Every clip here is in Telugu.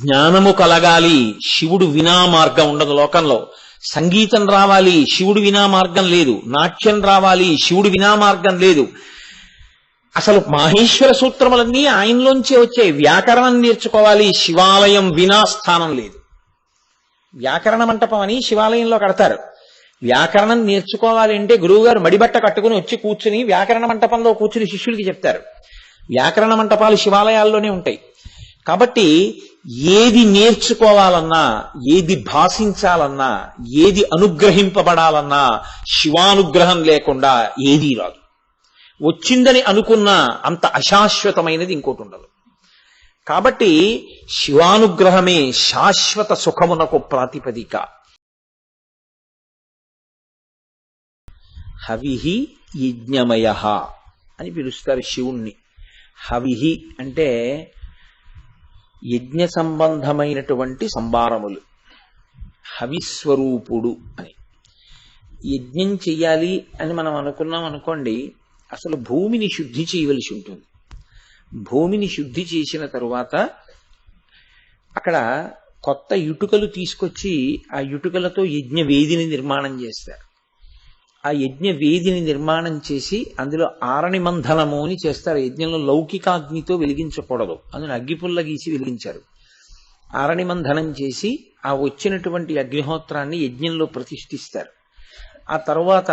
జ్ఞానము కలగాలి, శివుడు వినా మార్గం ఉండదు లోకంలో. సంగీతం రావాలి, శివుడు వినా మార్గం లేదు. నాట్యం రావాలి, శివుడు వినా మార్గం లేదు. అసలు మాహేశ్వర సూత్రములన్నీ ఆయనలోంచే వచ్చాయి. వ్యాకరణం నేర్చుకోవాలి, శివాలయం వినా స్థానం లేదు. వ్యాకరణ మంటపం అని శివాలయంలో కడతారు. వ్యాకరణం నేర్చుకోవాలి అంటే గురువుగారు మడిబట్ట కట్టుకుని వచ్చి కూర్చుని వ్యాకరణ మంటపంలో కూర్చుని శిష్యుడికి చెప్తారు. వ్యాకరణ మంటపాలు శివాలయాల్లోనే ఉంటాయి. కాబట్టి ఏది నేర్చుకోవాలన్నా, ఏది భాషించాలన్నా, ఏది అనుగ్రహింపబడాలన్నా శివానుగ్రహం లేకుండా ఏదీ రాదు. వచ్చిందని అనుకున్నా అంత అశాశ్వతమైనది ఇంకోటి ఉండదు. కాబట్టి శివానుగ్రహమే శాశ్వత సుఖమునకు ప్రాతిపదిక. హవిహి యజ్ఞమయ అని పిలుస్తారు శివుణ్ణి. హవిహి అంటే యజ్ఞ సంబంధమైనటువంటి సంభారములు. హవిస్వరూపుడు అని. యజ్ఞం చెయ్యాలి అని మనం అనుకున్నాం అనుకోండి, అసలు భూమిని శుద్ధి చేయవలసి ఉంటుంది. భూమిని శుద్ధి చేసిన తరువాత అక్కడ కొత్త ఇటుకలు తీసుకొచ్చి ఆ ఇటుకలతో యజ్ఞ వేదిని నిర్మాణం చేస్తారు. ఆ యజ్ఞ వేదిని నిర్మాణం చేసి అందులో ఆరణి మంధనము అని చేస్తారు. యజ్ఞంలో లౌకికాగ్నితో వెలిగించకూడదు, అందులో అగ్గిపుల్ల గీసి వెలిగించారు. ఆరణి మంధనం చేసి ఆ వచ్చినటువంటి అగ్నిహోత్రాన్ని యజ్ఞంలో ప్రతిష్ఠిస్తారు. ఆ తర్వాత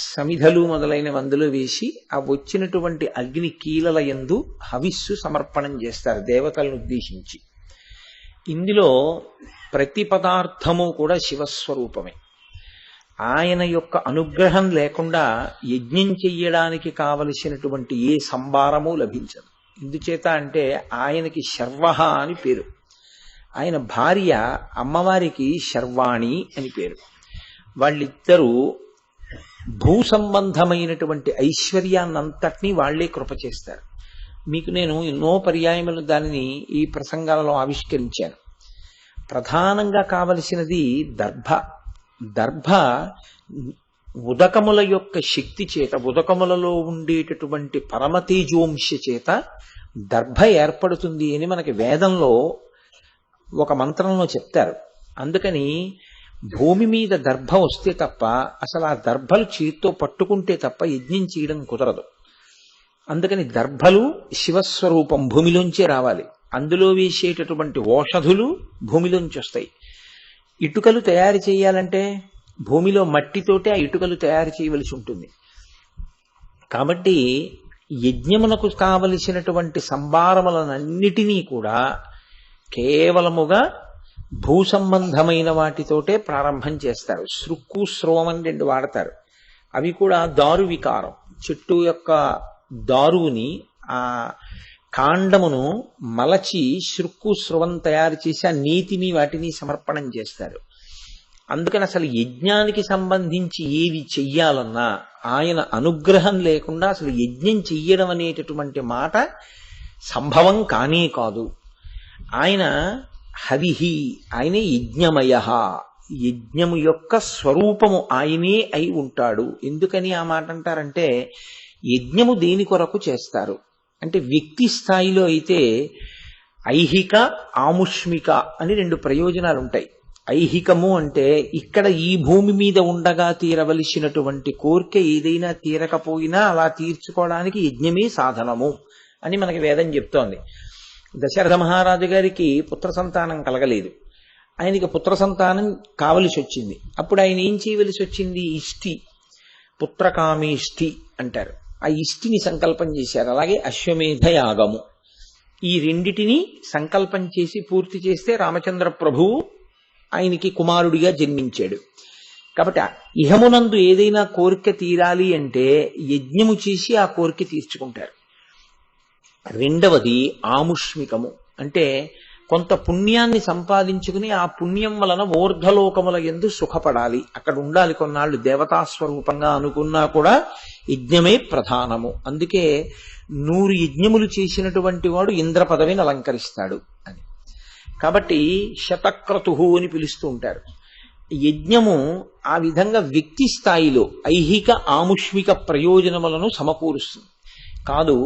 సమిధలు మొదలైన మందులు వేసి ఆ వచ్చినటువంటి అగ్ని కీలల యందు హవిస్సు సమర్పణం చేస్తారు దేవతలను ఉద్దేశించి. ఇందులో ప్రతి పదార్థము కూడా శివస్వరూపమే. ఆయన యొక్క అనుగ్రహం లేకుండా యజ్ఞం చెయ్యడానికి కావలసినటువంటి ఏ సంభారము లభించదు. ఎందుచేత అంటే ఆయనకి శర్వహ అని పేరు. ఆయన భార్య అమ్మవారికి శర్వాణి అని పేరు. వాళ్ళిద్దరూ భూ సంబంధమైనటువంటి ఐశ్వర్యాన్నంతటినీ వాళ్లే కృప చేస్తారు. మీకు నేను ఎన్నో పర్యాయములు దానిని ఈ ప్రసంగాలలో ఆవిష్కరించాను. ప్రధానంగా కావలసినది దర్భ. దర్భ ఉదకముల యొక్క శక్తి చేత, ఉదకములలో ఉండేటటువంటి పరమతేజోంశ చేత దర్భ ఏర్పడుతుంది అని మనకి వేదంలో ఒక మంత్రంలో చెప్తారు. అందుకని భూమి మీద దర్భ వస్తే తప్ప, అసలు ఆ దర్భలు చేత్తో పట్టుకుంటే తప్ప యజ్ఞం చేయడం కుదరదు. అందుకని దర్భలు శివస్వరూపం, భూమిలోంచే రావాలి. అందులో వేసేటటువంటి ఓషధులు భూమిలోంచి వస్తాయి. ఇటుకలు తయారు చేయాలంటే భూమిలో మట్టితోటే ఆ ఇటుకలు తయారు చేయవలసి ఉంటుంది. కాబట్టి యజ్ఞమునకు కావలసినటువంటి సంభారములనన్నిటినీ కూడా కేవలముగా భూ సంబంధమైన వాటితోటే ప్రారంభం చేస్తారు. శృక్కు, స్రవం అని రెండు వాడతారు. అవి కూడా దారు వికారం. చెట్టు యొక్క దారుని, ఆ కాండమును మలచి శృక్కు, స్రవం తయారు చేసి ఆ నీతిని వాటిని సమర్పణం చేస్తారు. అందుకని అసలు యజ్ఞానికి సంబంధించి ఏవి చెయ్యాలన్నా ఆయన అనుగ్రహం లేకుండా అసలు యజ్ఞం చెయ్యడం అనేటటువంటి మాట సంభవం కానే కాదు. ఆయన హవిహి, ఆయనే యజ్ఞమయ. యజ్ఞము యొక్క స్వరూపము ఆయనే అయి ఉంటాడు. ఎందుకని ఆ మాట అంటారంటే, యజ్ఞము దేని కొరకు చేస్తారు అంటే, వ్యక్తి స్థాయిలో అయితే ఐహిక, ఆముష్మిక అని రెండు ప్రయోజనాలు ఉంటాయి. ఐహికము అంటే ఇక్కడ ఈ భూమి మీద ఉండగా తీరవలసినటువంటి కోరిక ఏదైనా తీరకపోయినా అలా తీర్చుకోవడానికి యజ్ఞమే సాధనము అని మనకి వేదం చెప్తోంది. దశరథ మహారాజు గారికి పుత్ర సంతానం కలగలేదు. ఆయనకి పుత్ర సంతానం కావలసి వచ్చింది. అప్పుడు ఆయన ఏం చేయవలసి వచ్చింది? ఇష్టి, పుత్రకామేష్టి అంటారు. ఆ ఇష్టిని సంకల్పం చేశారు. అలాగే అశ్వమేధ యాగము, ఈ రెండిటిని సంకల్పం చేసి పూర్తి చేస్తే రామచంద్ర ప్రభువు ఆయనకి కుమారుడిగా జన్మించాడు. కాబట్టి ఇహమునందు ఏదైనా కోరిక తీరాలి అంటే యజ్ఞము చేసి ఆ కోరిక తీర్చుకుంటారు. రెండవది ఆముష్మికము, అంటే కొంత పుణ్యాన్ని సంపాదించుకుని ఆ పుణ్యం వలన ఊర్ధ్వలోకముల యందు సుఖపడాలి, అక్కడ ఉండాలి కొన్నాళ్ళు దేవతాస్వరూపంగా అనుకున్నా కూడా యజ్ఞమే ప్రధానము. అందుకే 100 యజ్ఞములు చేసినటువంటి వాడు ఇంద్ర పదవిని అలంకరిస్తాడు అని. కాబట్టి శతక్రతుహు అని పిలుస్తూ ఉంటారు. యజ్ఞము ఆ విధంగా వ్యక్తి స్థాయిలో ఐహిక, ఆముష్మిక ప్రయోజనములను సమకూరుస్తుంది. కాదు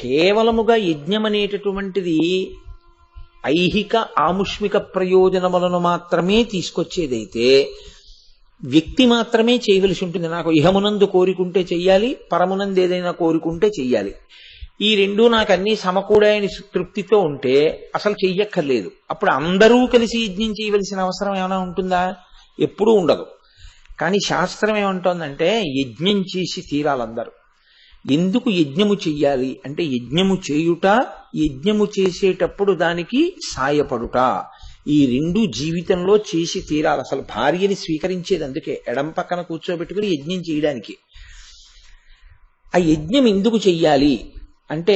కేవలముగా యజ్ఞం అనేటటువంటిది ఐహిక ఆముష్మిక ప్రయోజనములను మాత్రమే తీసుకొచ్చేదైతే వ్యక్తి మాత్రమే చేయవలసి ఉంటుంది. నాకు ఇహమునందు కోరికుంటే చెయ్యాలి, పరమునందు ఏదైనా కోరుకుంటే చెయ్యాలి, ఈ రెండూ నాకు అన్ని సమకూడాయని తృప్తితో ఉంటే అసలు చెయ్యక్కర్లేదు. అప్పుడు అందరూ కలిసి యజ్ఞం చేయవలసిన అవసరం ఏమైనా ఉంటుందా? ఎప్పుడూ ఉండదు. కానీ శాస్త్రం ఏమంటోందంటే యజ్ఞం చేసి తీరాలందరూ. ఎందుకు యజ్ఞము చెయ్యాలి అంటే యజ్ఞము చేయుట, యజ్ఞము చేసేటప్పుడు దానికి సాయపడుట, ఈ రెండు జీవితంలో చేసి తీరాలి. అసలు భార్యని స్వీకరించేది అందుకే, ఎడం పక్కన కూర్చోబెట్టుకుని యజ్ఞం చేయడానికి. ఆ యజ్ఞం ఎందుకు చెయ్యాలి అంటే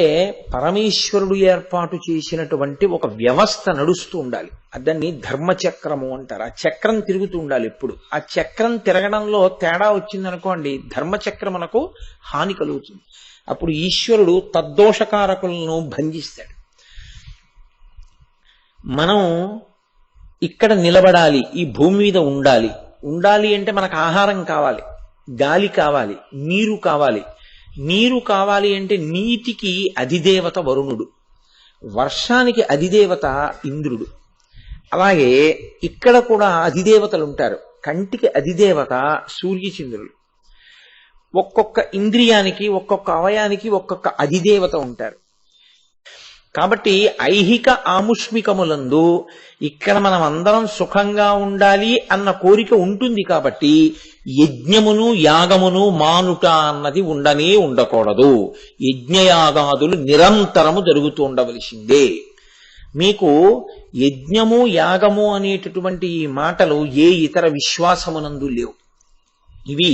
పరమేశ్వరుడు ఏర్పాటు చేసినటువంటి ఒక వ్యవస్థ నడుస్తూ ఉండాలి. దాన్ని ధర్మచక్రము అంటారు. ఆ చక్రం తిరుగుతూ ఉండాలి ఎప్పుడు. ఆ చక్రం తిరగడంలో తేడా వచ్చిందనుకోండి, ధర్మచక్రమునకు హాని కలుగుతుంది. అప్పుడు ఈశ్వరుడు తద్దోషకారకులను బంధిస్తాడు. మనం ఇక్కడ నిలబడాలి, ఈ భూమి మీద ఉండాలి. ఉండాలి అంటే మనకు ఆహారం కావాలి, గాలి కావాలి, నీరు కావాలి. నీరు కావాలి అంటే నీటికి అధిదేవత వరుణుడు, వర్షానికి అధిదేవత ఇంద్రుడు. అలాగే ఇక్కడ కూడా అధిదేవతలు ఉంటారు. కంటికి అధిదేవత సూర్యచంద్రులు. ఒక్కొక్క ఇంద్రియానికి, ఒక్కొక్క అవయానికి ఒక్కొక్క అధిదేవత ఉంటారు. కాబట్టి ఐహిక ఆముష్మికములందు ఇక్కడ మనం అందరం సుఖంగా ఉండాలి అన్న కోరిక ఉంటుంది. కాబట్టి యజ్ఞమును యాగమును మానుట అన్నది ఉండనే ఉండకూడదు. యజ్ఞయాగాదులు నిరంతరము జరుగుతూ ఉండవలసిందే. మీకు యజ్ఞము యాగము అనేటటువంటి ఈ మాటలు ఏ ఇతర విశ్వాసమునందు లేవు. ఇవి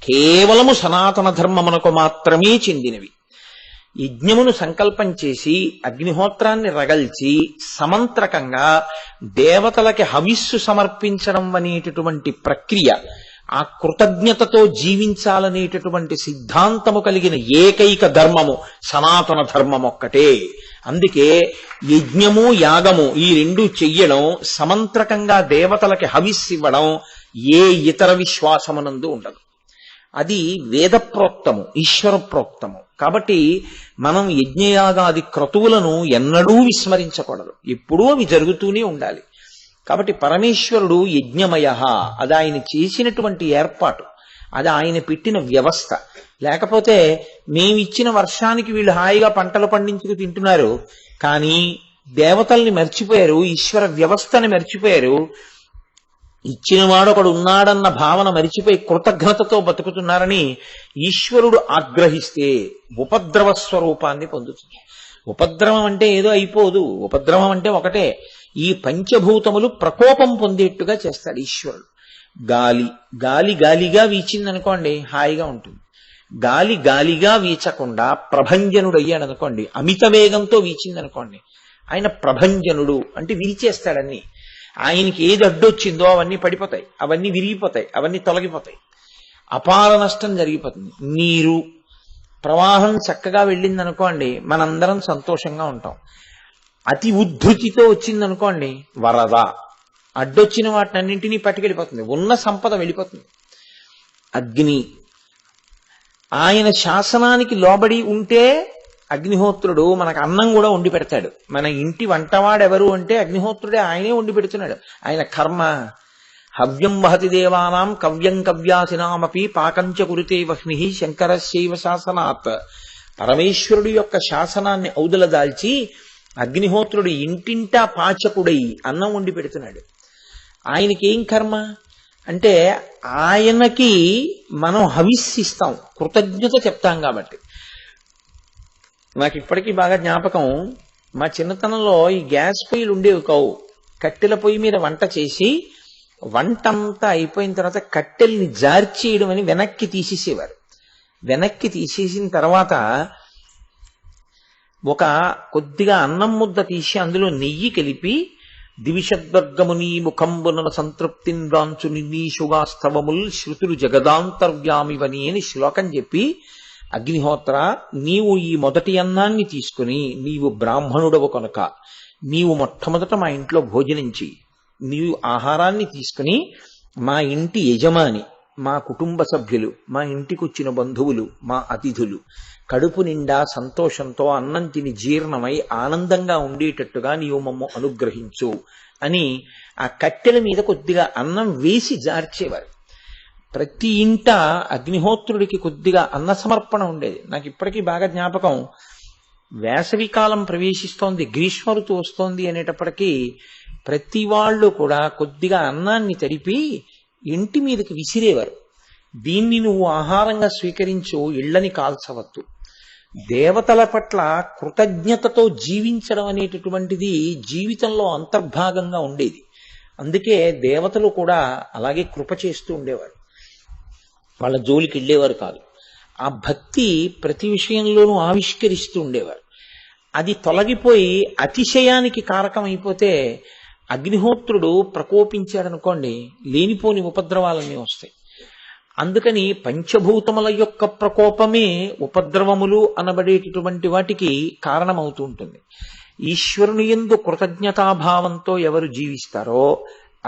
కేవలము సనాతన ధర్మమునకు మాత్రమే చెందినవి. యజ్ఞమును సంకల్పం చేసి అగ్నిహోత్రాన్ని రగల్చి సమంత్రకంగా దేవతలకి హవిస్సు సమర్పించడం అనేటటువంటి ప్రక్రియ, ఆ కృతజ్ఞతతో జీవించాలనేటటువంటి సిద్ధాంతము కలిగిన ఏకైక ధర్మము సనాతన ధర్మం ఒక్కటే. అందుకే యజ్ఞము యాగము ఈ రెండు చెయ్యడం, సమంత్రకంగా దేవతలకి హవిస్సివ్వడం ఏ ఇతర విశ్వాసమునందు ఉండదు. అది వేదప్రోక్తము, ఈశ్వర ప్రోక్తము. కాబట్టి మనం యజ్ఞయాగాది క్రతువులను ఎన్నడూ విస్మరించకూడదు. ఎప్పుడూ అవి జరుగుతూనే ఉండాలి. కాబట్టి పరమేశ్వరుడు యజ్ఞమయ, అది ఆయన చేసినటువంటి ఏర్పాటు, అది ఆయన పెట్టిన వ్యవస్థ. లేకపోతే మేమిచ్చిన వర్షానికి వీళ్ళు హాయిగా పంటలు పండించుకు తింటున్నారు, కానీ దేవతల్ని మర్చిపోయారు, ఈశ్వర వ్యవస్థని మర్చిపోయారు. ఇచ్చినవాడు ఒకడు ఉన్నాడన్న భావన మరిచిపోయి కృతజ్ఞతతో బతుకుతున్నారని ఈశ్వరుడు ఆగ్రహిస్తే ఉపద్రవ స్వరూపాన్ని పొందుతుంది. ఉపద్రవం అంటే ఏదో అయిపోదు. ఉపద్రవం అంటే ఒకటే, ఈ పంచభూతములు ప్రకోపం పొందేట్టుగా చేస్తాడు ఈశ్వరుడు. గాలి గాలి గాలిగా వీచిందనుకోండి, హాయిగా ఉంటుంది. గాలి గాలిగా వీచకుండా ప్రభంజనుడు అయ్యాడు అనుకోండి, అమిత వేగంతో వీచిందనుకోండి, ఆయన ప్రభంజనుడు అంటే విరిచేస్తాడన్ని. ఆయనకి ఏది అడ్డొచ్చిందో అవన్నీ పడిపోతాయి, అవన్నీ విరిగిపోతాయి, అవన్నీ తొలగిపోతాయి, అపార నష్టం జరిగిపోతుంది. నీరు ప్రవాహం చక్కగా వెళ్ళిందనుకోండి, మనందరం సంతోషంగా ఉంటాం. అతి ఉద్ధృతితో వచ్చిందనుకోండి, వరద అడ్డొచ్చిన వాటినన్నింటినీ పట్టుకెళ్ళిపోతుంది, ఉన్న సంపద వెళ్ళిపోతుంది. అగ్ని ఆయన శాసనానికి లోబడి ఉంటే అగ్నిహోత్రుడు మనకు అన్నం కూడా వండి పెడతాడు. మన ఇంటి వంటవాడెవరు అంటే అగ్నిహోత్రుడే, ఆయనే వండి పెడుతున్నాడు. ఆయన కర్మ. హవ్యం వహతి దేవానాం కవ్యం కవ్యాసినామపి పాకంచ కురుతే వహ్ని శంకరశైవ శాసనాత్. పరమేశ్వరుడు యొక్క శాసనాన్ని ఔదల దాల్చి అగ్నిహోత్రుడు ఇంటింటా పాచకుడై అన్నం వండి పెడుతున్నాడు. ఆయనకి ఏం కర్మ అంటే ఆయనకి మనం హవిస్సిస్తాం, కృతజ్ఞత చెప్తాం. కాబట్టి నాకు ఇప్పటికీ బాగా జ్ఞాపకం, మా చిన్నతనంలో ఈ గ్యాస్ పొయ్యిలు ఉండేవి కావు. కట్టెల పొయ్యి మీద వంట చేసి వంటంతా అయిపోయిన తర్వాత కట్టెల్ని జార్చేయడం అని వెనక్కి తీసేసేవారు. వెనక్కి తీసేసిన తర్వాత ఒక కొద్దిగా అన్నం ముద్ద తీసి అందులో నెయ్యి కలిపి దివిషద్వర్గముని ముఖంబున సంతృప్తిన్ రాంచు నిన్నీషుగాస్తవముల్ శృతులు జగదాంతర్వ్యామివని అని శ్లోకం చెప్పి, అగ్నిహోత్ర, నీవు ఈ మొదటి అన్నాన్ని తీసుకుని, నీవు బ్రాహ్మణుడవు కనుక నీవు మొట్టమొదట మా ఇంట్లో భోజనం చెయ్యి. నీవు ఆహారాన్ని తీసుకుని మా ఇంటి యజమాని, మా కుటుంబ సభ్యులు, మా ఇంటికొచ్చిన బంధువులు, మా అతిథులు కడుపు నిండా సంతోషంతో అన్నం తిని జీర్ణమై ఆనందంగా ఉండేటట్టుగా నీవు మమ్మ అనుగ్రహించు అని ఆ కట్టెల మీద కొద్దిగా అన్నం వేసి జార్చేవారు. ప్రతి ఇంట అగ్నిహోత్రుడికి కొద్దిగా అన్న సమర్పణ ఉండేది. నాకు ఇప్పటికీ బాగా జ్ఞాపకం. వేసవి కాలం ప్రవేశిస్తోంది, గ్రీష్మ ఋతువు వస్తోంది అనేటప్పటికీ ప్రతి వాళ్ళు కూడా కొద్దిగా అన్నాన్ని తడిపి ఇంటి మీదకి విసిరేవారు. దీన్ని నువ్వు ఆహారంగా స్వీకరించు, ఇళ్లని కాల్చవద్దు. దేవతల పట్ల కృతజ్ఞతతో జీవించడం అనేటటువంటిది జీవితంలో అంతర్భాగంగా ఉండేది. అందుకే దేవతలు కూడా అలాగే కృప చేస్తూ ఉండేవారు, వాళ్ళ జోలికి వెళ్ళేవారు కాదు. ఆ భక్తి ప్రతి విషయంలోనూ ఆవిష్కరిస్తూ ఉండేవారు. అది తొలగిపోయి అతిశయానికి కారకమైపోతే అగ్నిహోత్రుడు ప్రకోపించాడనుకోండి, లేనిపోని ఉపద్రవాలన్నీ వస్తాయి. అందుకని పంచభూతముల యొక్క ప్రకోపమే ఉపద్రవములు అనబడేటటువంటి వాటికి కారణమవుతూ ఉంటుంది. ఈశ్వరుని యందు కృతజ్ఞతాభావంతో ఎవరు జీవిస్తారో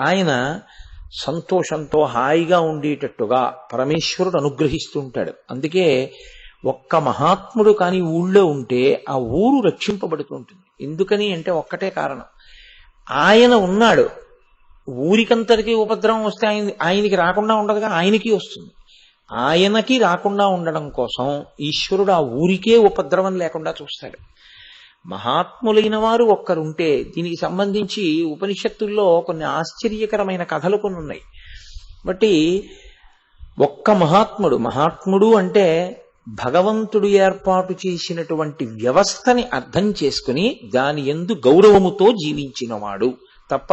ఆయన సంతోషంతో హాయిగా ఉండేటట్టుగా పరమేశ్వరుడు అనుగ్రహిస్తూ ఉంటాడు. అందుకే ఒక్క మహాత్ముడు కాని ఊళ్ళో ఉంటే ఆ ఊరు రక్షింపబడుతూ ఉంటుంది. ఎందుకని అంటే ఒక్కటే కారణం, ఆయన ఉన్నాడు. ఊరికంతటికీ ఉపద్రవం వస్తే ఆయనకి రాకుండా ఉండదుగా, ఆయనకి వస్తుంది. ఆయనకి రాకుండా ఉండడం కోసం ఈశ్వరుడు ఆ ఊరికే ఉపద్రవం లేకుండా చూస్తాడు. మహాత్ములైన వారు ఒక్కరుంటే, దీనికి సంబంధించి ఉపనిషత్తుల్లో కొన్ని ఆశ్చర్యకరమైన కథలు కొన్ని ఉన్నాయి. బట్టి ఒక్క మహాత్ముడు అంటే భగవంతుడు ఏర్పాటు చేసినటువంటి వ్యవస్థని అర్థం చేసుకుని దాని యందు గౌరవముతో జీవించినవాడు తప్ప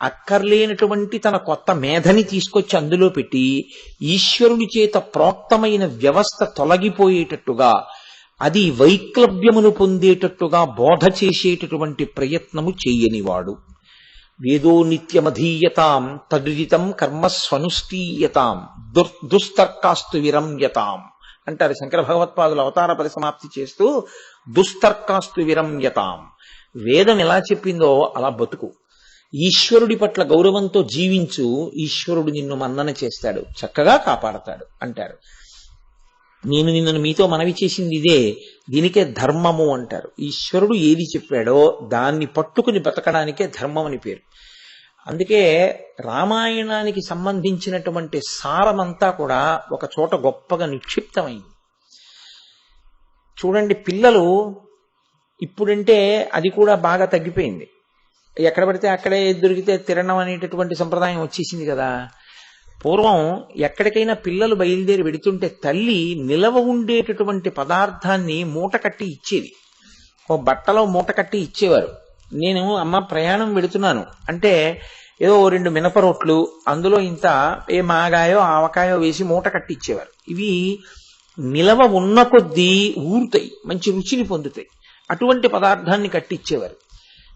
అక్కర్లేనటువంటి తన కొత్త మేధని తీసుకొచ్చి అందులో పెట్టి ఈశ్వరుని చేత ప్రోక్తమైన వ్యవస్థ తొలగిపోయేటట్టుగా, అది వైక్లభ్యమును పొందేటట్టుగా బోధ చేసేటటువంటి ప్రయత్నము చెయ్యనివాడు. వేదో నిత్యమధీయతాం తదుదితం కర్మస్వనుష్ఠీయతాం దుస్తర్కాస్తు విరమ్యతాం అంటారు శంకర భగవత్పాదులు అవతార పరిసమాప్తి చేస్తూ. దుస్తర్కాస్తు విరమ్యతాం, వేదం ఎలా చెప్పిందో అలా బతుకు, ఈశ్వరుడి పట్ల గౌరవంతో జీవించు, ఈశ్వరుడు నిన్ను మన్నన చేస్తాడు, చక్కగా కాపాడతాడు అంటారు. నేను నిన్ను మీతో మనవి చేసింది ఇదే, దీనికే ధర్మము అంటారు. ఈశ్వరుడు ఏది చెప్పాడో దాన్ని పట్టుకుని బతకడానికే ధర్మం అని పేరు. అందుకే రామాయణానికి సంబంధించినటువంటి సారమంతా కూడా ఒక చోట గొప్పగా నిక్షిప్తమైంది. చూడండి, పిల్లలు ఇప్పుడంటే అది కూడా బాగా తగ్గిపోయింది. ఎక్కడ పడితే అక్కడే దొరికితే తినడం అనేటటువంటి సంప్రదాయం వచ్చేసింది కదా. పూర్వం ఎక్కడికైనా పిల్లలు బయలుదేరి వెడుతుంటే తల్లి నిలవ ఉండేటటువంటి పదార్థాన్ని మూట కట్టి ఇచ్చేది. ఓ బట్టలో మూట కట్టి ఇచ్చేవారు. నేను అమ్మ ప్రయాణం వెడుతున్నాను అంటే ఏదో 2 మినప రొట్లు, అందులో ఇంత ఏ మాగాయో ఆవకాయో వేసి మూట కట్టి ఇచ్చేవారు. ఇవి నిలవ ఉన్న కొద్దీ ఊరుతాయి, మంచి రుచిని పొందుతాయి. అటువంటి పదార్థాన్ని కట్టిచ్చేవారు.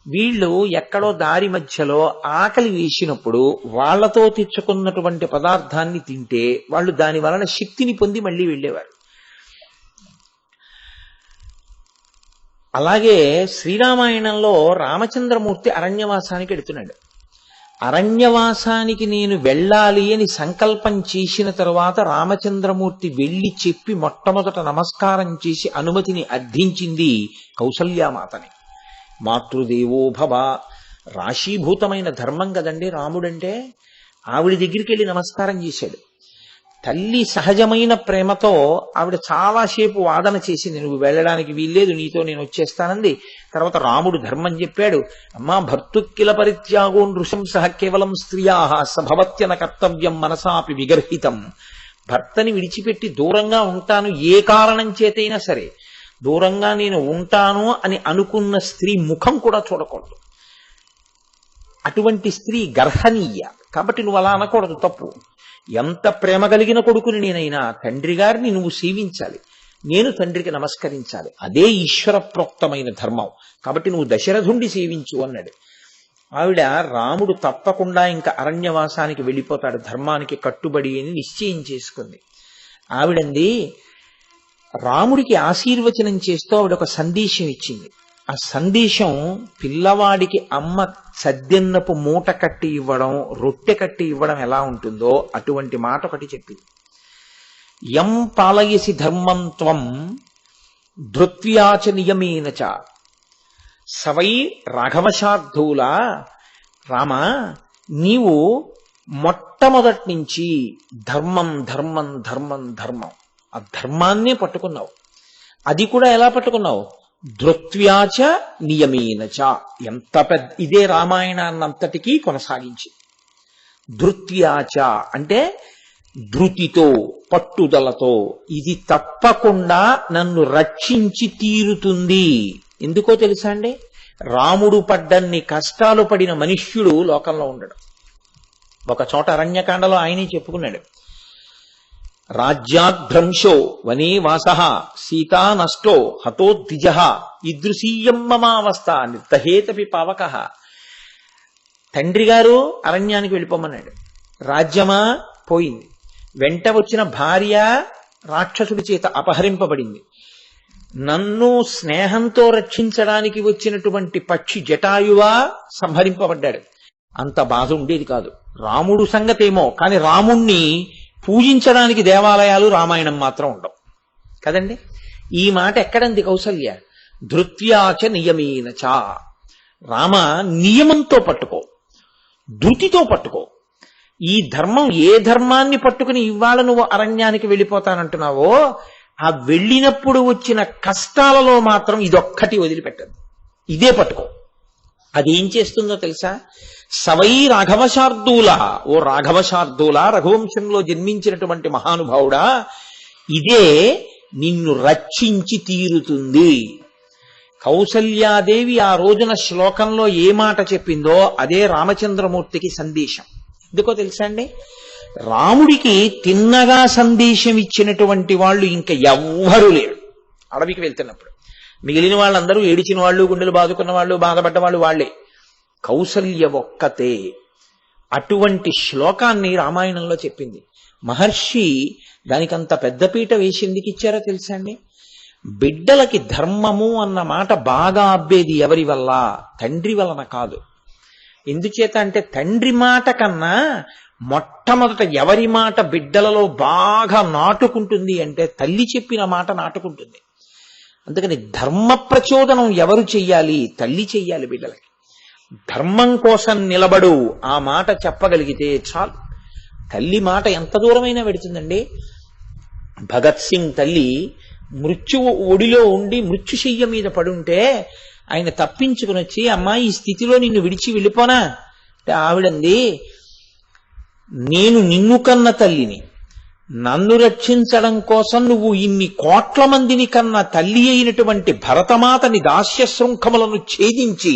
వీళ్ళు ఎక్కడో దారి మధ్యలో ఆకలి వేసినప్పుడు వాళ్లతో తెచ్చుకున్నటువంటి పదార్థాన్ని తింటే వాళ్ళు దాని వలన శక్తిని పొంది మళ్ళీ వెళ్ళేవారు. అలాగే శ్రీరామాయణంలో రామచంద్రమూర్తి అరణ్యవాసానికి వెడుతున్నాడు. అరణ్యవాసానికి నేను వెళ్ళాలి అని సంకల్పం చేసిన తరువాత రామచంద్రమూర్తి వెళ్లి చెప్పి మొట్టమొదట నమస్కారం చేసి అనుమతిని అర్థించింది కౌసల్యామాతని. మాతృదేవో భవ, రాశీభూతమైన ధర్మం కదండి రాముడంటే. ఆవిడ దగ్గరికి వెళ్ళి నమస్కారం చేశాడు. తల్లి సహజమైన ప్రేమతో ఆవిడ చాలాసేపు వాదన చేసింది, నువ్వు వెళ్ళడానికి వీల్లేదు, నీతో నేను వచ్చేస్తానంది. తర్వాత రాముడు ధర్మం చెప్పాడు. అమ్మా, భర్తుక్కిల పరిత్యాగో నృశంస కేవలం స్త్రియా సభవత్యన కర్తవ్యం మనసాపి విగర్హితం. భర్తని విడిచిపెట్టి దూరంగా ఉంటాను ఏ కారణం చేతైనా సరే, దూరంగా నేను ఉంటాను అని అనుకున్న స్త్రీ ముఖం కూడా చూడకూడదు. అటువంటి స్త్రీ గర్హనీయ. కాబట్టి నువ్వు అలా అనకూడదు, తప్పు. ఎంత ప్రేమ కలిగిన కొడుకుని నేనైనా తండ్రి గారిని నువ్వు సేవించాలి, నేను తండ్రికి నమస్కరించాలి. అదే ఈశ్వర ప్రోక్తమైన ధర్మం. కాబట్టి నువ్వు దశరథుండి సేవించు అన్నాడు. ఆవిడ రాముడు తప్పకుండా ఇంకా అరణ్యవాసానికి వెళ్ళిపోతాడు, ధర్మానికి కట్టుబడి అని నిశ్చయం చేసుకుంది. ఆవిడంది రాముడికి ఆశీర్వచనం చేస్తూ ఆవిడ ఒక సందేశం ఇచ్చింది. ఆ సందేశం పిల్లవాడికి అమ్మ సద్దెన్నపు మూట కట్టి ఇవ్వడం, రొట్టె కట్టి ఇవ్వడం ఎలా ఉంటుందో అటువంటి మాట ఒకటి చెప్పింది. యం పాలయసి ధర్మం త్వం ధృత్వ్యాచ నియమేన చ సవై రాఘవశార్ధూల. రామ, నీవు మొట్టమొదటి నుంచి ధర్మం ధర్మం ధర్మం ధర్మం ఆ ధర్మాన్నే పట్టుకున్నావు. అది కూడా ఎలా పట్టుకున్నావు? ధృత్వ్యాచ నియమేన చ. ఎంత పెద్ద ఇదే రామాయణాన్నంతటికీ కొనసాగించి. ధృత్వ్యాచ అంటే ధృతితో, పట్టుదలతో, ఇది తప్పకుండా నన్ను రక్షించి తీరుతుంది. ఎందుకో తెలుసా అండి? రాముడు పడ్డన్ని కష్టాలు పడిన మనుష్యుడు లోకంలో ఉండడు. ఒక చోట అరణ్యకాండలో ఆయనే చెప్పుకున్నాడు. రాజ్యాభ్రంశో వనే వాసః సీతా నష్టో హతో ద్విజః ఈదృశీయం మమావస్థ నిర్దహేతపి పావకః. తండ్రి గారు అరణ్యానికి వెళ్ళిపోమన్నాడు. రాజ్యమా పోయింది. వెంట వచ్చిన భార్య రాక్షసుడి చేత అపహరింపబడింది. నన్ను స్నేహంతో రక్షించడానికి వచ్చినటువంటి పక్షి జటాయువా సంహరింపబడ్డాడు. అంత బాధ ఉండేది కాదు. రాముడు సంగతేమో, కానీ రాముణ్ణి పూజించడానికి దేవాలయాలు రామాయణం మాత్రం ఉండవు కదండి. ఈ మాట ఎక్కడంది కౌసల్య? ధృత్వ్యాచ నియమేన చ. రామ, నియమంతో పట్టుకో, ధృతితో పట్టుకో. ఈ ధర్మం, ఏ ధర్మాన్ని పట్టుకుని ఇవాళ నువ్వు అరణ్యానికి వెళ్ళిపోతానంటున్నావో, ఆ వెళ్ళినప్పుడు వచ్చిన కష్టాలలో మాత్రం ఇదొక్కటి వదిలిపెట్టదు. ఇదే పట్టుకో. అదేం చేస్తుందో తెలుసా? సవై రాఘవశార్దూల. ఓ రాఘవశార్దూల, రఘువంశంలో జన్మించినటువంటి మహానుభావుడా, ఇదే నిన్ను రక్షించి తీరుతుంది. కౌసల్యాదేవి ఆ రోజున శ్లోకంలో ఏ మాట చెప్పిందో అదే రామచంద్రమూర్తికి సందేశం. ఎందుకో తెలుసా అండి? రాముడికి తిన్నగా సందేశం ఇచ్చినటువంటి వాళ్ళు ఇంకా ఎవ్వరూ లేరు. అడవికి వెళ్తున్నప్పుడు మిగిలిన వాళ్ళందరూ ఏడిచిన వాళ్ళు, గుండెలు బాదుకున్న వాళ్ళు, బాధపడ్డ వాళ్ళు వాళ్లే. కౌసల్య ఒక్కతే అటువంటి శ్లోకాన్ని రామాయణంలో చెప్పింది. మహర్షి దానికంత పెద్దపీట వేసిందికి ఇచ్చారో తెలుసా అండి? బిడ్డలకి ధర్మము అన్న మాట బాగా అబ్బేది ఎవరి వల్ల? తండ్రి వలన కాదు. ఎందుచేత అంటే తండ్రి మాట కన్నా మొట్టమొదట ఎవరి మాట బిడ్డలలో బాగా నాటుకుంటుంది అంటే తల్లి చెప్పిన మాట నాటుకుంటుంది. అందుకని ధర్మ ప్రచోదనం ఎవరు చెయ్యాలి? తల్లి చెయ్యాలి బిడ్డలకి. ధర్మం కోసం నిలబడు, ఆ మాట చెప్పగలిగితే చాలు. తల్లి మాట ఎంత దూరమైనా పెడుతుందండి. భగత్ సింగ్ తల్లి మృత్యువు ఒడిలో ఉండి మృత్యుశయ్య మీద పడుంటే ఆయన తప్పించుకుని వచ్చి, అమ్మా ఈ స్థితిలో నిన్ను విడిచి వెళ్ళిపోనా అంటే ఆవిడంది, నేను నిన్ను కన్న తల్లిని, నన్ను రక్షించడం కోసం నువ్వు ఇన్ని కోట్ల మందిని కన్న తల్లి అయినటువంటి భరతమాతని దాస్య శృంఖములను ఛేదించి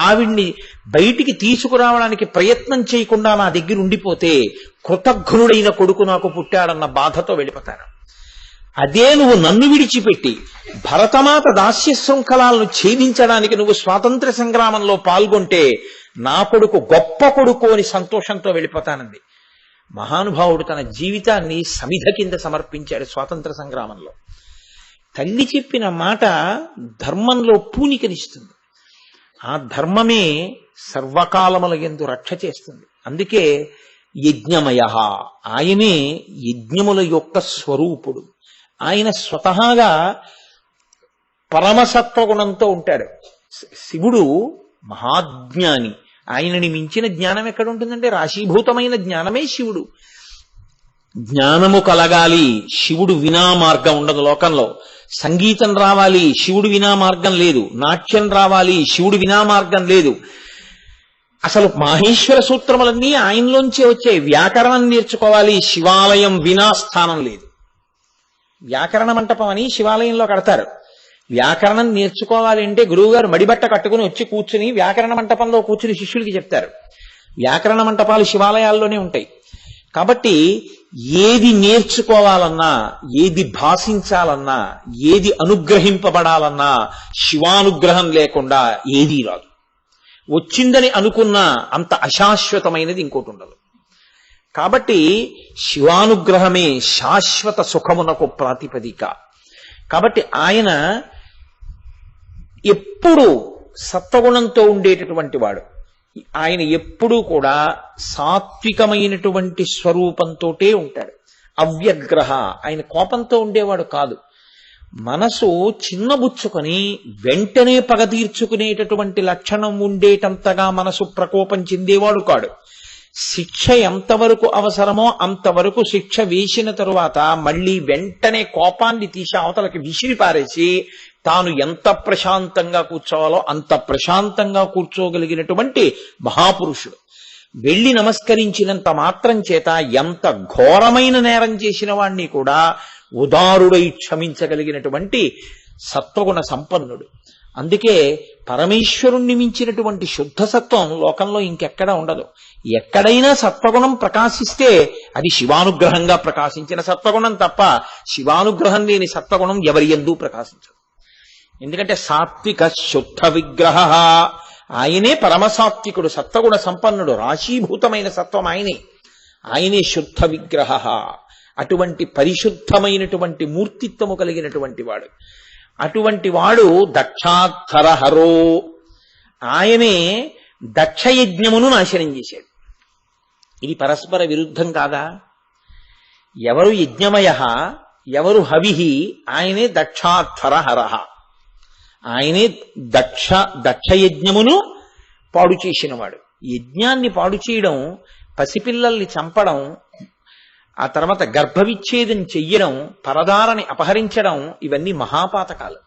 ఆవిడ్ని బయటికి తీసుకురావడానికి ప్రయత్నం చేయకుండా నా దగ్గర ఉండిపోతే కృతఘ్నుడైన కొడుకు నాకు పుట్టాడన్న బాధతో వెళ్ళిపోతాను. అదే నువ్వు నన్ను విడిచిపెట్టి భరతమాత దాస్య శృంఖలాలను ఛేదించడానికి నువ్వు స్వాతంత్ర సంగ్రామంలో పాల్గొంటే నా కొడుకు గొప్ప కొడుకు అని సంతోషంతో వెళ్ళిపోతానంది. మహానుభావుడు తన జీవితాన్ని సమిధ కింద సమర్పించాడు స్వాతంత్ర సంగ్రామంలో. తల్లి చెప్పిన మాట ధర్మంలో పూనికనిస్తుంది. ఆ ధర్మమే సర్వకాలముల యందు రక్ష చేస్తుంది. అందుకే యజ్ఞమయ, ఆయనే యజ్ఞముల యొక్క స్వరూపుడు. ఆయన స్వతహాగా పరమసత్వగుణంతో ఉంటాడు. శివుడు మహాజ్ఞాని. ఆయనని మించిన జ్ఞానం ఎక్కడ ఉంటుందంటే రాశీభూతమైన జ్ఞానమే శివుడు. జ్ఞానము కలగాలి, శివుడు వినా మార్గం ఉండదు లోకంలో. సంగీతం రావాలి, శివుడు వినా మార్గం లేదు. నాట్యం రావాలి, శివుడు వినా మార్గం లేదు. అసలు మాహేశ్వర సూత్రములన్నీ ఆయనలోంచే వచ్చాయి. వ్యాకరణం నేర్చుకోవాలి, శివాలయం వినా స్థానం లేదు. వ్యాకరణ మంటపం అని శివాలయంలో కడతారు. వ్యాకరణం నేర్చుకోవాలి అంటే గురువుగారు మడిబట్ట కట్టుకుని వచ్చి కూర్చుని వ్యాకరణ మంటపంలో కూర్చుని శిష్యుడికి చెప్తారు. వ్యాకరణ మంటపాలు శివాలయాల్లోనే ఉంటాయి. కాబట్టి ఏది నేర్చుకోవాలన్నా, ఏది భాషించాలన్నా, ఏది అనుగ్రహింపబడాలన్నా శివానుగ్రహం లేకుండా ఏదీ రాదు. వచ్చిందని అనుకున్నా అంత అశాశ్వతమైనది ఇంకోటి ఉండదు. కాబట్టి శివానుగ్రహమే శాశ్వత సుఖమునకు ప్రాతిపదిక. కాబట్టి ఆయన ఎప్పుడు సత్వగుణంతో ఉండేటటువంటి వాడు. ఆయన ఎప్పుడూ కూడా సాత్వికమైనటువంటి స్వరూపంతోటే ఉంటాడు. అవ్యగ్రహ, ఆయన కోపంతో ఉండేవాడు కాదు. మనసు చిన్నబుచ్చుకొని వెంటనే పగ తీర్చుకునేటటువంటి లక్షణం ఉండేటంతగా మనసు ప్రకోపం చెందేవాడు కాడు. శిక్ష ఎంతవరకు అవసరమో అంతవరకు శిక్ష వేసిన తరువాత మళ్ళీ వెంటనే కోపాన్ని తీసి అవతలకి విసిరి పారేసి తాను ఎంత ప్రశాంతంగా కూర్చోవాలో అంత ప్రశాంతంగా కూర్చోగలిగినటువంటి మహాపురుషుడు. వెళ్లి నమస్కరించినంత మాత్రం చేత ఎంత ఘోరమైన నేరం చేసిన వాణ్ణి కూడా ఉదారుడై క్షమించగలిగినటువంటి సత్వగుణ సంపన్నుడు. అందుకే పరమేశ్వరుణ్ణి మించినటువంటి శుద్ధ సత్వం లోకంలో ఇంకెక్కడా ఉండదు. ఎక్కడైనా సత్వగుణం ప్రకాశిస్తే అది శివానుగ్రహంగా ప్రకాశించిన సత్వగుణం తప్ప శివానుగ్రహం లేని సత్వగుణం ఎవరి యందు ప్రకాశించదు. ఎందుకంటే సాత్విక శుద్ధ విగ్రహ, ఆయనే పరమసాత్వికుడు, సత్వగుణ సంపన్నుడు, రాశీభూతమైన సత్వం ఆయనే శుద్ధ విగ్రహ. అటువంటి పరిశుద్ధమైనటువంటి మూర్తిత్వము కలిగినటువంటి వాడు. అటువంటి వాడు దక్షాధరహరో, ఆయనే దక్షయజ్ఞమును నాశనం చేశాడు. ఇది పరస్పర విరుద్ధం కాదా? ఎవరు యజ్ఞమయ, ఎవరు హవిహి, ఆయనే దక్షాధరహర. ఆయనే దక్షయజ్ఞమును పాడు చేసినవాడు. యజ్ఞాన్ని పాడు చేయడం, పసిపిల్లల్ని చంపడం, ఆ తర్వాత గర్భవిచ్ఛేదం చెయ్యడం, పరదారని అపహరించడం, ఇవన్నీ మహాపాతకాలు.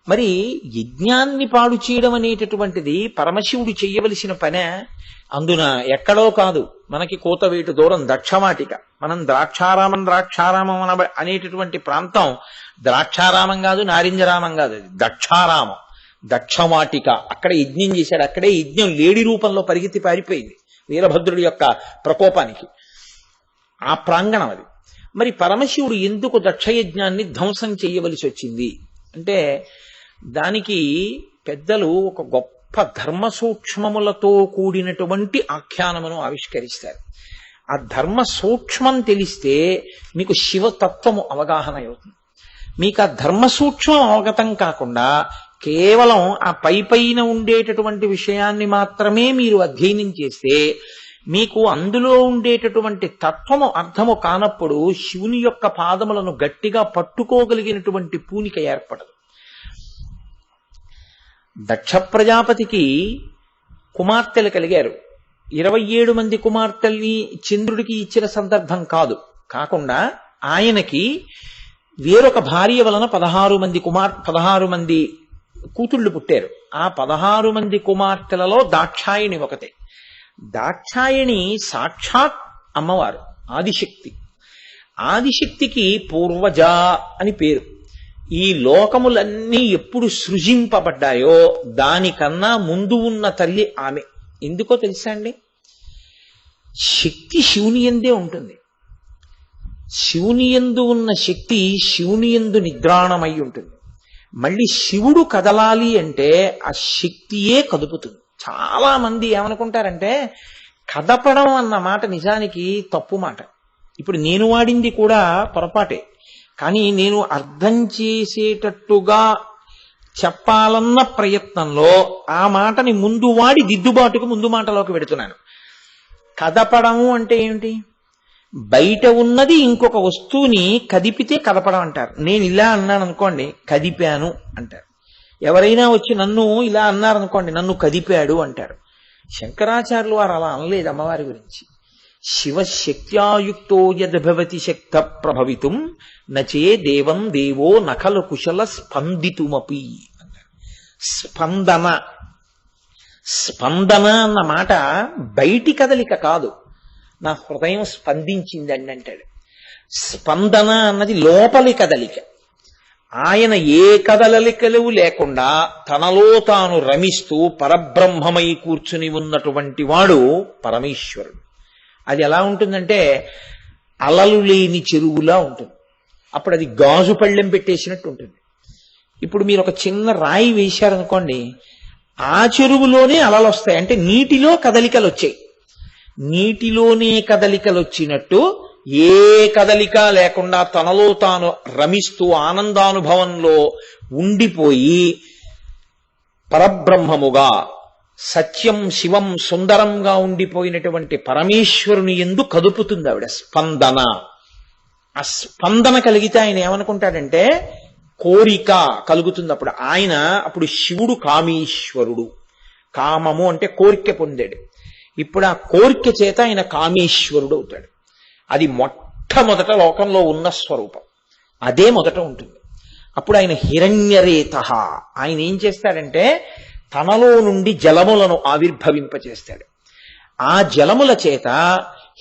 మరి యజ్ఞాన్ని పాడు చేయడం అనేటటువంటిది పరమశివుడు చెయ్యవలసిన పనే. అందున ఎక్కడో కాదు, మనకి కోతవేటు దూరం దక్షవాటిక. మనం ద్రాక్షారామం అనేటటువంటి ప్రాంతం ద్రాక్షారామం కాదు, నారింజరామం కాదు, అది దక్షారామం, దక్షవాటిక. అక్కడ యజ్ఞం చేశాడు. అక్కడే యజ్ఞం లేడి రూపంలో పరిగెత్తి పారిపోయింది వీరభద్రుడి యొక్క ప్రకోపానికి. ఆ ప్రాంగణం అది. మరి పరమశివుడు ఎందుకు దక్షయజ్ఞాన్ని ధ్వంసం చేయవలసి వచ్చింది అంటే, దానికి పెద్దలు ఒక గొప్ప ధర్మ సూక్ష్మములతో కూడినటువంటి ఆఖ్యానమును ఆవిష్కరిస్తారు. ఆ ధర్మ సూక్ష్మం తెలిస్తే మీకు శివతత్వము అవగాహన అవుతుంది. మీకు ఆ ధర్మ సూక్ష్మం అవగతం కాకుండా కేవలం ఆ పైన ఉండేటటువంటి విషయాన్ని మాత్రమే మీరు అధ్యయనం చేస్తే మీకు అందులో ఉండేటటువంటి తత్వము అర్థము కానప్పుడు శివుని యొక్క పాదములను గట్టిగా పట్టుకోగలిగినటువంటి పూనిక ఏర్పడదు. దక్ష ప్రజాపతికి కుమార్తెలు కలిగారు. 27 మంది కుమార్తెల్ని చంద్రుడికి ఇచ్చిన సందర్భం కాదు. కాకుండా ఆయనకి వేరొక భార్య వలన 16 మంది కూతుళ్ళు పుట్టారు. ఆ 16 మంది కుమార్తెలలో దాక్షాయిణి ఒకతే. దాక్షాయిణి సాక్షాత్ అమ్మవారు, ఆదిశక్తి. ఆదిశక్తికి పూర్వజ అని పేరు. ఈ లోకములన్నీ ఎప్పుడు సృజింపబడ్డాయో దానికన్నా ముందు ఉన్న తల్లి ఆమె. ఎందుకో తెలుసా అండి? శక్తి శివుని యందే ఉంటుంది. శివుని యందు ఉన్న శక్తి శివుని యందు నిద్రాణమై ఉంటుంది. మళ్ళీ శివుడు కదలాలి అంటే ఆ శక్తియే కదుపుతుంది. చాలా మంది ఏమనుకుంటారంటే కదపడం అన్న మాట నిజానికి తప్పు మాట. ఇప్పుడు నేను వాడింది కూడా పొరపాటే, కానీ నేను అర్థం చేసేటట్టుగా చెప్పాలన్న ప్రయత్నంలో ఆ మాటని ముందు వాడి దిద్దుబాటుకు ముందు మాటలోకి పెడుతున్నాను. కదపడము అంటే ఏమిటి? బయట ఉన్నది ఇంకొక వస్తువుని కదిపితే కదపడం అంటారు. నేను ఇలా అన్నాను అనుకోండి, కదిపాను అంటారు. ఎవరైనా వచ్చి నన్ను ఇలా అన్నారనుకోండి, నన్ను కదిపాడు అంటారు. శంకరాచార్యులు వారు అలా అనలేదు అమ్మవారి గురించి. శివశక్త్యాయుక్తో యద్భవతి శక్త ప్రభవితుం నచే దేవం దేవో నఖలు కుశల స్పందితుమపి అన్నారు. స్పందన అన్న మాట బయటి కదలిక కాదు, నా హృదయం స్పందించిందండి అంటాడు. స్పందన అన్నది లోపలి కదలిక. ఆయన ఏ కదలికలు లేకుండా తనలో తాను రమిస్తూ పరబ్రహ్మమై కూర్చుని ఉన్నటువంటి వాడు పరమేశ్వరుడు. అది ఎలా ఉంటుందంటే అలలు లేని చెరువులా ఉంటుంది. అప్పుడు అది గాజు పళ్ళెం పెట్టేసినట్టు ఉంటుంది. ఇప్పుడు మీరు ఒక చిన్న రాయి వేశారనుకోండి, ఆ చెరువులోనే అలలు వస్తాయి. అంటే నీటిలో కదలికలు వచ్చాయి. నీటిలోనే కదలికలు వచ్చినట్టు ఏ కదలిక లేకుండా తనలో తాను రమిస్తూ ఆనందానుభవంలో ఉండిపోయి పరబ్రహ్మముగా సత్యం శివం సుందరంగా ఉండిపోయినటువంటి పరమేశ్వరుని యందు కదుపుతుంది ఆవిడ స్పందన. ఆ స్పందన కలిగితే ఆయన ఏమనుకుంటాడంటే కోరిక కలుగుతుంది. అప్పుడు శివుడు కామేశ్వరుడు. కామము అంటే కోరిక పొందాడు. ఇప్పుడు ఆ కోరిక చేత ఆయన కామేశ్వరుడు అవుతాడు. అది మొట్టమొదట లోకంలో ఉన్న స్వరూపం, అదే మొదట ఉంటుంది. అప్పుడు ఆయన హిరణ్యరేత. ఆయన ఏం చేస్తాడంటే తనలో నుండి జలములను ఆవిర్భవింపచేస్తాడు. ఆ జలముల చేత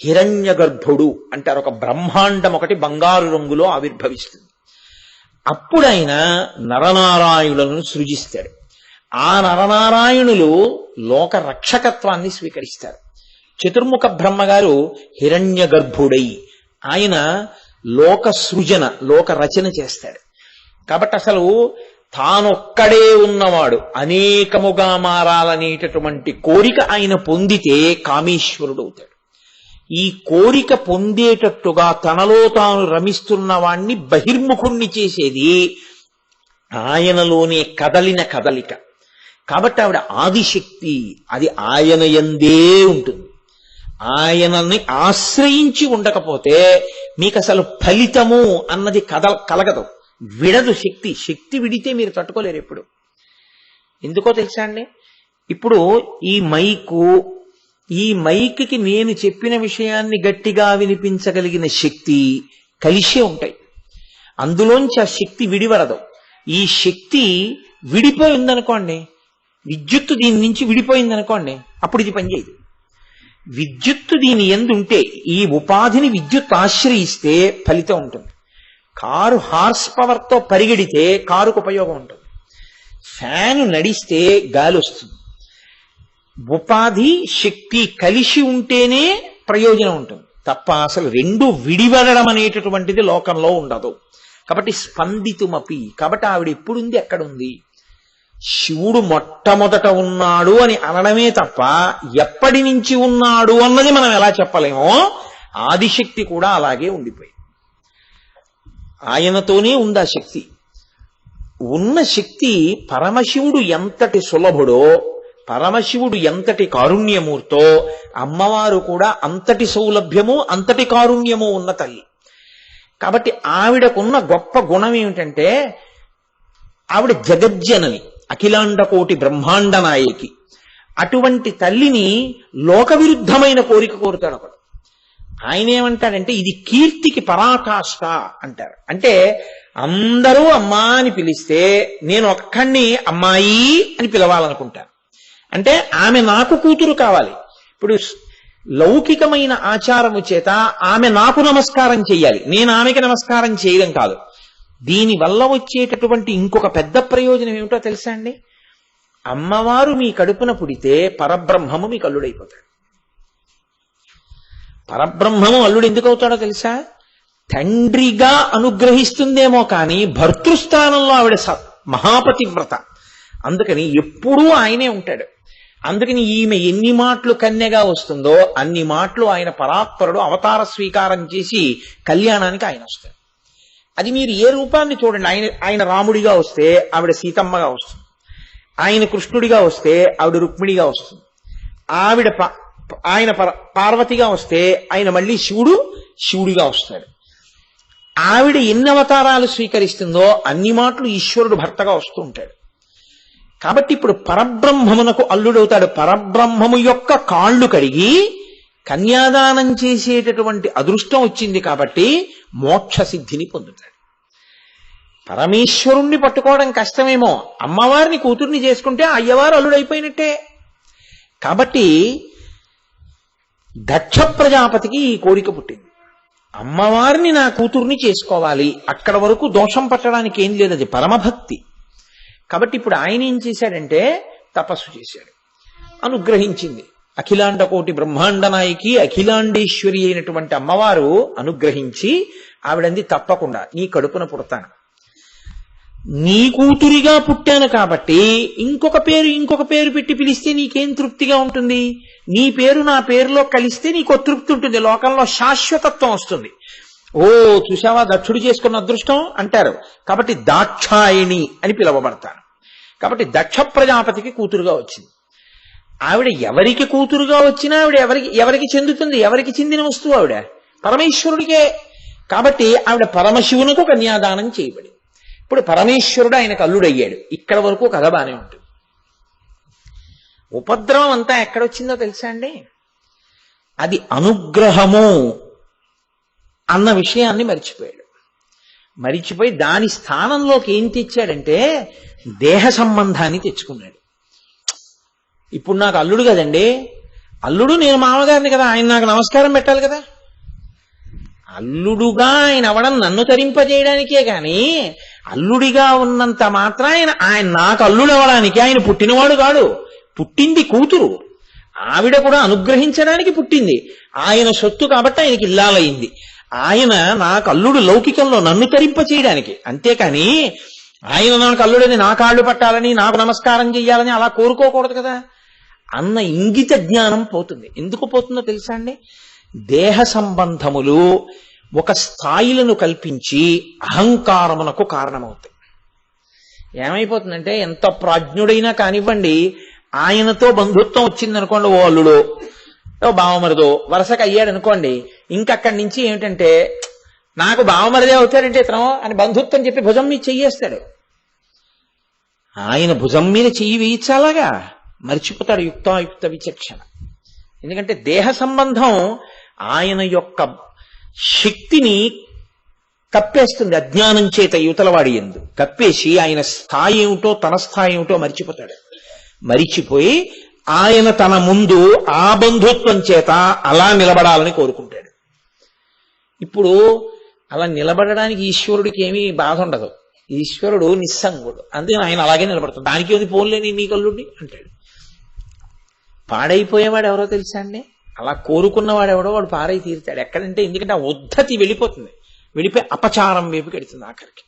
హిరణ్య గర్భుడు అంటారు, ఒక బ్రహ్మాండం ఒకటి బంగారు రంగులో ఆవిర్భవిస్తుంది. అప్పుడు ఆయన నరనారాయణులను సృజిస్తాడు. ఆ నరనారాయణులు లోక రక్షకత్వాన్ని స్వీకరిస్తారు. చతుర్ముఖ బ్రహ్మగారు హిరణ్య గర్భుడై ఆయన లోక సృజన లోక రచన చేస్తాడు. కాబట్టి అసలు తానొక్కడే ఉన్నవాడు అనేకముగా మారాలనేటటువంటి కోరిక ఆయన పొందితే కామేశ్వరుడు అవుతాడు. ఈ కోరిక పొందేటట్టుగా తనలో తాను రమిస్తున్న వాణ్ణి బహిర్ముఖుణ్ణి చేసేది ఆయనలోనే కదలిన కదలిక. కాబట్టి ఆవిడ ఆదిశక్తి, అది ఆయన యందే ఉంటుంది. ఆయనని ఆశ్రయించి ఉండకపోతే మీకు అసలు ఫలితము అన్నది కలగదు, విడదు. శక్తి విడితే మీరు తట్టుకోలేరు ఎప్పుడు. ఎందుకో తెలుసా అండి, ఇప్పుడు ఈ మైక్కి నేను చెప్పిన విషయాన్ని గట్టిగా వినిపించగలిగిన శక్తి కలిసే ఉంటాయి. అందులోంచి ఆ శక్తి విడివడదు. ఈ శక్తి విడిపోయిందనుకోండి, విద్యుత్తు దీని నుంచి విడిపోయిందనుకోండి, అప్పుడు ఇది పనిచేయదు. విద్యుత్తు దీని ఎందుంటే, ఈ ఉపాధిని విద్యుత్ ఆశ్రయిస్తే ఫలితం ఉంటుంది. కారు హార్స్ పవర్తో పరిగెడితే కారుకు ఉపయోగం ఉంటుంది. ఫ్యాను నడిస్తే గాలి వస్తుంది. ఉపాధి శక్తి కలిసి ఉంటేనే ప్రయోజనం ఉంటుంది తప్ప అసలు రెండు విడివడడం అనేటటువంటిది లోకంలో ఉండదు. కాబట్టి స్పందితుమపి. కాబట్టి ఆవిడ ఎప్పుడుంది, ఎక్కడుంది? శివుడు మొట్టమొదట ఉన్నాడు అని అనడమే తప్ప ఎప్పటి నుంచి ఉన్నాడు అన్నది మనం ఎలా చెప్పలేమో, ఆదిశక్తి కూడా అలాగే ఉండిపోయింది. ఆయనతోనే ఉంది ఆ శక్తి. ఉన్న శక్తి పరమశివుడు ఎంతటి సులభుడో, పరమశివుడు ఎంతటి కారుణ్యమూర్తో, అమ్మవారు కూడా అంతటి సౌలభ్యము అంతటి కారుణ్యము ఉన్న తల్లి. కాబట్టి ఆవిడకున్న గొప్ప గుణం ఏమిటంటే ఆవిడ జగజ్జనని, అఖిలాండకోటి బ్రహ్మాండ నాయకి. అటువంటి తల్లిని లోక విరుద్ధమైన కోరిక కోరుతాడు ఒకడు. ఆయన ఏమంటాడంటే ఇది కీర్తికి పరాకాష్ఠ అంటారు. అంటే అందరూ అమ్మా అని పిలిస్తే నేను ఒక్కడిని అమ్మాయి అని పిలవాలనుకుంటాను. అంటే ఆమె నాకు కూతురు కావాలి. ఇప్పుడు లౌకికమైన ఆచారము చేత ఆమె నాకు నమస్కారం చెయ్యాలి, నేను ఆమెకి నమస్కారం చేయడం కాదు. దీనివల్ల వచ్చేటటువంటి ఇంకొక పెద్ద ప్రయోజనం ఏమిటో తెలుసా అండి? అమ్మవారు మీ కడుపున పుడితే పరబ్రహ్మము మీకు అల్లుడైపోతాడు. పరబ్రహ్మము అల్లుడు ఎందుకు అవుతాడో తెలుసా? తండ్రిగా అనుగ్రహిస్తుందేమో కానీ భర్తృస్థానంలో ఆవిడ మహాపతివ్రత. అందుకని ఎప్పుడూ ఆయనే ఉంటాడు. అందుకని ఈమె ఎన్ని మాటలు కన్యగా వస్తుందో అన్ని మాటలు ఆయన పరాత్పరుడు అవతార స్వీకారం చేసి కళ్యాణానికి ఆయన వస్తాడు. అది మీరు ఏ రూపాన్ని చూడండి. ఆయన రాముడిగా వస్తే ఆవిడ సీతమ్మగా వస్తుంది, ఆయన కృష్ణుడిగా వస్తే ఆవిడ రుక్మిణిగా వస్తుంది, ఆయన పార్వతిగా వస్తే ఆయన మళ్ళీ శివుడిగా వస్తాడు. ఆవిడ ఎన్ని అవతారాలు స్వీకరిస్తుందో అన్ని మాటలు ఈశ్వరుడు భర్తగా వస్తూ ఉంటాడు. కాబట్టి ఇప్పుడు పరబ్రహ్మమునకు అల్లుడవుతాడు. పరబ్రహ్మము యొక్క కాళ్ళు కడిగి కన్యాదానం చేసేటటువంటి అదృష్టం వచ్చింది కాబట్టి మోక్ష సిద్ధిని పొందుతాడు. పరమేశ్వరుణ్ణి పట్టుకోవడం కష్టమేమో, అమ్మవారిని కూతుర్ని చేసుకుంటే అయ్యవారు అల్లుడైపోయినట్టే. కాబట్టి దక్ష ప్రజాపతికి ఈ కోరిక పుట్టింది, అమ్మవారిని నా కూతుర్ని చేసుకోవాలి. అక్కడ వరకు దోషం పట్టడానికి ఏం లేదు, అది పరమభక్తి. కాబట్టి ఇప్పుడు ఆయన ఏం చేశాడంటే తపస్సు చేశాడు, అనుగ్రహించింది. అఖిలాండ కోటి బ్రహ్మాండ నాయకి అఖిలాండేశ్వరి అయినటువంటి అమ్మవారు అనుగ్రహించి ఆవిడంది తప్పకుండా నీ కడుపున పుడతాను, నీ కూతురిగా పుట్టాను కాబట్టి ఇంకొక పేరు పెట్టి పిలిస్తే నీకేం తృప్తిగా ఉంటుంది? నీ పేరు నా పేరులో కలిస్తే నీకు తృప్తి ఉంటుంది, లోకంలో శాశ్వతత్వం వస్తుంది. ఓ చూసావా దక్షుడు చేసుకున్న అదృష్టం అంటారు. కాబట్టి దాక్షాయణి అని పిలవబడతాను. కాబట్టి దక్ష ప్రజాపతికి కూతురుగా వచ్చింది. ఆవిడ ఎవరికి కూతురుగా వచ్చినా ఆవిడ ఎవరికి చెందుతుంది? ఎవరికి చెందిన వస్తువు ఆవిడ? పరమేశ్వరుడికే. కాబట్టి ఆవిడ పరమశివునకు కన్యాదానం చేయబడింది. ఇప్పుడు పరమేశ్వరుడు ఆయనకు అల్లుడయ్యాడు. ఇక్కడ వరకు కథ బానే ఉంటుంది. ఉపద్రవం అంతా ఎక్కడొచ్చిందో తెలుసా అండి? అది అనుగ్రహము అన్న విషయాన్ని మరిచిపోయాడు. మరిచిపోయి దాని స్థానంలోకి ఏం తెచ్చాడంటే దేహ సంబంధాన్ని తెచ్చుకున్నాడు. ఇప్పుడు నాకు అల్లుడు కదండి, అల్లుడు నేను మామగారిని కదా, ఆయన నాకు నమస్కారం పెట్టాలి కదా. అల్లుడుగా ఆయన అవడం నన్ను తరింపజేయడానికే గాని అల్లుడిగా ఉన్నంత మాత్రం ఆయన నాకు అల్లుడు అవడానికి ఆయన పుట్టినవాడు కాడు. పుట్టింది కూతురు, ఆవిడ కూడా అనుగ్రహించడానికి పుట్టింది. ఆయన సొత్తు కాబట్టి ఆయనకి ఇల్లాలయ్యింది. ఆయన నాకు అల్లుడు లౌకికంలో నన్ను తరింప చేయడానికి, అంతేకాని ఆయన నాకు అల్లుడని నా కాళ్ళు పట్టాలని నాకు నమస్కారం చెయ్యాలని అలా కోరుకోకూడదు కదా అన్న ఇంగిత జ్ఞానం పోతుంది. ఎందుకు పోతుందో తెలుసా అండి? దేహ సంబంధములు ఒక స్థాయిలను కల్పించి అహంకారమునకు కారణమవుతాయి. ఏమైపోతుందంటే ఎంత ప్రాజ్ఞుడైనా కానివ్వండి, ఆయనతో బంధుత్వం వచ్చిందనుకోండి, ఓ అల్లుడో ఓ బావమరిదో వరుసకు అయ్యాడు అనుకోండి, ఇంకక్కడి నుంచి ఏమిటంటే నాకు బావమరిదే అవుతాడంటే ఇతను అని బంధుత్వం చెప్పి భుజం మీద చెయ్యేస్తాడు. ఆయన భుజం మీద చెయ్యి వేయించాలాగా మర్చిపోతాడు యుక్తాయుక్త విచక్షణ. ఎందుకంటే దేహ సంబంధం ఆయన యొక్క శక్తిని కప్పేస్తుంది. అజ్ఞానం చేత యువతలవాడి ఎందు కప్పేసి ఆయన స్థాయి ఏమిటో తన స్థాయి ఏమిటో మరిచిపోతాడు. మరిచిపోయి ఆయన తన ముందు ఆ బంధుత్వం చేత అలా నిలబడాలని కోరుకుంటాడు. ఇప్పుడు అలా నిలబడడానికి ఈశ్వరుడికి ఏమీ బాధ ఉండదు. ఈశ్వరుడు నిస్సంగుడు, అందుకని ఆయన అలాగే నిలబడతాడు. దానికి ఏది పోన్లేని నీ కల్లుడిని అంటాడు. పాడైపోయేవాడు ఎవరో తెలుసా అండి? అలా కోరుకున్నవాడు ఎవడో వాడు పారై తీరుతాడు. ఎక్కడంటే ఎందుకంటే ఆ ఉద్ధతి వెళ్ళిపోతుంది, వెళ్ళిపోయి అపచారం వైపుకి వెళుతుంది ఆఖరికి.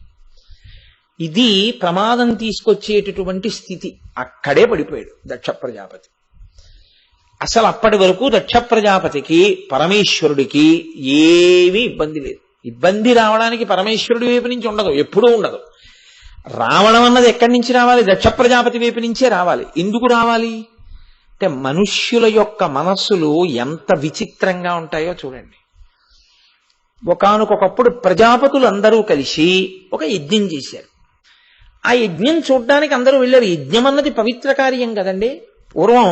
ఇది ప్రమాదం తీసుకొచ్చేటటువంటి స్థితి. అక్కడే పడిపోయాడు దక్ష ప్రజాపతి. అసలు అప్పటి వరకు దక్ష ప్రజాపతికి పరమేశ్వరుడికి ఏమీ ఇబ్బంది లేదు. ఇబ్బంది రావడానికి పరమేశ్వరుడి వైపు నుంచి ఉండదు, ఎప్పుడూ ఉండదు. రావడం అన్నది ఎక్కడి నుంచి రావాలి? దక్ష ప్రజాపతి వైపు నుంచే రావాలి. ఎందుకు రావాలి అంటే మనుష్యుల యొక్క మనస్సులు ఎంత విచిత్రంగా ఉంటాయో చూడండి. ఒకానొకప్పుడు ప్రజాపతులు అందరూ కలిసి ఒక యజ్ఞం చేశారు. ఆ యజ్ఞం చూడ్డానికి అందరూ వెళ్ళారు. యజ్ఞం అన్నది పవిత్ర కార్యం కదండి. పూర్వం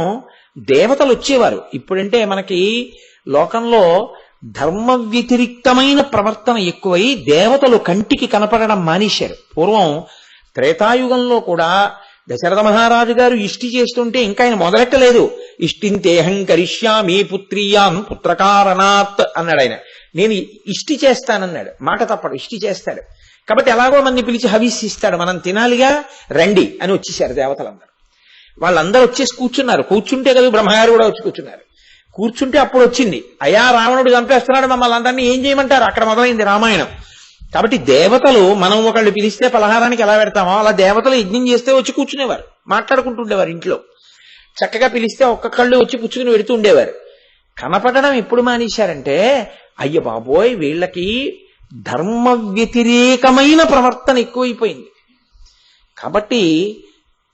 దేవతలు వచ్చేవారు. ఇప్పుడంటే మనకి లోకంలో ధర్మ వ్యతిరిక్తమైన ప్రవర్తన ఎక్కువై దేవతలు కంటికి కనపడడం మానేశారు. పూర్వం త్రేతాయుగంలో కూడా దశరథ మహారాజు గారు ఇష్టి చేస్తుంటే ఇంకా ఆయన మొదలెట్టలేదు. ఇష్టింతేహం కరిష్యామి పుత్రీయాన్ పుత్రకారణాత్ అన్నాడు ఆయన. నేను ఇష్టి చేస్తానన్నాడు, మాట తప్పడు, ఇష్టి చేస్తాడు. కాబట్టి ఎలాగో మంది పిలిచి హవిస్సిస్తాడు, మనం తినాలిగా రండి అని వచ్చేసారు దేవతలందరూ. వాళ్ళందరూ వచ్చేసి కూర్చున్నారు. కూర్చుంటే కదా బ్రహ్మగారు కూడా వచ్చి కూర్చున్నారు. కూర్చుంటే అప్పుడు వచ్చింది, అయా రావణుడు చంపేస్తున్నాడు, మమ్మల్ని అందరినీ ఏం చేయమంటారు? అక్కడ మొదలైంది రామాయణం. కాబట్టి దేవతలు మనం ఒకళ్ళు పిలిస్తే పలహారానికి ఎలా పెడతామో అలా దేవతలు యజ్ఞం చేస్తే వచ్చి కూర్చునేవారు, మాట్లాడుకుంటుండేవారు. ఇంట్లో చక్కగా పిలిస్తే ఒక్కొక్కళ్ళు వచ్చి పుచ్చుకుని పెడుతూ ఉండేవారు. కనపడడం ఎప్పుడు మానేశారంటే అయ్య బాబోయ్ వీళ్ళకి ధర్మ వ్యతిరేకమైన ప్రవర్తన ఎక్కువైపోయింది, కాబట్టి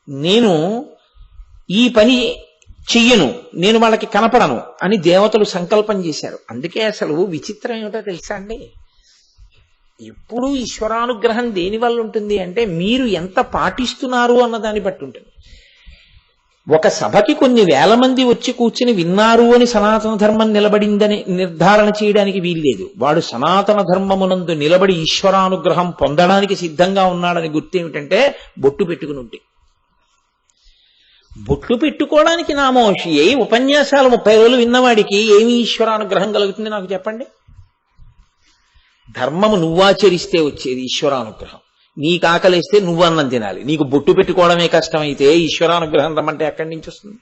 నేను ఈ పని చెయ్యను, నేను వాళ్ళకి కనపడను అని దేవతలు సంకల్పం చేశారు. అందుకే అసలు విచిత్రం ఏమిటో తెలుసా అండి? ఎప్పుడూ ఈశ్వరానుగ్రహం దేని వల్ల ఉంటుంది అంటే మీరు ఎంత పాటిస్తున్నారు అన్న దాన్ని బట్టి ఉంటుంది. ఒక సభకి కొన్ని వేల మంది వచ్చి కూర్చుని విన్నారు అని సనాతన ధర్మం నిలబడిందని నిర్ధారణ చేయడానికి వీల్లేదు. వాడు సనాతన ధర్మమునందు నిలబడి ఈశ్వరానుగ్రహం పొందడానికి సిద్ధంగా ఉన్నాడని గుర్తేమిటంటే బొట్టు పెట్టుకుని ఉంటే. బొట్లు పెట్టుకోవడానికి నామోషి అయి ఉపన్యాసాలు 30 రోజులు విన్నవాడికి ఏమి ఈశ్వరానుగ్రహం కలుగుతుంది నాకు చెప్పండి? ధర్మము నువ్వాచరిస్తే వచ్చేది ఈశ్వరానుగ్రహం. నీకు ఆకలిస్తే నువ్వన్నం తినాలి, నీకు బొట్టు పెట్టుకోవడమే కష్టమైతే ఈశ్వరానుగ్రహం రమ్మంటే ఎక్కడి నుంచి వస్తుంది?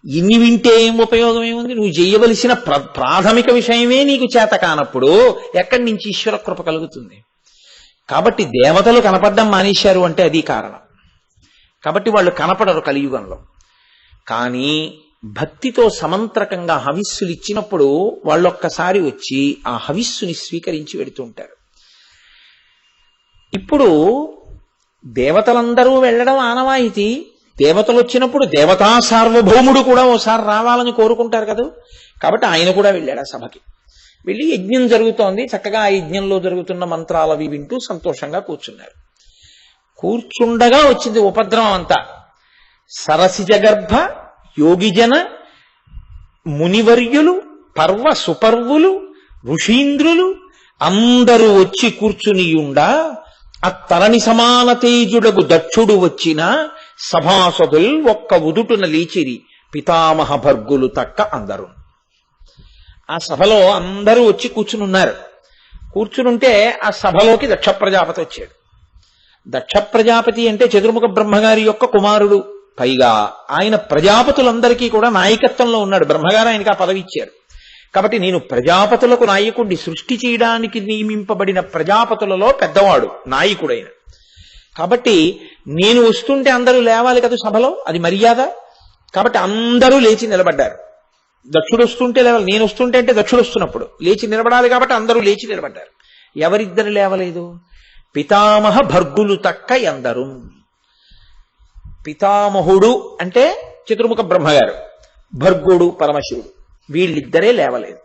ఇన్ని వింటే ఏం ఉపయోగం ఏముంది? నువ్వు చేయవలసిన ప్రాథమిక విషయమే నీకు చేత కానప్పుడు ఎక్కడి నుంచి ఈశ్వర కృప కలుగుతుంది? కాబట్టి దేవతలు కనపడడం మానేశారు అంటే అది కారణం. కాబట్టి వాళ్ళు కనపడరు కలియుగంలో. కానీ భక్తితో సమంత్రకంగా హవిస్సులు ఇచ్చినప్పుడు వాళ్ళొక్కసారి వచ్చి ఆ హవిస్సుని స్వీకరించి వెడుతూ ఉంటారు. ఇప్పుడు దేవతలందరూ వెళ్ళడం ఆనవాయితీ. దేవతలు వచ్చినప్పుడు దేవతా సార్వభౌముడు కూడా ఓసారి రావాలని కోరుకుంటారు కదా. కాబట్టి ఆయన కూడా వెళ్ళాడు ఆ సభకి. వెళ్ళి యజ్ఞం జరుగుతోంది. చక్కగా ఆ యజ్ఞంలో జరుగుతున్న మంత్రాలవి వింటూ సంతోషంగా కూర్చున్నారు. కూర్చుండగా వచ్చింది ఉపద్రవం అంతా. సరసిజగర్భ యోగిజన మునివర్యులు పర్వ సుపర్వులు ఋషీంద్రులు అందరూ వచ్చి కూర్చునియుండా అత్తరణి సమాన తేజుడగు దక్షుడు వచ్చిన సభాసదుల్ ఒక్క ఉదుటున లేచిరి పితామహ భర్గులు తక్క అందరూ. ఆ సభలో అందరూ వచ్చి కూర్చునున్నారు. కూర్చునుంటే ఆ సభలోకి దక్ష ప్రజాపతి వచ్చాడు. దక్ష ప్రజాపతి అంటే చతుర్ముఖ బ్రహ్మగారి యొక్క కుమారుడు. పైగా ఆయన ప్రజాపతులందరికీ కూడా నాయకత్వంలో ఉన్నాడు. బ్రహ్మగారు ఆయనకి ఆ పదవి ఇచ్చారు. కాబట్టి నేను ప్రజాపతులకు నాయకుడిని, సృష్టి చేయడానికి నియమింపబడిన ప్రజాపతులలో పెద్దవాడు నాయకుడైన. కాబట్టి నేను వస్తుంటే అందరూ లేవాలి కదా సభలో, అది మర్యాద. కాబట్టి అందరూ లేచి నిలబడ్డారు. దక్షుడు వస్తుంటే లేవాలి, నేను వస్తుంటే అంటే దక్షుడు వస్తున్నప్పుడు లేచి నిలబడాలి కాబట్టి అందరూ లేచి నిలబడ్డారు. ఎవరిద్దరు లేవలేదు? పితామహ భర్గులు తక్క ఎందరు. పితామహుడు అంటే చతుర్ముఖ బ్రహ్మగారు, భర్గుడు పరమశివుడు, వీళ్ళిద్దరే లేవలేదు.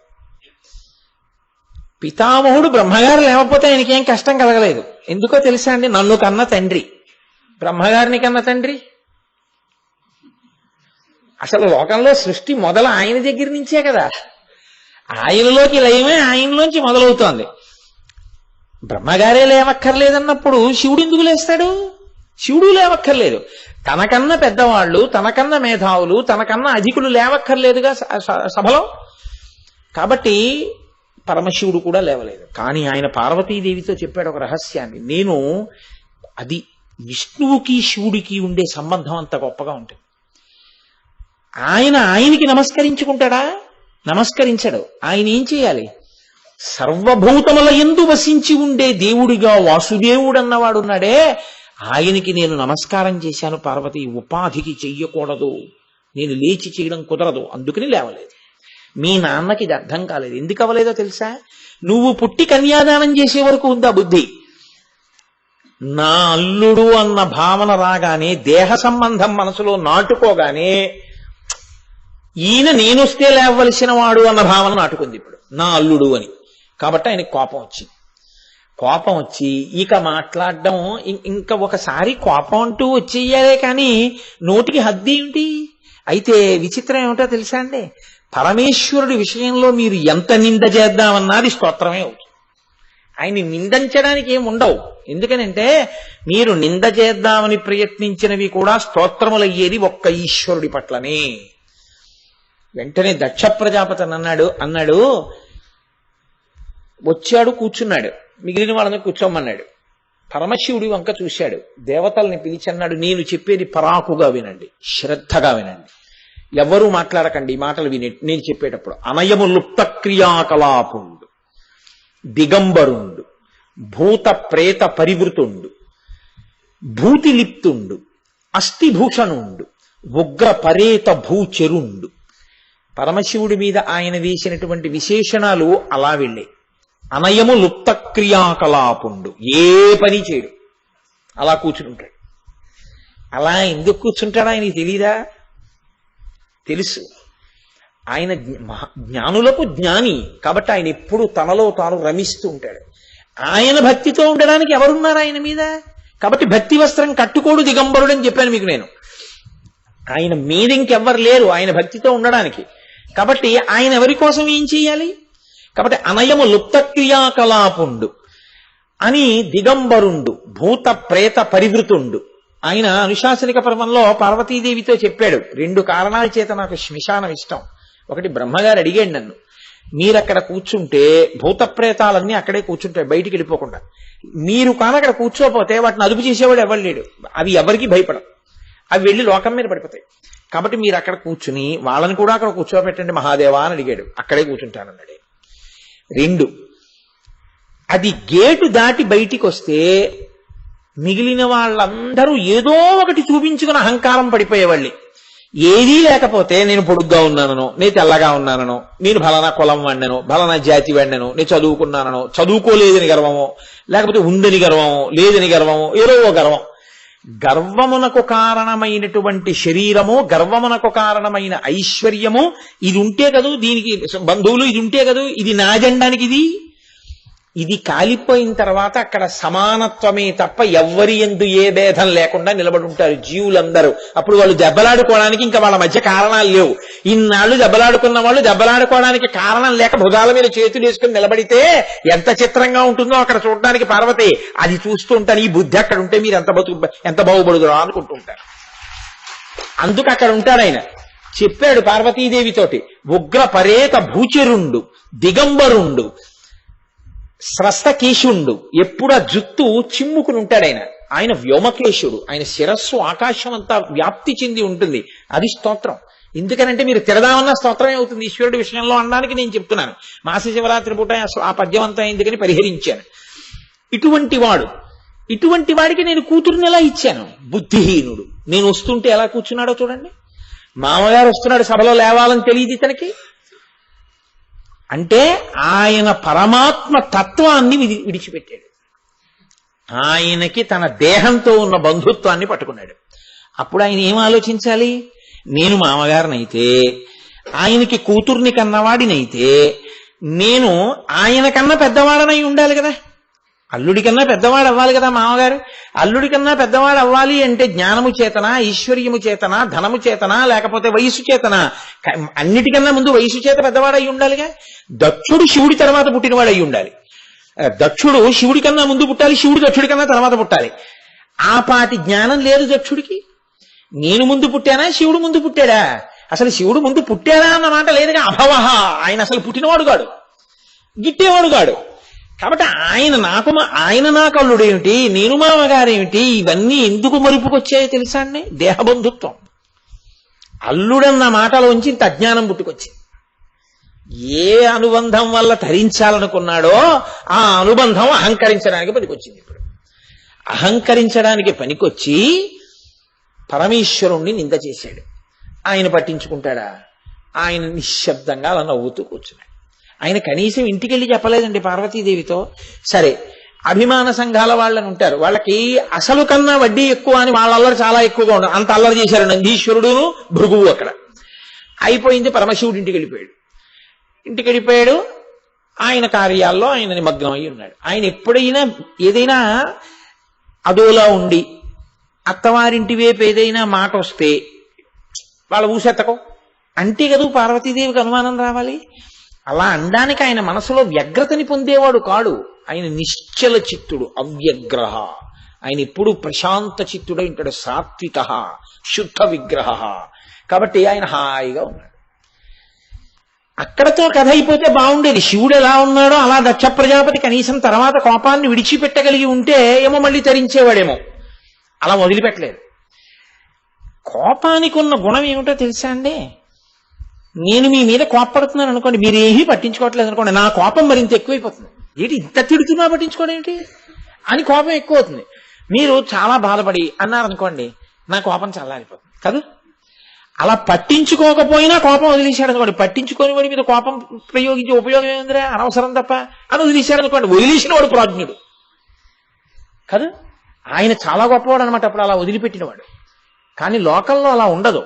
పితామహుడు బ్రహ్మగారు లేకపోతే ఆయనకేం కష్టం కలగలేదు. ఎందుకో తెలుసా అండి? నన్ను కన్న తండ్రి, బ్రహ్మగారిని కన్న తండ్రి. అసలు లోకంలో సృష్టి మొదలు ఆయన దగ్గర నుంచే కదా. ఆయనలోకి లయమే ఆయనలోంచి మొదలవుతోంది. బ్రహ్మగారే లేవక్కర్లేదన్నప్పుడు శివుడు ఎందుకు లేస్తాడు? శివుడు లేవక్కర్లేదు. తనకన్నా పెద్దవాళ్ళు, తనకన్నా మేధావులు, తనకన్నా అధికులు లేవక్కర్లేదుగా సభలో. కాబట్టి పరమశివుడు కూడా లేవలేదు. కానీ ఆయన పార్వతీదేవితో చెప్పాడు ఒక రహస్యాన్ని. నేను అది విష్ణువుకి శివుడికి ఉండే సంబంధం అంత గొప్పగా ఉంటుంది. ఆయనకి నమస్కరించుకుంటాడా? నమస్కరించడు. ఆయన ఏం చేయాలి? సర్వభూతముల యందు వసించి ఉండే దేవుడిగా వాసుదేవుడు అన్నవాడున్నాడే, ఆయనకి నేను నమస్కారం చేశాను పార్వతి. ఉపాధికి చెయ్యకూడదు, నేను లేచి చేయడం కుదరదు, అందుకని లేవలేదు. మీ నాన్నకి ఇది అర్థం కాలేదు. ఎందుకు అవ్వలేదో తెలుసా? నువ్వు పుట్టి కన్యాదానం చేసే వరకు ఉందా బుద్ధి. నా అల్లుడు అన్న భావన రాగానే, దేహ సంబంధం మనసులో నాటుకోగానే, ఈయన నేనొస్తే లేవలసిన వాడు అన్న భావన నాటుకుంది ఇప్పుడు, నా అల్లుడు అని. కాబట్టి ఆయనకి కోపం వచ్చి ఇక మాట్లాడడం, ఇంకా ఒకసారి కోపం అంటూ వచ్చేయాలే కానీ నోటికి హద్దు ఏమిటి? అయితే విచిత్రం ఏమిటో తెలుసా అండి? పరమేశ్వరుడి విషయంలో మీరు ఎంత నింద చేద్దామన్నది స్తోత్రమే అవుతుంది. ఆయన్ని నిందించడానికి ఏమి ఉండవు. ఎందుకనంటే మీరు నింద చేద్దామని ప్రయత్నించినవి కూడా స్తోత్రములయ్యేది ఒక్క ఈశ్వరుడి పట్లనే. వెంటనే దక్ష ప్రజాపతి అన్నాడు వచ్చాడు, కూర్చున్నాడు. మిగిలిన వాళ్ళని కూర్చోమన్నాడు. పరమశివుడి వంక చూశాడు, దేవతల్ని పిలిచి అన్నాడు, నేను చెప్పేది పరాకుగా వినండి, శ్రద్ధగా వినండి, ఎవ్వరూ మాట్లాడకండి. ఈ మాటలు నేను చెప్పేటప్పుడు. అనయము లుప్త క్రియాకలాపుండు, దిగంబరుండు, భూత ప్రేత పరివృతుండు, భూతిలిప్తుండు, అస్థిభూషణుండు, ఉగ్ర పరేత భూచెరుండు. పరమశివుడి మీద ఆయన వేసినటువంటి విశేషణాలు అలా వెళ్ళాయి. అనయము లుప్త క్రియాకలాపుండు, ఏ పని చేయడు, అలా కూర్చుంటాడు. అలా ఎందుకు కూర్చుంటాడో ఆయనకి తెలీదా? తెలుసు. ఆయన జ్ఞానులకు జ్ఞాని కాబట్టి ఆయన ఎప్పుడు తనలో తాను రమిస్తూ ఉంటాడు. ఆయన భక్తితో ఉండడానికి ఎవరున్నారు ఆయన మీద? కాబట్టి భక్తి వస్త్రం కట్టుకోడు దిగంబరుడు అని చెప్పాను మీకు నేను. ఆయన మీద ఇంకెవ్వరు లేరు ఆయన భక్తితో ఉండడానికి. కాబట్టి ఆయన ఎవరి కోసం ఏం చేయాలి? కాబట్టి అనయము లుప్త క్రియాకలాపుండు అని దిగంబరుండు, భూత ప్రేత పరివృతుండు. ఆయన అనుశాసనిక పర్వంలో పార్వతీదేవితో చెప్పాడు, 2 కారణాల చేత నాకు శ్మశానం ఇష్టం. ఒకటి, బ్రహ్మగారు అడిగాడు నన్ను, మీరక్కడ కూర్చుంటే భూత ప్రేతాలన్నీ అక్కడే కూర్చుంటాయి బయటికి వెళ్ళిపోకుండా. మీరు కానక్కడ కూర్చోపోతే వాటిని అదుపు చేసేవాడు ఎవరు లేడు, అవి ఎవరికి భయపడవు, అవి వెళ్ళి లోకం మీద పడిపోతాయి. కాబట్టి మీరు అక్కడ కూర్చుని వాళ్ళని కూడా అక్కడ కూర్చోబెట్టండి మహాదేవా అని అడిగాడు. అక్కడే కూర్చుంటానన్నాడు. 2, అది గేటు దాటి బయటికి వస్తే మిగిలిన వాళ్ళందరూ ఏదో ఒకటి చూపించుకుని అహంకారం పడిపోయేవాళ్ళి. ఏదీ లేకపోతే నేను పొడుగ్గా ఉన్నానో, నేను తెల్లగా ఉన్నానో, నేను ఫలానా కులం వాడినను, ఫలానా జాతి వాడినను, నేను చదువుకున్నానో, చదువుకోలేదని గర్వమో, లేకపోతే ఉందని గర్వమో, లేదని గర్వమో, ఏదో గర్వం. గర్వమునకు కారణమైనటువంటి శరీరము, గర్వమునకు కారణమైన ఐశ్వర్యము ఇది ఉంటే కదూ దీనికి బంధువులు, ఇది ఉంటే కదూ ఇది నా జెండానికి, ఇది కాలిపోయిన తర్వాత అక్కడ సమానత్వమే తప్ప ఎవ్వరి యందు ఏ భేదం లేకుండా నిలబడి ఉంటారు జీవులందరూ. అప్పుడు వాళ్ళు దెబ్బలాడుకోవడానికి ఇంకా వాళ్ళ మధ్య కారణాలు లేవు. ఇన్నాళ్ళు దెబ్బలాడుకున్న వాళ్ళు దెబ్బలాడుకోవడానికి కారణం లేక భుజాల మీద చేతులు వేసుకుని నిలబడితే ఎంత చిత్రంగా ఉంటుందో అక్కడ చూడడానికి పార్వతి. అది చూస్తూ ఉంటాను, ఈ బుద్ధి అక్కడ ఉంటే మీరు ఎంత బాగుపడుదురా అనుకుంటుంటారు. అందుకు అక్కడ ఉంటాడు ఆయన. చెప్పాడు పార్వతీదేవితోటి, ఉగ్ర పరేత భూచరుండు, దిగంబరుండు, స్రస్తకేశుండు, ఎప్పుడు ఆ జుత్తు చిమ్ముకుని ఉంటాడు ఆయన. ఆయన వ్యోమకేశుడు, ఆయన శిరస్సు ఆకాశం అంతా వ్యాప్తి చెంది ఉంటుంది. అది స్తోత్రం. ఎందుకనంటే మీరు తిరదామన్న స్తోత్రమే అవుతుంది ఈశ్వరుడి విషయంలో అనడానికి నేను చెప్తున్నాను. మాస శివరాత్రి పూట ఆ పద్యం అంతా ఎందుకని పరిహరించాను. ఇటువంటి వాడికి నేను కూతురుని ఎలా ఇచ్చాను? బుద్ధిహీనుడు. నేను వస్తుంటే ఎలా కూర్చున్నాడో చూడండి. మామగారు వస్తున్నాడు, సభలో లేవాలని తెలియదు ఇతనికి. అంటే ఆయన పరమాత్మ తత్వాన్ని విడిచిపెట్టాడు. ఆయనకి తన దేహంతో ఉన్న బంధుత్వాన్ని పట్టుకున్నాడు. అప్పుడు ఆయన ఏం ఆలోచించాలి? నేను మామగారినైతే, ఆయనకి కూతుర్ని కన్నవాడినైతే, నేను ఆయన కన్నా పెద్దవాడనై ఉండాలి కదా. అల్లుడి కన్నా పెద్దవాడు అవ్వాలి కదా మామగారు. అల్లుడి కన్నా పెద్దవాడు అవ్వాలి అంటే జ్ఞానము చేతనా, ఐశ్వర్యము చేతనా, ధనము చేతనా, లేకపోతే వయసు చేతనా? అన్నిటికన్నా ముందు వయసు చేత పెద్దవాడు అయి ఉండాలిగా. దక్షుడు శివుడి తర్వాత పుట్టినవాడు అయి ఉండాలి. దక్షుడు శివుడి కన్నా ముందు పుట్టాలి, శివుడు దక్షుడి కన్నా తర్వాత పుట్టాలి. ఆ పాటి జ్ఞానం లేదు దక్షుడికి. నేను ముందు పుట్టానా, శివుడు ముందు పుట్టాడా? అసలు శివుడు ముందు పుట్టాడా అన్న మాట లేదుగా. అభవహ, ఆయన అసలు పుట్టినవాడు కాడు, గిట్టేవాడు కాడు. కాబట్టి ఆయన నాకు అల్లుడేమిటి, నేను మామగారేమిటి, ఇవన్నీ ఎందుకు మరుపుకొచ్చాయో తెలుసా అండి? దేహబంధుత్వం. అల్లుడన్న మాటలోంచి ఇంత అజ్ఞానం పుట్టుకొచ్చింది. ఏ అనుబంధం వల్ల ధరించాలనుకున్నాడో ఆ అనుబంధం అహంకరించడానికి పనికొచ్చింది. ఇప్పుడు అహంకరించడానికి పనికొచ్చి పరమేశ్వరుణ్ణి నింద చేశాడు. ఆయన పట్టించుకుంటాడా? ఆయన నిశ్శబ్దంగా అలా నవ్వుతూ కూర్చున్నాడు. ఆయన కనీసం ఇంటికి వెళ్ళి చెప్పలేదండి పార్వతీదేవితో. సరే, అభిమాన సంఘాల వాళ్ళని ఉంటారు, వాళ్ళకి అసలు కన్నా వడ్డీ ఎక్కువ అని వాళ్ళ అల్లరి చాలా ఎక్కువగా ఉండదు. అంత అల్లరి చేశారు నందీశ్వరుడును భృగువు. అక్కడ అయిపోయింది. పరమశివుడు ఇంటికి వెళ్ళిపోయాడు. ఆయన కార్యాల్లో ఆయన నిమగ్నం అయి ఉన్నాడు. ఆయన ఎప్పుడైనా ఏదైనా అదోలా ఉండి అత్తవారింటి వైపు ఏదైనా మాట వస్తే వాళ్ళ ఊసెత్తకం అంటే కదా పార్వతీదేవికి అనుమానం రావాలి. అలా అనడానికి ఆయన మనసులో వ్యగ్రతని పొందేవాడు కాడు. ఆయన నిశ్చల చిత్తుడు, అవ్యగ్రహ. ఆయన ఎప్పుడు ప్రశాంత చిత్తుడై ఉంటాడు, సాత్విక, శుద్ధ విగ్రహ. కాబట్టి ఆయన హాయిగా ఉన్నాడు. అక్కడతో కథ అయిపోతే బాగుండేది. శివుడు ఎలా ఉన్నాడో అలా దక్ష ప్రజాపతి కనీసం తర్వాత కోపాన్ని విడిచిపెట్టగలిగి ఉంటే ఏమో మళ్ళీ తరించేవాడేమో. అలా వదిలిపెట్టలేదు. కోపానికి ఉన్న గుణం ఏమిటో తెలుసా అండి? నేను మీ మీద కోపడుతున్నాను అనుకోండి, మీరేమీ పట్టించుకోవట్లేదు అనుకోండి, నా కోపం మరింత ఎక్కువైపోతుంది. ఏంటి ఇంత తిడుతున్నా పట్టించుకోవడం ఏంటి అని కోపం ఎక్కువ అవుతుంది. మీరు చాలా బాధపడి అన్నారనుకోండి, నా కోపం చల్లారిపోతుంది కదా. అలా పట్టించుకోకపోయినా కోపం వదిలేశాడు అనుకోండి, పట్టించుకోని వాడి మీద కోపం ప్రయోగించే ఉపయోగం ఏందిరా, అనవసరం తప్ప అని వదిలేశాడు అనుకోండి, వదిలేసిన వాడు ప్రాజ్ఞుడు కదా. ఆయన చాలా గొప్పవాడు అనమాట అప్పుడు అలా వదిలిపెట్టినవాడు. కానీ లోకంలో అలా ఉండదు.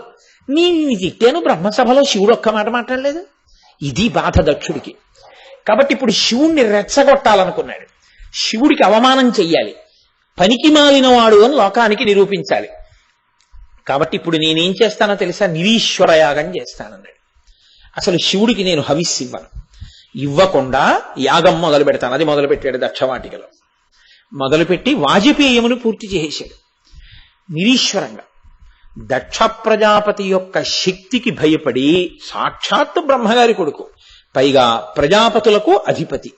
నేను తిట్టాను, బ్రహ్మసభలో శివుడు ఒక్క మాట మాట్లాడలేదు. ఇది బాధ దక్షుడికి. కాబట్టి ఇప్పుడు శివుణ్ణి రెచ్చగొట్టాలనుకున్నాడు. శివుడికి అవమానం చెయ్యాలి, పనికి మాలినవాడు అని లోకానికి నిరూపించాలి. కాబట్టి ఇప్పుడు నేనేం చేస్తానో తెలుసా? నిరీశ్వర యాగం చేస్తానన్నాడు. అసలు శివుడికి నేను హవిస్సు ఇవ్వకుండా యాగం మొదలు పెడతాను. అది మొదలుపెట్టాడు దక్షవాటికలో. మొదలుపెట్టి వాజపేయమును పూర్తి చేసేశాడు నిరీశ్వరంగా. దక్ష ప్రజాపతి యొక్క శక్తికి భయపడి, సాక్షాత్ బ్రహ్మగారి కొడుకు, పైగా ప్రజాపతులకు అధిపతి,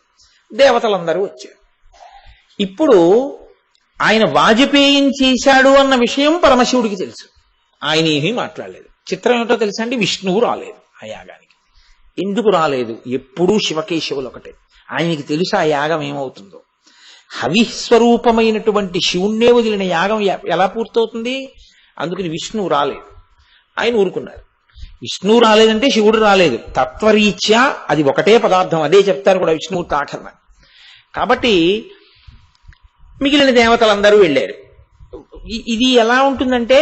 దేవతలందరూ వచ్చారు. ఇప్పుడు ఆయన వాజపేయం చేశాడు అన్న విషయం పరమశివుడికి తెలుసు. ఆయన ఏమీ మాట్లాడలేదు. చిత్రం ఏమిటో తెలుసా అండి? విష్ణువు రాలేదు ఆ యాగానికి. ఎందుకు రాలేదు? ఎప్పుడూ శివకేశవులు ఒకటే. ఆయనకి తెలుసు ఆ యాగం ఏమవుతుందో. హవిస్వరూపమైనటువంటి శివుణ్ణే వదిలిన యాగం ఎలా పూర్తవుతుంది? అందుకని విష్ణువు రాలేదు. ఆయన ఊరుకున్నారు. విష్ణువు రాలేదంటే శివుడు రాలేదు. తత్వరీత్యా అది ఒకటే పదార్థం, అదే చెప్తారు కూడా విష్ణువు తాఖర్ణ. కాబట్టి మిగిలిన దేవతలందరూ వెళ్ళారు. ఇది ఎలా ఉంటుందంటే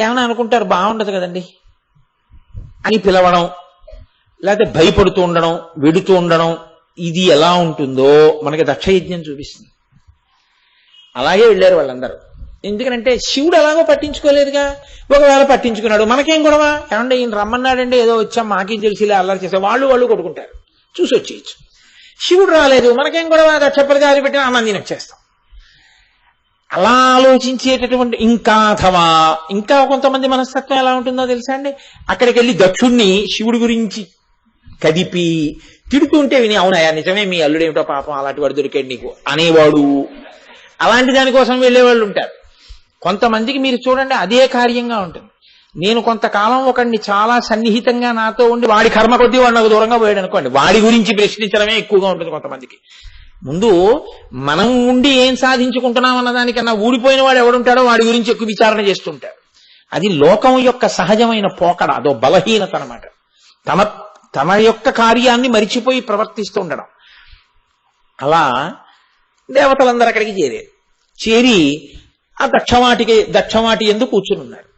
ఏమైనా అనుకుంటారు బాగుండదు కదండి అని పిలవడం, లేకపోతే భయపడుతూ ఉండడం, వెడుతూ ఉండడం, ఇది ఎలా ఉంటుందో మనకి దక్షయజ్ఞం చూపిస్తుంది. అలాగే వెళ్ళారు వాళ్ళందరూ. ఎందుకంటే శివుడు ఎలాగో పట్టించుకోలేదుగా. ఒకవేళ పట్టించుకున్నాడు మనకేం గొడవ, ఏమంటే ఈయన రమ్మన్నాడంటే ఏదో వచ్చాం మాకేం తెలిసిలే అల్లరి చేసే వాళ్ళు కొట్టుకుంటారు, చూసి వచ్చేయచ్చు. శివుడు రాలేదు మనకేం గొడవ, దక్షపల్లి గారి పెట్టిన అన్నం తినొచ్చేస్తాం. అలా ఆలోచించేటటువంటి ఇంకా కొంతమంది మనస్తత్వం ఎలా ఉంటుందో తెలుసా అండి. అక్కడికి వెళ్ళి దక్షుణ్ణి శివుడి గురించి కదిపి తిడుతూ ఉంటే విని, అవునయా నిజమే మీ అల్లుడేమిటో పాపం అలాంటి వాడు దొరికాడు నీకు అనేవాడు. అలాంటి దానికోసం వెళ్ళేవాళ్ళు ఉంటారు. కొంతమందికి మీరు చూడండి అదే కార్యంగా ఉంటుంది. నేను కొంతకాలం ఒకడిని చాలా సన్నిహితంగా నాతో ఉండి వాడి కర్మ కొద్దీ వాడు నాకు దూరంగా పోయాడు అనుకోండి, వాడి గురించి ప్రశ్నించడమే ఎక్కువగా ఉంటుంది కొంతమందికి. ముందు మనం ఉండి ఏం సాధించుకుంటున్నాం అన్నదానికన్నా ఊడిపోయిన వాడు ఎవడుంటాడో వాడి గురించి ఎక్కువ విచారణ చేస్తుంటాడు. అది లోకం యొక్క సహజమైన పోకడ, అదో బలహీనత అనమాట. తన యొక్క కార్యాన్ని మరిచిపోయి ప్రవర్తిస్తూ ఉండడం. అలా దేవతలందరూ అక్కడికి చేరి ఆ దక్షవాటి ఎందుకు కూర్చుని ఉన్నారు.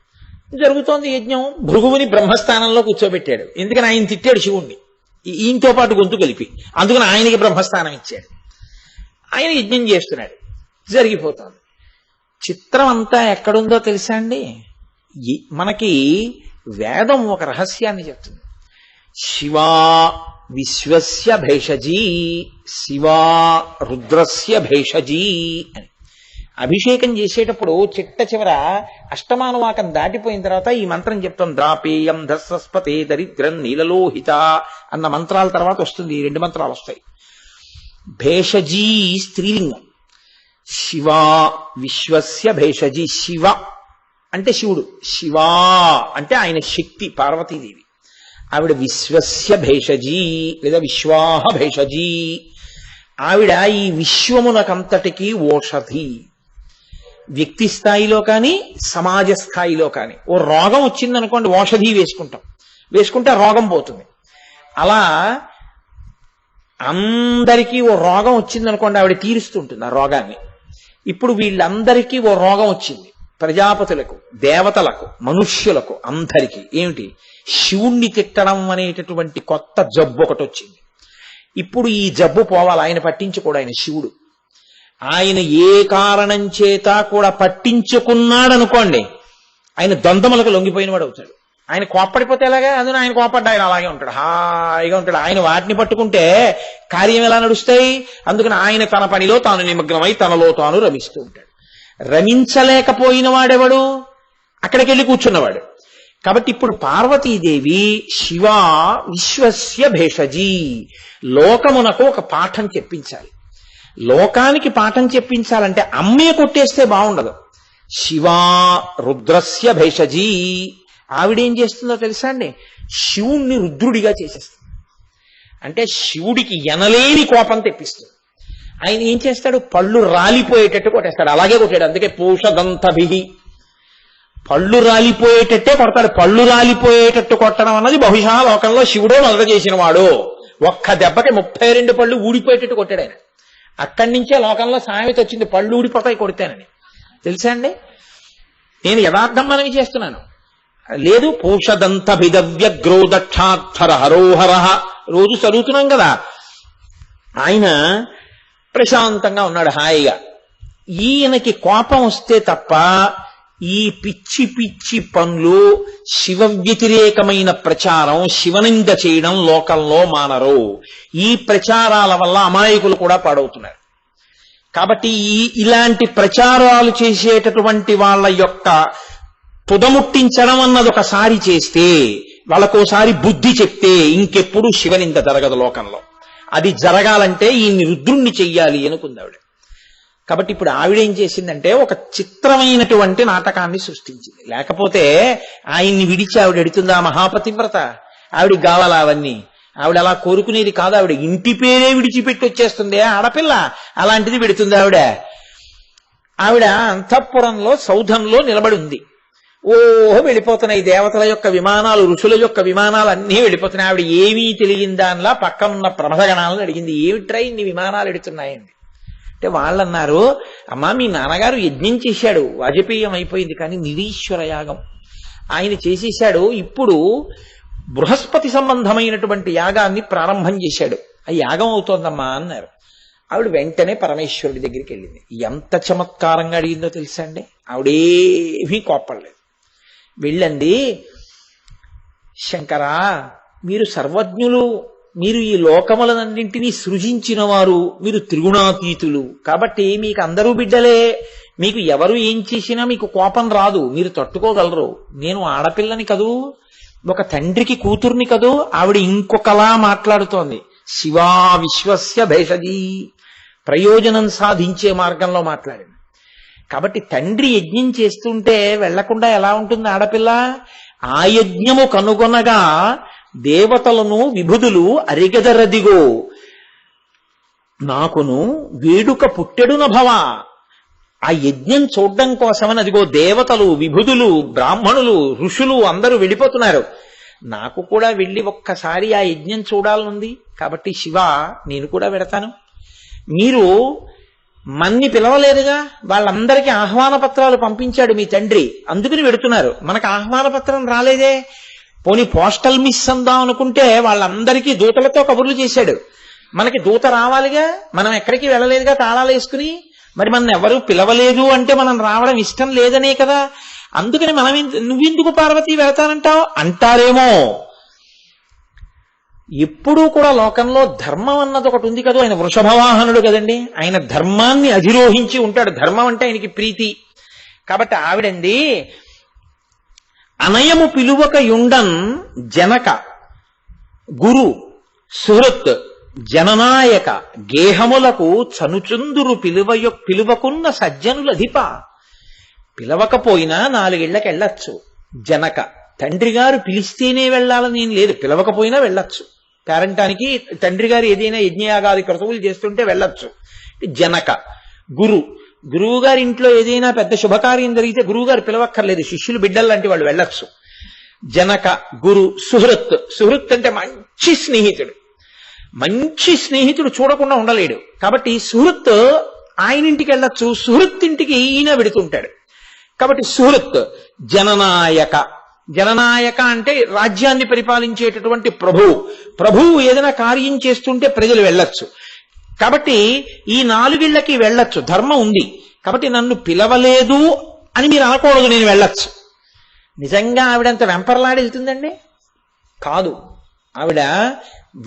జరుగుతోంది యజ్ఞం. భృగువుని బ్రహ్మస్థానంలో కూర్చోబెట్టాడు. ఎందుకని ఆయన తిట్టాడు శివుణ్ణి ఈయనతో పాటు గొంతు కలిపి, అందుకని ఆయనకి బ్రహ్మస్థానం ఇచ్చాడు. ఆయన యజ్ఞం చేస్తున్నాడు, జరిగిపోతుంది. చిత్రం అంతా ఎక్కడుందో తెలుసా అండి. మనకి వేదం ఒక రహస్యాన్ని చెప్తుంది. శివా విశ్వస్య భేషజీ, శివా రుద్రస్య భేషజీ అని. అభిషేకం చేసేటప్పుడు చిట్ట చివర అష్టమానువాకం దాటిపోయిన తర్వాత ఈ మంత్రం చెప్తాం. ద్రాపేయం ధస్వస్పతే దరిద్రం నీలలోహిత అన్న మంత్రాల తర్వాత వస్తుంది. ఈ 2 మంత్రాలు వస్తాయి. భేషజీ స్త్రీలింగం. శివా విశ్వస్య భేషజీ. శివ అంటే శివుడు, శివా అంటే ఆయన శక్తి పార్వతీదేవి. ఆవిడ విశ్వస్య భేషజీ లేదా విశ్వాహ భేషజీ. ఆవిడ ఈ విశ్వమునకంతటికీ ఓషధి. వ్యక్తి స్థాయిలో కానీ సమాజ స్థాయిలో కానీ ఓ రోగం వచ్చిందనుకోండి ఓషధి వేసుకుంటే రోగం పోతుంది. అలా అందరికీ ఓ రోగం వచ్చిందనుకోండి ఆవిడ తీరుస్తుంటుంది ఆ రోగాన్ని. ఇప్పుడు వీళ్ళందరికీ ఓ రోగం వచ్చింది, ప్రజాపతులకు, దేవతలకు, మనుష్యులకు, అందరికీ. ఏమిటి? శివుణ్ణి తిట్టడం అనేటటువంటి కొత్త జబ్బు ఒకటి వచ్చింది. ఇప్పుడు ఈ జబ్బు పోవాలి. ఆయన పట్టించుకోడు, ఆయన శివుడు. ఆయన ఏ కారణం చేత కూడా పట్టించుకున్నాడనుకోండి ఆయన ద్వంద్వములకు లొంగిపోయిన వాడు అవుతాడు. ఆయన కోప్పడిపోతే ఎలాగా, అందులో ఆయన కోప్పడ్డా ఆయన అలాగే ఉంటాడు, హాయిగా ఉంటాడు. ఆయన వాటిని పట్టుకుంటే కార్యం ఎలా నడుస్తాయి? అందుకని ఆయన తన పనిలో తాను నిమగ్నమై తనలో తాను రమిస్తూ ఉంటాడు. రమించలేకపోయిన వాడెవడు? అక్కడికి వెళ్ళి కూర్చున్నవాడు. కాబట్టి ఇప్పుడు పార్వతీదేవి శివ విశ్వస్య భేషజీ, లోకమునకు ఒక పాఠం చెప్పించాలి. లోకానికి పాఠం చెప్పించాలంటే అమ్మే కొట్టేస్తే బాగుండదు. శివా రుద్రస్య భేషజీ. ఆవిడేం చేస్తుందో తెలుసా అండి? శివుణ్ణి రుద్రుడిగా చేసేస్తుంది. అంటే శివుడికి ఎనలేని కోపం తెప్పిస్తుంది. ఆయన ఏం చేస్తాడు? పళ్ళు రాలిపోయేటట్టు కొట్టేస్తాడు. అలాగే కొట్టాడు. అందుకే పూషదంతభిహి, పళ్ళు రాలిపోయేటట్టే కొడతాడు. పళ్ళు రాలిపోయేటట్టు కొట్టడం అన్నది బహుశా లోకంలో శివుడే మొదట చేసిన వాడు. ఒక్క దెబ్బకి 32 పళ్ళు ఊడిపోయేటట్టు కొట్టాడు ఆయన. అక్కడి నుంచే లోకంలో సామెత వచ్చింది, పళ్ళు ఊడిపోతాయి కొడితేనని. తెలుసా అండి? నేను యథార్థం మనవి చేస్తున్నాను. లేదు పూషదంతభిదవ్యగ్రో దక్షాక్షర హరోహర రోజు చదువుతున్నాం కదా. ఆయన ప్రశాంతంగా ఉన్నాడు హాయిగా. ఈయనకి కోపం వస్తే తప్ప ఈ పిచ్చి పిచ్చి పనులు, శివ వ్యతిరేకమైన ప్రచారం, శివనింద చేయడం లోకంలో మానరు. ఈ ప్రచారాల వల్ల అమాయకులు కూడా పాడవుతున్నారు. కాబట్టి ఇలాంటి ప్రచారాలు చేసేటటువంటి వాళ్ళ యొక్క తుదముట్టించడం అన్నది ఒకసారి చేస్తే, వాళ్ళకోసారి బుద్ధి చెప్తే ఇంకెప్పుడు శివనింద జరగదు లోకంలో. అది జరగాలంటే ఈయన్ని రుద్రుణ్ణి చెయ్యాలి అనుకుంది ఆవిడ. కాబట్టి ఇప్పుడు ఆవిడేం చేసిందంటే ఒక చిత్రమైనటువంటి నాటకాన్ని సృష్టించింది. లేకపోతే ఆయన్ని విడిచి ఆవిడ ఎడుతుందా? మహాపతివ్రత, ఆవిడికి కావాలా అవన్నీ? ఆవిడ అలా కోరుకునేది కాదు. ఆవిడ ఇంటి పేరే విడిచిపెట్టి వచ్చేస్తుంది ఆడపిల్ల. అలాంటిది పెడుతుంది ఆవిడ. ఆవిడ అంతఃపురంలో సౌధంలో నిలబడి ఉంది. ఓహో వెళ్ళిపోతున్నాయి దేవతల యొక్క విమానాలు, ఋషుల యొక్క విమానాలు అన్నీ వెళ్ళిపోతున్నాయి. ఆవిడ ఏమీ తెలియని దానిలా పక్కనున్న ప్రమథగణాలను అడిగింది, ఏమిట్రా ఇన్ని విమానాలు ఎడుతున్నాయండి? అంటే వాళ్ళు అన్నారు, అమ్మా మీ నాన్నగారు యజ్ఞం చేశాడు, వాజపేయం అయిపోయింది, కానీ నిరీశ్వర యాగం ఆయన చేసేశాడు. ఇప్పుడు బృహస్పతి సంబంధమైనటువంటి యాగాన్ని ప్రారంభం చేశాడు, ఆ యాగం అవుతోందమ్మా అన్నారు. ఆవిడ వెంటనే పరమేశ్వరుడి దగ్గరికి వెళ్ళింది. ఎంత చమత్కారంగా అడిగిందో తెలుసా అండి. ఆవిడేమీ కోప్పడలేదు. వెళ్ళండి, శంకరా మీరు సర్వజ్ఞులు, మీరు ఈ లోకములనన్నింటినీ సృజించిన వారు, మీరు త్రిగుణాతీతులు, కాబట్టి మీకు అందరూ బిడ్డలే, మీకు ఎవరు ఏం చేసినా మీకు కోపం రాదు, మీరు తట్టుకోగలరు. నేను ఆడపిల్లని కదూ, ఒక తండ్రికి కూతుర్ని కదూ. ఆవిడ ఇంకొకలా మాట్లాడుతోంది. శివా విశ్వస్య భేషజీ, ప్రయోజనం సాధించే మార్గంలో మాట్లాడింది. కాబట్టి తండ్రి యజ్ఞం చేస్తుంటే వెళ్లకుండా ఎలా ఉంటుంది ఆడపిల్ల? ఆ యజ్ఞము కనుగొనగా దేవతలను విభుదులు అరిగెదరదిగో, నాకును వేడుక పుట్టెడున భవ. ఆ యజ్ఞం చూడడం కోసమని అదిగో దేవతలు, విభుదులు, బ్రాహ్మణులు, ఋషులు అందరూ వెళ్ళిపోతున్నారు. నాకు కూడా వెళ్ళి ఒక్కసారి ఆ యజ్ఞం చూడాలనుంది. కాబట్టి శివ నేను కూడా వెడతాను. మీరు మన్ని పిలవలేదుగా, వాళ్ళందరికీ ఆహ్వాన పత్రాలు పంపించాడు మీ తండ్రి, అందుకని వెడుతున్నారు. మనకు ఆహ్వాన పత్రం రాలేదే, పోనీ పోస్టల్ మిస్ అందాం అనుకుంటే వాళ్ళందరికీ దూతలతో కబుర్లు చేశాడు. మనకి దూత రావాలిగా, మనం ఎక్కడికి వెళ్ళలేదుగా తాళాలు వేసుకుని. మరి మన ఎవరు పిలవలేదు అంటే మనం రావడం ఇష్టం లేదనే కదా. అందుకని మనం నువ్వెందుకు పార్వతి వెళతానంటావు అంటారేమో. ఎప్పుడూ కూడా లోకంలో ధర్మం అన్నది ఒకటి ఉంది కదా. ఆయన వృషభవాహనుడు కదండి, ఆయన ధర్మాన్ని అధిరోహించి ఉంటాడు. ధర్మం అంటే ఆయనకి ప్రీతి. కాబట్టి ఆవిడండి, అనయము పిలువక యుండన్ జనక గురు సుహృత్ జననాయక గేహములకు చనుచుందురు పిలువకున్న సజ్జనులధిప. పిలవకపోయినా 4 ఇళ్లకు వెళ్ళొచ్చు. జనక తండ్రి గారు పిలిస్తేనే వెళ్ళాలని ఏం లేదు, పిలవకపోయినా వెళ్ళొచ్చు. పేరంటానికి తండ్రి గారు ఏదైనా యజ్ఞయాగాది క్రతువులు చేస్తుంటే వెళ్ళొచ్చు. జనక గురువు గారి ఇంట్లో ఏదైనా పెద్ద శుభకార్యం జరిగితే గురువు గారు పిలవక్కర్లేదు, శిష్యులు బిడ్డలు లాంటి వాళ్ళు వెళ్ళొచ్చు. జనక గురు సుహృత్ అంటే మంచి స్నేహితుడు. మంచి స్నేహితుడు చూడకుండా ఉండలేడు. కాబట్టి సుహృత్ ఆయన ఇంటికి వెళ్ళొచ్చు, సుహృత్ ఇంటికి ఈయన వెడుతుంటాడు. కాబట్టి సుహృత్ జననాయక అంటే రాజ్యాన్ని పరిపాలించేటటువంటి ప్రభువు ఏదైనా కార్యం చేస్తుంటే ప్రజలు వెళ్ళొచ్చు. కాబట్టి ఈ 4 ఇళ్లకి వెళ్ళొచ్చు, ధర్మం ఉంది. కాబట్టి నన్ను పిలవలేదు అని మీరు అనకూడదు, నేను వెళ్ళొచ్చు. నిజంగా ఆవిడంత వెంపర్లాడి వెళ్తుందండి కాదు. ఆవిడ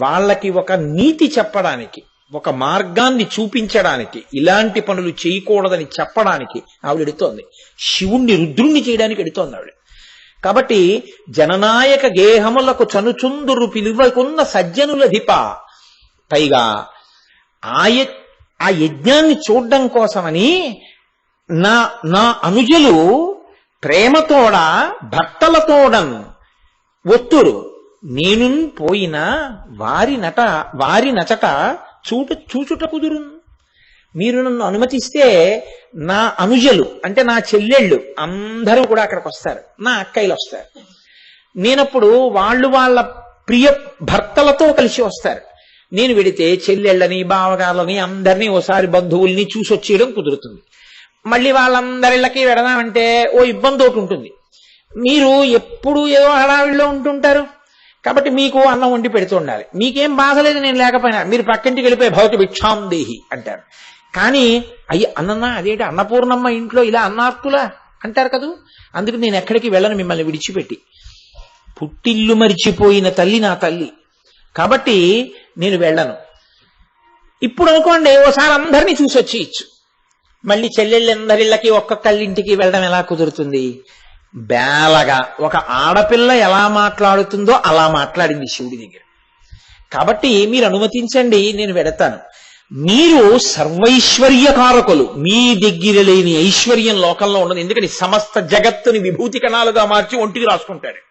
వాళ్ళకి ఒక నీతి చెప్పడానికి, ఒక మార్గాన్ని చూపించడానికి, ఇలాంటి పనులు చేయకూడదని చెప్పడానికి ఆవిడ ఎడుతోంది. శివుణ్ణి రుద్రుణ్ణి చేయడానికి ఎడుతోంది ఆవిడ. కాబట్టి జననాయక గేహములకు చనుచుందురు పిలువకున్న సజ్జనులధిప. పైగా ఆ యజ్ఞాన్ని చూడడం కోసమని నా అనుజులు ప్రేమతోడ భర్తలతోడన్ ఒత్తురు. నేను పోయినా వారి నచట చూచుట కుదురు. మీరు నన్ను అనుమతిస్తే నా అనుజలు అంటే నా చెల్లెళ్ళు అందరూ కూడా అక్కడికి వస్తారు, నా అక్కయ్యలు వస్తారు. నేనప్పుడు వాళ్ళ ప్రియ భర్తలతో కలిసి వస్తారు. నేను వెడితే చెల్లెళ్ళని బావగాళ్ళని అందరినీ ఓసారి బంధువుల్ని చూసొచ్చేయడం కుదురుతుంది. మళ్ళీ వాళ్ళందరిళ్ళకి వెడదామంటే ఓ ఇబ్బంది ఒకటి ఉంటుంది. మీరు ఎప్పుడు ఏదో హడావిడిలో ఉంటుంటారు. కాబట్టి మీకు అన్నం వండి పెడుతూ ఉండాలి. మీకేం బాధ లేదు నేను లేకపోయినా, మీరు పక్కింటికి వెళ్ళిపోయి భవతి భిక్షాం దేహి అంటారు. కానీ అన్నన్నా అదేంటి అన్నపూర్ణమ్మ ఇంట్లో ఇలా అన్నార్తులా అంటారు కదూ. అందుకు నేను ఎక్కడికి వెళ్ళను మిమ్మల్ని విడిచిపెట్టి. పుట్టిల్లు మరిచిపోయిన తల్లి నా తల్లి, కాబట్టి నేను వెళ్ళను. ఇప్పుడు అనుకోండి ఓసారి అందరినీ చూసొచ్చేయచ్చు. మళ్ళీ చెల్లెళ్ళందరిళ్ళకి ఒక్కొక్కళ్ళింటికి వెళ్ళడం ఎలా కుదురుతుంది? బేలగా ఒక ఆడపిల్ల ఎలా మాట్లాడుతుందో అలా మాట్లాడింది శివుడి దగ్గర. కాబట్టి మీరు అనుమతించండి, నేను వెడతాను. మీరు సర్వైశ్వర్యకారకులు, మీ దగ్గర లేని ఐశ్వర్యం లోకంలో ఉండదు. ఎందుకని సమస్త జగత్తుని విభూతి కణాలుగా మార్చి ఒంటికి రాసుకుంటాడు.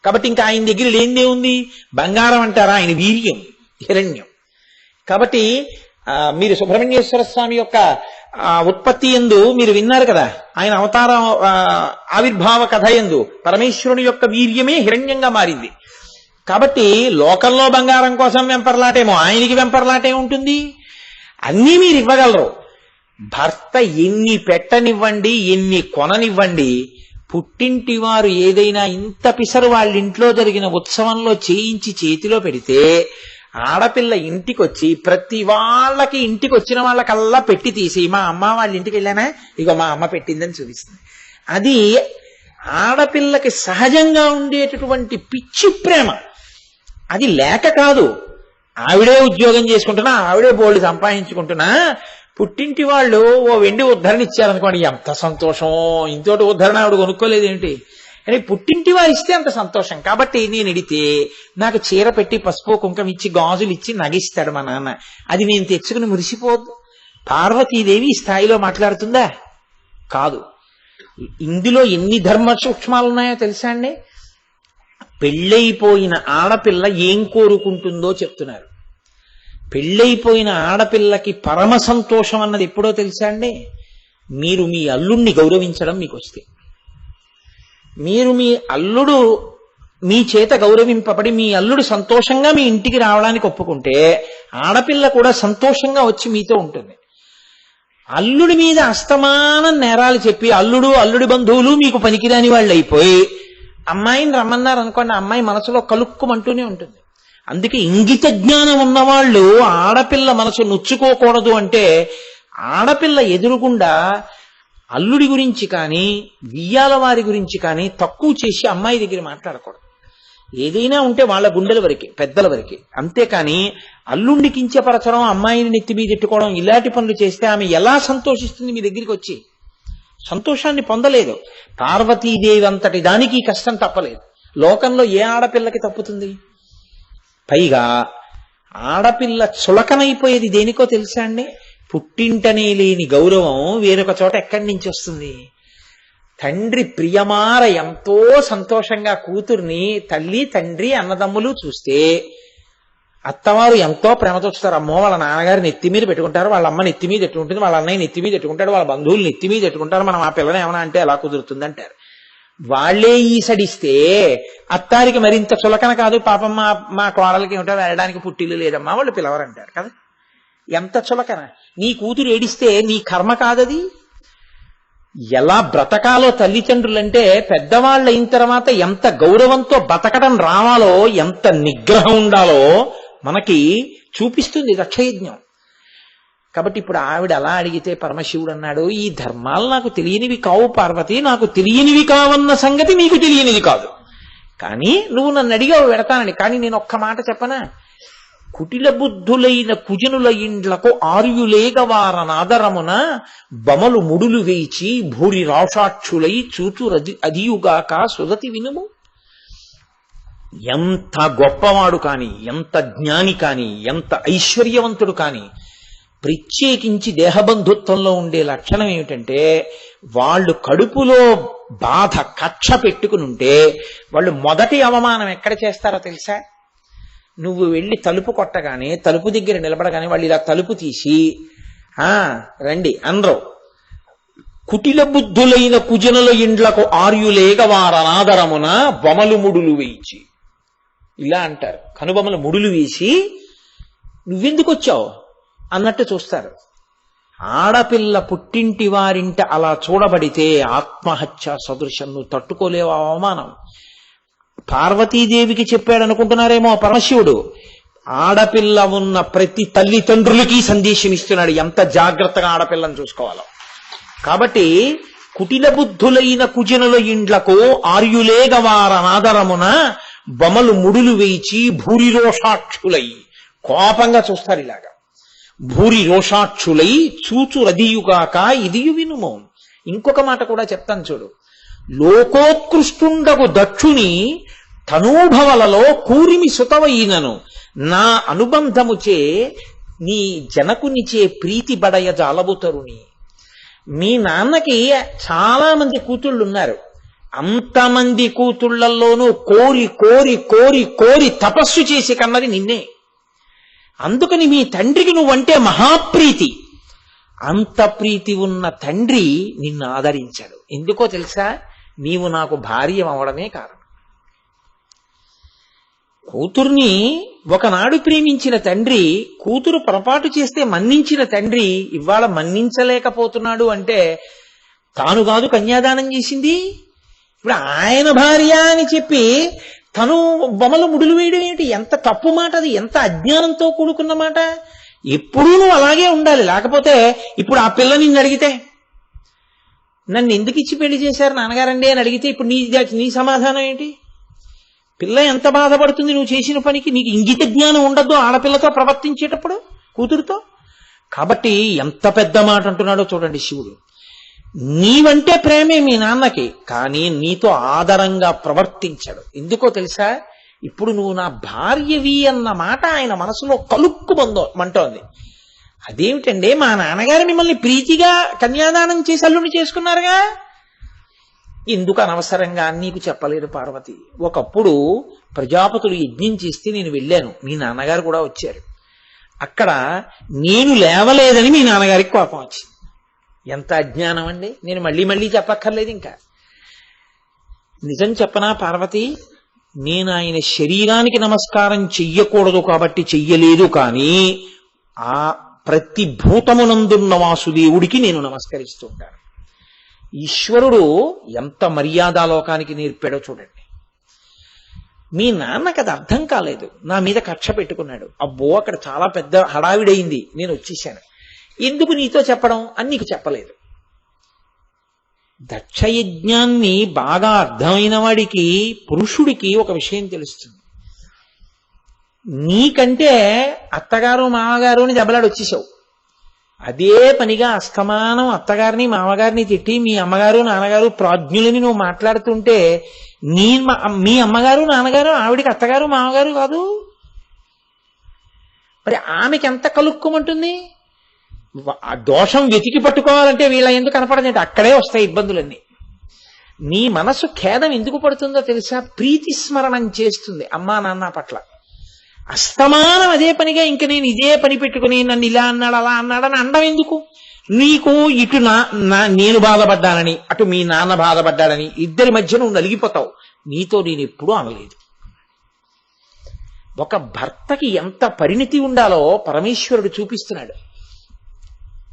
కాబట్టి ఇంకా ఆయన దగ్గర లేనిదే ఉంది? బంగారం అంటారా? ఆయన వీర్యం హిరణ్యం. కాబట్టి మీరు సుబ్రహ్మణ్యేశ్వర స్వామి యొక్క ఉత్పత్తి యందు మీరు విన్నారు కదా, ఆయన అవతార ఆవిర్భావ కథ యందు పరమేశ్వరుని యొక్క వీర్యమే హిరణ్యంగా మారింది. కాబట్టి లోకంలో బంగారం కోసం వెంపర్లాటేమో, ఆయనకి వెంపర్లాటే ఉంటుంది. అన్నీ మీరు ఇవ్వగలరు. భర్త ఎన్ని పెట్టనివ్వండి, ఎన్ని కొననివ్వండి, పుట్టింటి వారు ఏదైనా ఇంత పిసరు వాళ్ళ ఇంట్లో జరిగిన ఉత్సవంలో చేయించి చేతిలో పెడితే ఆడపిల్ల ఇంటికొచ్చి ప్రతి వాళ్ళకి ఇంటికి వచ్చిన వాళ్ళకల్లా పెట్టి తీసి మా అమ్మ వాళ్ళ ఇంటికి వెళ్ళానా, ఇక మా అమ్మ పెట్టిందని చూపిస్తుంది. అది ఆడపిల్లకి సహజంగా ఉండేటటువంటి పిచ్చి ప్రేమ. అది లేక కాదు, ఆవిడే ఉద్యోగం చేసుకుంటున్నా, ఆవిడే బోల్డ్ సంపాదించుకుంటున్నా, పుట్టింటి వాళ్ళు ఓ వెండి ఉద్ధరణ ఇచ్చారనుకోండి, ఎంత సంతోషం. ఇంతోటి ఉద్ధరణ ఆవిడ కొనుక్కోలేదేంటి, కానీ పుట్టింటి వారు ఇస్తే అంత సంతోషం. కాబట్టి నేను ఎడితే నాకు చీర పెట్టి పసుపు కుంకం ఇచ్చి గాజులు ఇచ్చి నగిస్తాడు మా నాన్న. అది నేను తెచ్చుకుని మురిసిపోద్దు. పార్వతీదేవి ఈ స్థాయిలో మాట్లాడుతుందా? కాదు. ఇందులో ఎన్ని ధర్మ సూక్ష్మాలు ఉన్నాయో తెలుసా అండి? పెళ్ళైపోయిన ఆడపిల్ల ఏం కోరుకుంటుందో చెప్తున్నారు. పెళ్ళైపోయిన ఆడపిల్లకి పరమ సంతోషం అన్నది ఎప్పుడో తెలుసా అండి? మీరు మీ అల్లుణ్ణి గౌరవించడం మీకు వస్తే, మీరు మీ అల్లుడు మీ చేత గౌరవింపబడి మీ అల్లుడు సంతోషంగా మీ ఇంటికి రావడానికి ఒప్పుకుంటే ఆడపిల్ల కూడా సంతోషంగా వచ్చి మీతో ఉంటుంది. అల్లుడి మీద అస్తమానం నేరాలు చెప్పి అల్లుడి బంధువులు మీకు పనికిరాని వాళ్ళు అయిపోయి అమ్మాయిని రమ్మన్నారు అనుకోండి, అమ్మాయి మనసులో కలుక్కుమంటూనే ఉంటుంది. అందుకే ఇంగిత జ్ఞానం ఉన్నవాళ్ళు ఆడపిల్ల మనసు నొచ్చుకోకూడదు అంటే ఆడపిల్ల ఎదురుగుండా అల్లుడి గురించి కానీ వియ్యాల వారి గురించి కానీ తక్కువ చేసి అమ్మాయి దగ్గర మాట్లాడకూడదు. ఏదైనా ఉంటే వాళ్ళ గుండెల వరకే, పెద్దల వరకే. అంతేకాని అల్లుండి కించపరచడం, అమ్మాయిని నెత్తి మీద ఎట్టుకోవడం, ఇలాంటి పనులు చేస్తే ఆమె ఎలా సంతోషిస్తుంది? మీ దగ్గరికి వచ్చి సంతోషాన్ని పొందలేదు. పార్వతీదేవి అంతటి దానికి కష్టం తప్పలేదు. లోకంలో ఏ ఆడపిల్లకి తప్పుతుంది? పైగా ఆడపిల్ల చులకనైపోయేది దేనికో తెలుసా అండి? పుట్టింటనే లేని గౌరవం వేరొక చోట ఎక్కడి నుంచి వస్తుంది? తండ్రి ప్రియమార ఎంతో సంతోషంగా కూతుర్ని తల్లి తండ్రి అన్నదమ్ములు చూస్తే అత్తవారు ఎంతో ప్రేమతో చూస్తారు. అమ్మో వాళ్ళ నాన్నగారు నెత్తి మీద పెట్టుకుంటారు, వాళ్ళ అమ్మ నెత్తి మీద ఎట్టుకుంటుంది, వాళ్ళ అన్నయ్య నెత్తి మీద ఎట్టుకుంటాడు, వాళ్ళ బంధువులు నెత్తి మీద ఎట్టుకుంటారు, మనం ఆ పిల్లని ఏమన్నా అంటే ఎలా కుదురుతుంది అంటారు. వాళ్లే ఈసడిస్తే అత్తారికి మరింత చులకన కాదు. పాపం మా కోడలకి ఏమిటో వెళ్ళడానికి పుట్టిల్లు లేదమ్మా వాళ్ళు పిలవరంటారు కదా. ఎంత చులకన! నీ కూతురు ఏడిస్తే నీ కర్మ కాదది. ఎలా బ్రతకాలో తల్లిదండ్రులంటే పెద్దవాళ్ళు అయిన తర్వాత ఎంత గౌరవంతో బతకడం రావాలో, ఎంత నిగ్రహం ఉండాలో మనకి చూపిస్తుంది దక్షయజ్ఞం. కాబట్టి ఇప్పుడు ఆవిడ అలా అడిగితే పరమశివుడు అన్నాడు, ఈ ధర్మాలు నాకు తెలియనివి కావు పార్వతి, నాకు తెలియనివి కావన్న సంగతి నీకు తెలియనిది కాదు. కానీ నువ్వు నన్ను అడిగావు వెడతానని. కానీ నేను ఒక్క మాట చెప్పనా? కుటిల బుద్ధులైన కుజనుల ఇండ్లకు ఆర్యులేగవారనాదరమున బమలు ముడులు వేచి భూరి రాషాక్షులై చూచు అదియుగాక సుదతి వినుము. ఎంత గొప్పవాడు కాని, ఎంత జ్ఞాని కాని, ఎంత ఐశ్వర్యవంతుడు కాని, ప్రత్యేకించి దేహబంధుత్వంలో ఉండే లక్షణం ఏమిటంటే వాళ్ళు కడుపులో బాధ కక్ష పెట్టుకుని ఉంటే వాళ్ళు మొదటి అవమానం ఎక్కడ చేస్తారో తెలుసా? నువ్వు వెళ్ళి తలుపు కొట్టగానే, తలుపు దగ్గర నిలబడగానే వాళ్ళు ఇలా తలుపు తీసి రండి అనరు. కుటిల బుద్ధులైన కుజనుల ఇండ్లకు ఆర్యులేగ వారనాదరమున బొమలు ముడులు వేయించి ఇలా అంటారు. కనుబొమలు ముడులు వేసి నువ్వెందుకు వచ్చావు అన్నట్టు చూస్తారు. ఆడపిల్ల పుట్టింటి వారింట అలా చూడబడితే ఆత్మహత్య సదృశం. నువ్వు తట్టుకోలేవు అవమానం. పార్వతీదేవికి చెప్పాడు అనుకుంటున్నారేమో పరమశివుడు. ఆడపిల్ల ఉన్న ప్రతి తల్లిదండ్రులకి సందేశం ఇస్తున్నాడు ఎంత జాగ్రత్తగా ఆడపిల్లను చూసుకోవాలో. కాబట్టి కుటిల బుద్ధులైన కుజనుల ఇండ్లకు ఆర్యులేగవారనాదరమున బొమలు ముడులు వేయిచి భూరి రోషాక్షులై, కోపంగా చూస్తారు ఇలాగా. భూరి రోషాక్షులై చూచు రదియుగాక ఇదియు వినుమో. ఇంకొక మాట కూడా చెప్తాను చూడు. లోకోత్కృష్టుండగు దక్షుని తనూభవలలో కూరిమి సుతవైనను నా అనుబంధముచే నీ జనకునిచే ప్రీతి బడయ జాలబుతరుని. మీ నాన్నకి చాలా మంది కూతుళ్ళు ఉన్నారు. అంతమంది కూతుళ్లలోనూ కోరి కోరి కోరి కోరి తపస్సు చేసి కన్నది నిన్నే. అందుకని మీ తండ్రికి నువ్వంటే మహాప్రీతి. అంత ప్రీతి ఉన్న తండ్రి నిన్ను ఆదరించాడు. ఎందుకో తెలుసా? నీవు నాకు భార్య అవడమే కారణం. కూతుర్ని ఒకనాడు ప్రేమించిన తండ్రి కూతురు పొరపాటు చేస్తే మన్నించిన తండ్రి ఇవాళ మన్నించలేకపోతున్నాడు అంటే తాను కాదు కన్యాదానం చేసింది. ఇప్పుడు ఆయన భార్య అని చెప్పి తను బొమ్మలు ముడులు వేయడం ఏంటి? ఎంత తప్పు మాట అది, ఎంత అజ్ఞానంతో కూడుకున్న మాట. ఎప్పుడూ నువ్వు అలాగే ఉండాలి. లేకపోతే ఇప్పుడు ఆ పిల్ల నిన్ను అడిగితే, నన్ను ఎందుకు ఇచ్చి పెళ్లి చేశారు నాన్నగారండి అని అడిగితే ఇప్పుడు నీ సమాధానం ఏంటి? పిల్ల ఎంత బాధపడుతుంది నువ్వు చేసిన పనికి. నీకు ఇంగిత జ్ఞానం ఉండద్దు ఆడపిల్లతో ప్రవర్తించేటప్పుడు, కూతురుతో. కాబట్టి ఎంత పెద్ద మాట అంటున్నాడో చూడండి శివుడు. నీవంటే ప్రేమే మీ నాన్నకి, కానీ నీతో ఆదరంగా ప్రవర్తించాడు. ఎందుకో తెలుసా? ఇప్పుడు నువ్వు నా భార్యవి అన్న మాట ఆయన మనసులో కలుక్కుమంటోంది. అదేమిటండి, మా నాన్నగారు మిమ్మల్ని ప్రీతిగా కన్యాదానం చేసి అల్లుని చేసుకున్నారుగా, ఎందుకు అనవసరంగా నీకు చెప్పలేదు పార్వతి. ఒకప్పుడు ప్రజాపతులు యజ్ఞం చేస్తే నేను వెళ్ళాను, మీ నాన్నగారు కూడా వచ్చారు. అక్కడ నేను లేవలేదని మీ నాన్నగారికి కోపం వచ్చింది. ఎంత అజ్ఞానం అండి. నేను మళ్ళీ మళ్ళీ చెప్పక్కర్లేదు. ఇంకా నిజం చెప్పనా పార్వతి, నేను ఆయన శరీరానికి నమస్కారం చెయ్యకూడదు కాబట్టి చెయ్యలేదు, కానీ ఆ ప్రతి భూతమునందున్న వాసుదేవుడికి నేను నమస్కరిస్తూ ఉంటాను. ఈశ్వరుడు ఎంత మర్యాదాలోకానికి నేర్పాడో చూడండి. మీ నాన్నకి అది అర్థం కాలేదు, నా మీద కక్ష పెట్టుకున్నాడు. అబ్బో అక్కడ చాలా పెద్ద హడావిడయింది, నేను వచ్చేసాను. ఎందుకు నీతో చెప్పడం అని నీకు చెప్పలేదు. దక్షయజ్ఞాన్ని బాగా అర్థమైన వాడికి, పురుషుడికి ఒక విషయం తెలుస్తుంది. నీకంటే అత్తగారు మామగారు అని దెబ్బలాడు వచ్చేసావు. అదే పనిగా అస్తమానం అత్తగారిని మామగారిని తిట్టి మీ అమ్మగారు నాన్నగారు ప్రాజ్ఞులని నువ్వు మాట్లాడుతుంటే మీ అమ్మగారు నాన్నగారు ఆవిడికి అత్తగారు మామగారు కాదు. మరి ఆమెకి ఎంత కలుక్కుమంటుంది. ఆ దోషం వెతికి పట్టుకోవాలంటే వీళ్ళ ఎందుకు కనపడదంటే అక్కడే వస్తాయి ఇబ్బందులన్నీ. నీ మనసు ఖేదం ఎందుకు పడుతుందో తెలుసా? ప్రీతి స్మరణం చేస్తుంది అమ్మా నాన్న పట్ల. అస్తమానం అదే పనిగా ఇంక నేను ఇదే పని పెట్టుకుని నన్ను ఇలా అన్నాడు అలా అన్నాడని అండం ఎందుకు? నీకు ఇటు నేను బాధపడ్డానని, అటు మీ నాన్న బాధపడ్డాడని ఇద్దరి మధ్య నువ్వు నలిగిపోతావు. నీతో నేను ఎప్పుడూ అనలేదు. ఒక భర్తకి ఎంత పరిణితి ఉండాలో పరమేశ్వరుడు చూపిస్తున్నాడు.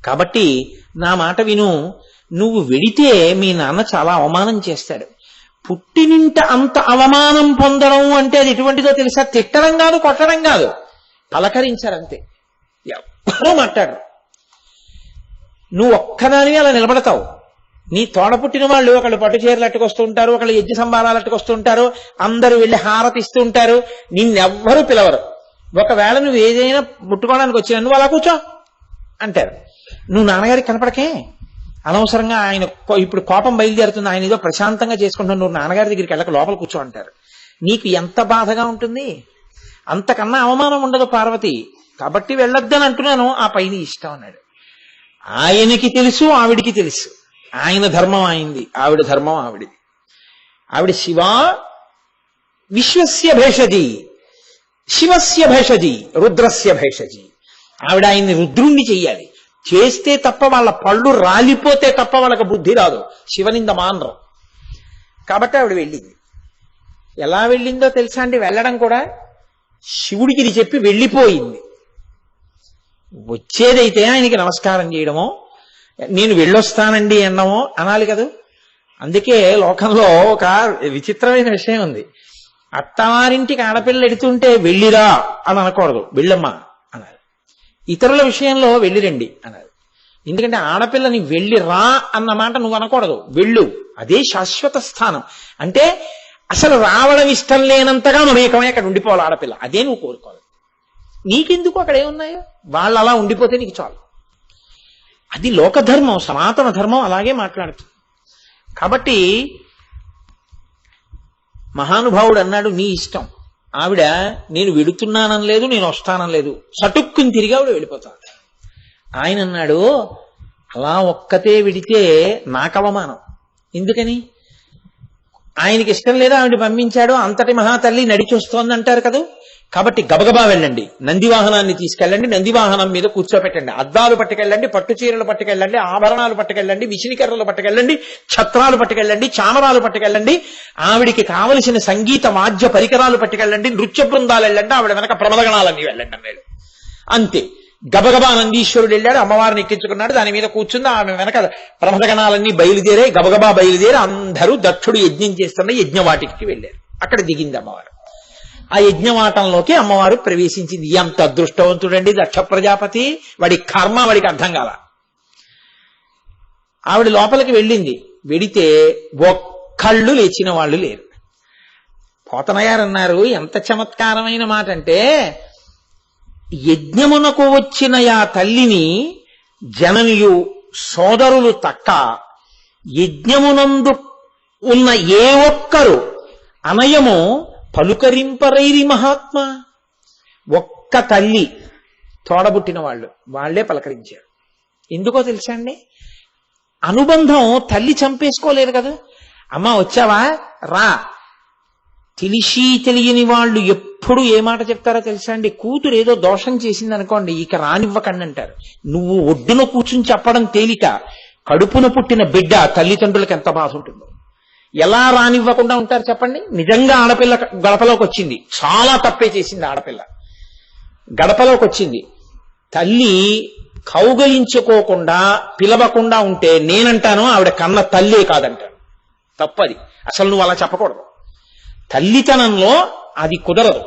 కాబట్టి నా మాట విను. నువ్వు వెడితే మీ నాన్న చాలా అవమానం చేస్తాడు. పుట్టినింట అంత అవమానం పొందడం అంటే అది ఎటువంటిదో తెలుసా? తిట్టడం కాదు, కొట్టడం కాదు, పలకరించారంతే. ఎవరో మాట్లాడరు. నువ్వు ఒక్కదానివి అలా నిలబడతావు. నీ తోడ పుట్టిన వాళ్ళు ఒకళ్ళు పట్టు చీరలు అట్టుకొస్తూ ఉంటారు, ఒకళ్ళు యజ్ఞ సంబారాలు అట్టుకొస్తూ ఉంటారు, అందరూ వెళ్ళి హారతి ఇస్తూ ఉంటారు, నిన్నెవ్వరూ పిలవరు. ఒకవేళ నువ్వు ఏదైనా ముట్టుకోవడానికి వచ్చినా నువ్వు అలా కూర్చో అంటారు. నువ్వు నాన్నగారికి కనపడకే, అనవసరంగా ఆయన ఇప్పుడు కోపం బయలుదేరుతుంది, ఆయన ఏదో ప్రశాంతంగా చేసుకుంటున్నావు, నువ్వు నాన్నగారి దగ్గరికి వెళ్ళక లోపల కూర్చో అంటారు. నీకు ఎంత బాధగా ఉంటుంది. అంతకన్నా అవమానం ఉండదు పార్వతి. కాబట్టి వెళ్ళొద్దని అంటున్నాను, ఆ పైన ఇష్టం అన్నాడు. ఆయనకి తెలుసు, ఆవిడికి తెలుసు. ఆయన ధర్మం ఆయనది, ఆవిడ ధర్మం ఆవిడిది. ఆవిడ శివ విశ్వస్య భేషజి, శివస్య భేషజి, రుద్రస్య భేషజి. ఆవిడ ఆయన్ని రుద్రుణ్ణి చెయ్యాలి. చేస్తే తప్ప వాళ్ళ పళ్ళు రాలిపోతే తప్ప వాళ్ళకి బుద్ధి రాదు. శివనింద మానరు. కాబట్టి ఆవిడ వెళ్ళింది. ఎలా వెళ్ళిందో తెలుసా అండి? వెళ్ళడం కూడా శివుడికి ఇది చెప్పి వెళ్ళిపోయింది. వచ్చేదైతే ఆయనకి నమస్కారం చేయడమో, నేను వెళ్ళొస్తానండి అన్నమో అనాలి కదా. అందుకే లోకంలో ఒక విచిత్రమైన విషయం ఉంది. అత్తవారింటికి ఆడపిల్ల ఎడుతుంటే వెళ్ళిరా అని అనకూడదు, వెళ్ళమ్మా అనాలి. ఇతరుల విషయంలో వెళ్ళిరండి అనాలి. ఎందుకంటే ఆడపిల్లని వెళ్ళిరా అన్న మాట నువ్వు అనకూడదు, వెళ్ళు. అదే శాశ్వత స్థానం. అంటే అసలు రావడం ఇష్టం లేనంతగా మమేకమై అక్కడ ఉండిపోవాలి ఆడపిల్ల. అదే నువ్వు కోరుకోవాలి. నీకెందుకు అక్కడ ఏమున్నాయో, వాళ్ళు అలా ఉండిపోతే నీకు చాలు. అది లోకధర్మం, సనాతన ధర్మం అలాగే మాట్లాడుతుంది. కాబట్టి మహానుభావుడు అన్నాడు, నీ ఇష్టం. ఆవిడ నేను వెడుతున్నానని లేదు, నేను వస్తానని లేదు, సటుక్కుని తిరిగి ఆవిడ వెళ్ళిపోతాను. ఆయన అన్నాడు, అలా ఒక్కతే విడితే నాకు అవమానం. ఎందుకని? ఆయనకి ఇష్టం లేదా ఆవిడ పంపించాడు, అంతటి మహాతల్లి నడిచొస్తోంది అంటారు కదా. కాబట్టి గబగబా వెళ్ళండి, నందివాహనాన్ని తీసుకెళ్ళండి, నందివాహనం మీద కూర్చోపెట్టండి, అద్దాలు పట్టుకెళ్ళండి, పట్టు చీరలు పట్టుకెళ్ళండి, ఆభరణాలు పట్టుకెళ్ళండి, విసినికర్రలు పట్టుకెళ్ళండి, ఛత్రాలు పట్టుకెళ్ళండి, చామరాలు పట్టుకెళ్ళండి, ఆవిడికి కావలసిన సంగీత వాద్య పరికరాలు పట్టుకెళ్ళండి, నృత్య బృందాలు వెళ్ళండి, ఆవిడ వెనక ప్రమదగణాలన్నీ వెళ్ళండి అన్నాడు. అంతే. గబగబా నందీశ్వరుడు వెళ్ళాడు, అమ్మవారిని ఎక్కించుకున్నాడు, దాని మీద కూర్చుంది, ఆమె వెనక ప్రమదగణాలన్నీ బయలుదేరాయి. గబగబా బయలుదేరి అందరూ దక్షుడు యజ్ఞం చేస్తున్న యజ్ఞవాటికి వెళ్ళారు. అక్కడ దిగింది అమ్మవారు. ఆ యజ్ఞవాటంలోకి అమ్మవారు ప్రవేశించింది. ఎంత అదృష్టవంతుడండి దక్ష ప్రజాపతి! వాడి కర్మ వాడికి అర్థం కాల. ఆవిడ లోపలికి వెళ్ళింది. వెడితే ఒక్కళ్ళు లేచిన వాళ్ళు లేరు. పోతనగారు అన్నారు, ఎంత చమత్కారమైన మాట అంటే, యజ్ఞమునకు వచ్చిన ఆ తల్లిని జననియు సోదరులు తక్క యజ్ఞమునందు ఉన్న ఏ ఒక్కరు అనయము పలుకరింపరైరి మహాత్మ. ఒక్క తల్లి తోడబుట్టిన వాళ్లే పలకరించారు. ఎందుకో తెలుసా అండి? అనుబంధం తల్లి చంపేసుకోలేదు కదా. అమ్మా వచ్చావా, రా. తెలిసి తెలియని వాళ్ళు ఎప్పుడు ఏ మాట చెప్తారో తెలుసా అండి? కూతురు ఏదో దోషం చేసింది అనుకోండి, ఇక రానివ్వకండి అంటారు. నువ్వు ఒడ్డున కూర్చుని చెప్పడం తేలిక, కడుపున పుట్టిన బిడ్డ తల్లిదండ్రులకు ఎంత బాధ ఉంటుందో. ఎలా రానివ్వకుండా ఉంటారు చెప్పండి? నిజంగా ఆడపిల్ల గడపలోకి వచ్చింది, చాలా తప్పే చేసింది ఆడపిల్ల. గడపలోకి వచ్చింది, తల్లి కౌగలించుకోకుండా పిలవకుండా ఉంటే నేనంటాను ఆవిడ కన్న తల్లే కాదంటాను. తప్పది, అసలు నువ్వు అలా చెప్పకూడదు. తల్లితనంలో అది కుదరదు.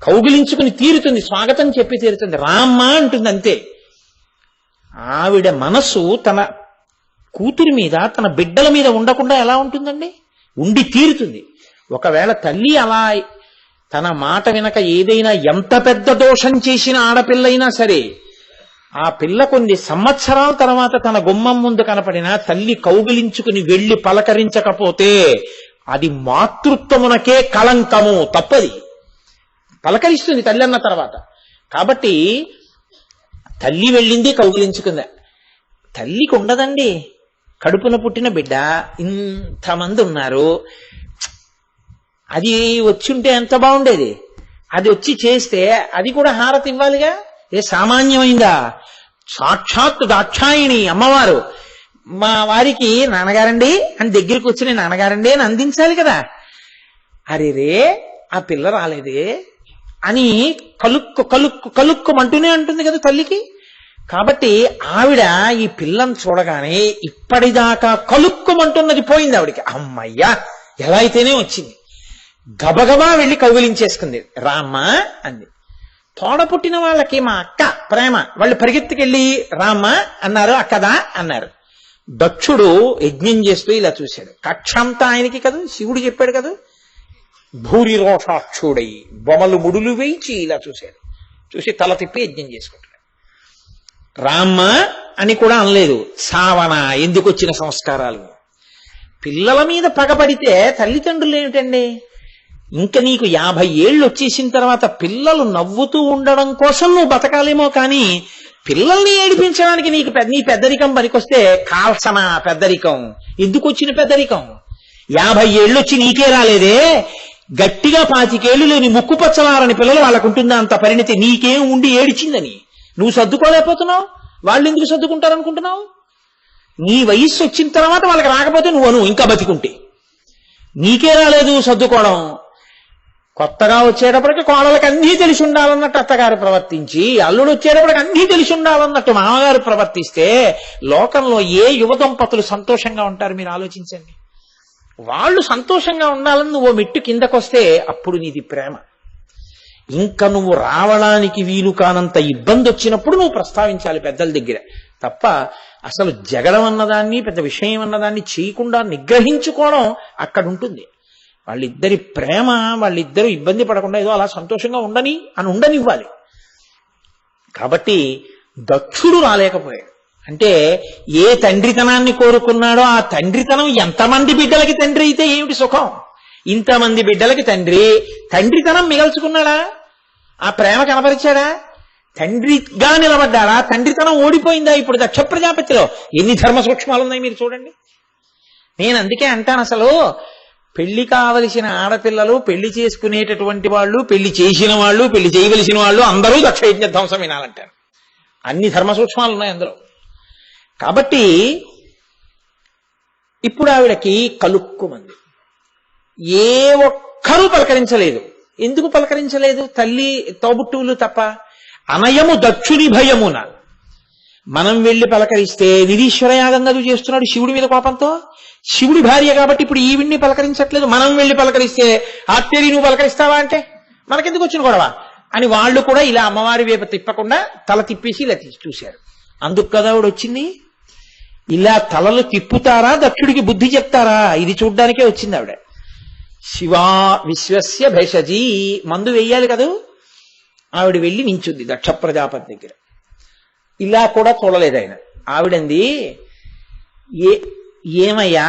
కౌగిలించుకుని తీరుతుంది, స్వాగతం చెప్పి తీరుతుంది, రామ్మా అంటుంది అంతే. ఆవిడ మనసు తన కూతురి మీద, తన బిడ్డల మీద ఉండకుండా ఎలా ఉంటుందండి? ఉండి తీరుతుంది. ఒకవేళ తల్లి అలా తన మాట వినక ఏదైనా ఎంత పెద్ద దోషం చేసిన ఆడపిల్లైనా సరే, ఆ పిల్ల కొన్ని సంవత్సరాల తర్వాత తన గుమ్మం ముందు కనపడినా తల్లి కౌగిలించుకుని వెళ్లి పలకరించకపోతే అది మాతృత్వమునకే కళంకము, తప్పది. పలకరిస్తుంది తల్లి అన్న తర్వాత. కాబట్టి తల్లి వెళ్ళింది, కౌగిలించుకుందా. తల్లికి ఉండదండి, కడుపున పుట్టిన బిడ్డ ఇంతమంది ఉన్నారు, అది వచ్చుంటే ఎంత బాగుండేది. అది వచ్చి చేస్తే అది కూడా హారతి ఇవ్వాలిగా. ఏ సామాన్యమైందా? సాక్షాత్ దాక్షాయిణి అమ్మవారు మా వారికి నాన్నగారండి అని దగ్గరికి వచ్చి నేను నాన్నగారండి అని అందించాలి కదా. అరే రే ఆ పిల్ల రాలేదే అని కలుక్కు కలుక్కు కలుక్కుమంటూనే అంటుంది కదా తల్లికి. కాబట్టి ఆవిడ ఈ పిల్లని చూడగానే ఇప్పటిదాకా కలుక్కుమంటున్నది పోయింది ఆవిడికి. అమ్మయ్యా ఎలా అయితేనే వచ్చింది. గబగబా వెళ్ళి కౌగిలించేసుకుంది. రామ్మా అంది. తోడ పుట్టిన వాళ్ళకి మా అక్క ప్రేమ, వాళ్ళు పరిగెత్తుకెళ్ళి రామ్మా అన్నారు, అక్కదా అన్నారు. దక్షుడు యజ్ఞం చేస్తూ ఇలా చూశాడు. కక్షంతా ఆయనకి కదా, శివుడు చెప్పాడు కదా, భూరి రోషాక్షుడై బొమలు ముడులు వేయించి ఇలా చూశాడు. చూసి తల తిప్పి యజ్ఞం చేసుకుంటాడు. రామ్మ అని కూడా అనలేదు. సావన, ఎందుకు వచ్చిన సంస్కారాలు. పిల్లల మీద పగబడితే తల్లిదండ్రులు ఏమిటండి? ఇంకా నీకు 50 ఏళ్ళు వచ్చేసిన తర్వాత పిల్లలు నవ్వుతూ ఉండడం కోసం నువ్వు బతకాలేమో కానీ పిల్లల్ని ఏడిపించడానికి నీ పెద్దరికం పనికొస్తే కాల్సన పెద్దరికం. ఎందుకు వచ్చిన పెద్దరికం? 50 ఏళ్ళు వచ్చి నీకే రాలేదే. గట్టిగా 25 ఏళ్ళు లేని ముక్కు పచ్చలారని పిల్లలు వాళ్ళకు ఉంటుందా అంత పరిణితి? నీకేం ఉండి ఏడిచిందని నువ్వు సర్దుకోలేకపోతున్నావు, వాళ్ళు ఎందుకు సర్దుకుంటారనుకుంటున్నావు? నీ వయస్సు వచ్చిన తర్వాత వాళ్ళకి రాకపోతే నువ్వు ఇంకా బతికుంటే. నీకే రాలేదు సర్దుకోవడం. కొత్తగా వచ్చేటప్పటికి కోడలకి అన్నీ తెలిసి ఉండాలన్నట్టు అత్తగారు ప్రవర్తించి, అల్లుడు వచ్చేటప్పటికి అన్నీ తెలిసి ఉండాలన్నట్టు మామగారు ప్రవర్తిస్తే లోకంలో ఏ యువ దంపతులు సంతోషంగా ఉంటారు మీరు ఆలోచించండి. వాళ్ళు సంతోషంగా ఉండాలని నువ్వు మెట్టు కిందకొస్తే అప్పుడు నీది ప్రేమ. ఇంకా నువ్వు రావడానికి వీలు కానంత ఇబ్బంది వచ్చినప్పుడు నువ్వు ప్రస్తావించాలి పెద్దల దగ్గర తప్ప, అసలు జగడం అన్నదాన్ని పెద్ద విషయం అన్నదాన్ని చేయకుండా నిగ్రహించుకోవడం అక్కడ ఉంటుంది. వాళ్ళిద్దరి ప్రేమ, వాళ్ళిద్దరూ ఇబ్బంది పడకుండా ఏదో అలా సంతోషంగా ఉండనివ్వాలి. కాబట్టి దక్షుడు రాలేకపోయాడు. అంటే ఏ తండ్రితనాన్ని కోరుకున్నాడో ఆ తండ్రితనం ఎంతమంది బిడ్డలకి తండ్రి అయితే ఏమిటి సుఖం? ఇంతమంది బిడ్డలకి తండ్రితనం మిగల్చుకున్నాడా? ఆ ప్రేమ కనపరిచాడా? తండ్రిగా నిలబడ్డాడా? తండ్రితనం ఓడిపోయిందా? ఇప్పుడు దక్ష ప్రజాపతిలో ఎన్ని ధర్మ సూక్ష్మాలు ఉన్నాయి మీరు చూడండి. నేను అందుకే అంటాను, అసలు పెళ్లి కావలసిన ఆడపిల్లలు, పెళ్లి చేసుకునేటటువంటి వాళ్ళు, పెళ్లి చేసిన వాళ్ళు, పెళ్లి చేయవలసిన వాళ్ళు అందరూ దక్షయజ్ఞ ధ్వంసం వినాలంటారు. అన్ని ధర్మ సూక్ష్మాలు ఉన్నాయి అందులో. కాబట్టి ఇప్పుడు ఆవిడకి కలుక్కుమంది. ఏ ఒక్కరూ పలకరించలేదు. ఎందుకు పలకరించలేదు? తల్లి తోబుట్టువులు తప్ప. అనయము దక్షుని భయమున. మనం వెళ్లి పలకరిస్తే నిరీశ్వర యాగంగా చేస్తున్నాడు శివుడి మీద కోపంతో. శివుడి భార్య కాబట్టి ఇప్పుడు ఈవిడ్ని పలకరించట్లేదు. మనం వెళ్లి పలకరిస్తే ఆత్మీయ నువ్వు పలకరిస్తావా అంటే మనకెందుకు వచ్చిన గొడవ అని వాళ్ళు కూడా ఇలా అమ్మవారి వైపు తిప్పకుండా తల తిప్పేసి ఇలా చూశారు. అందుకు కదా ఆవిడ వచ్చింది. ఇలా తలలు తిప్పుతారా దక్షుడికి బుద్ధి చెప్తారా ఇది చూడ్డానికే వచ్చింది ఆవిడ. శివా విశ్వస్య భేషజీ మందు వెయ్యాలి కదూ. ఆవిడ వెళ్ళి నించుంది దక్ష ప్రజాపతి దగ్గర. ఇలా కూడా చూడలేదు ఆయన. ఆవిడంది, ఏమయ్యా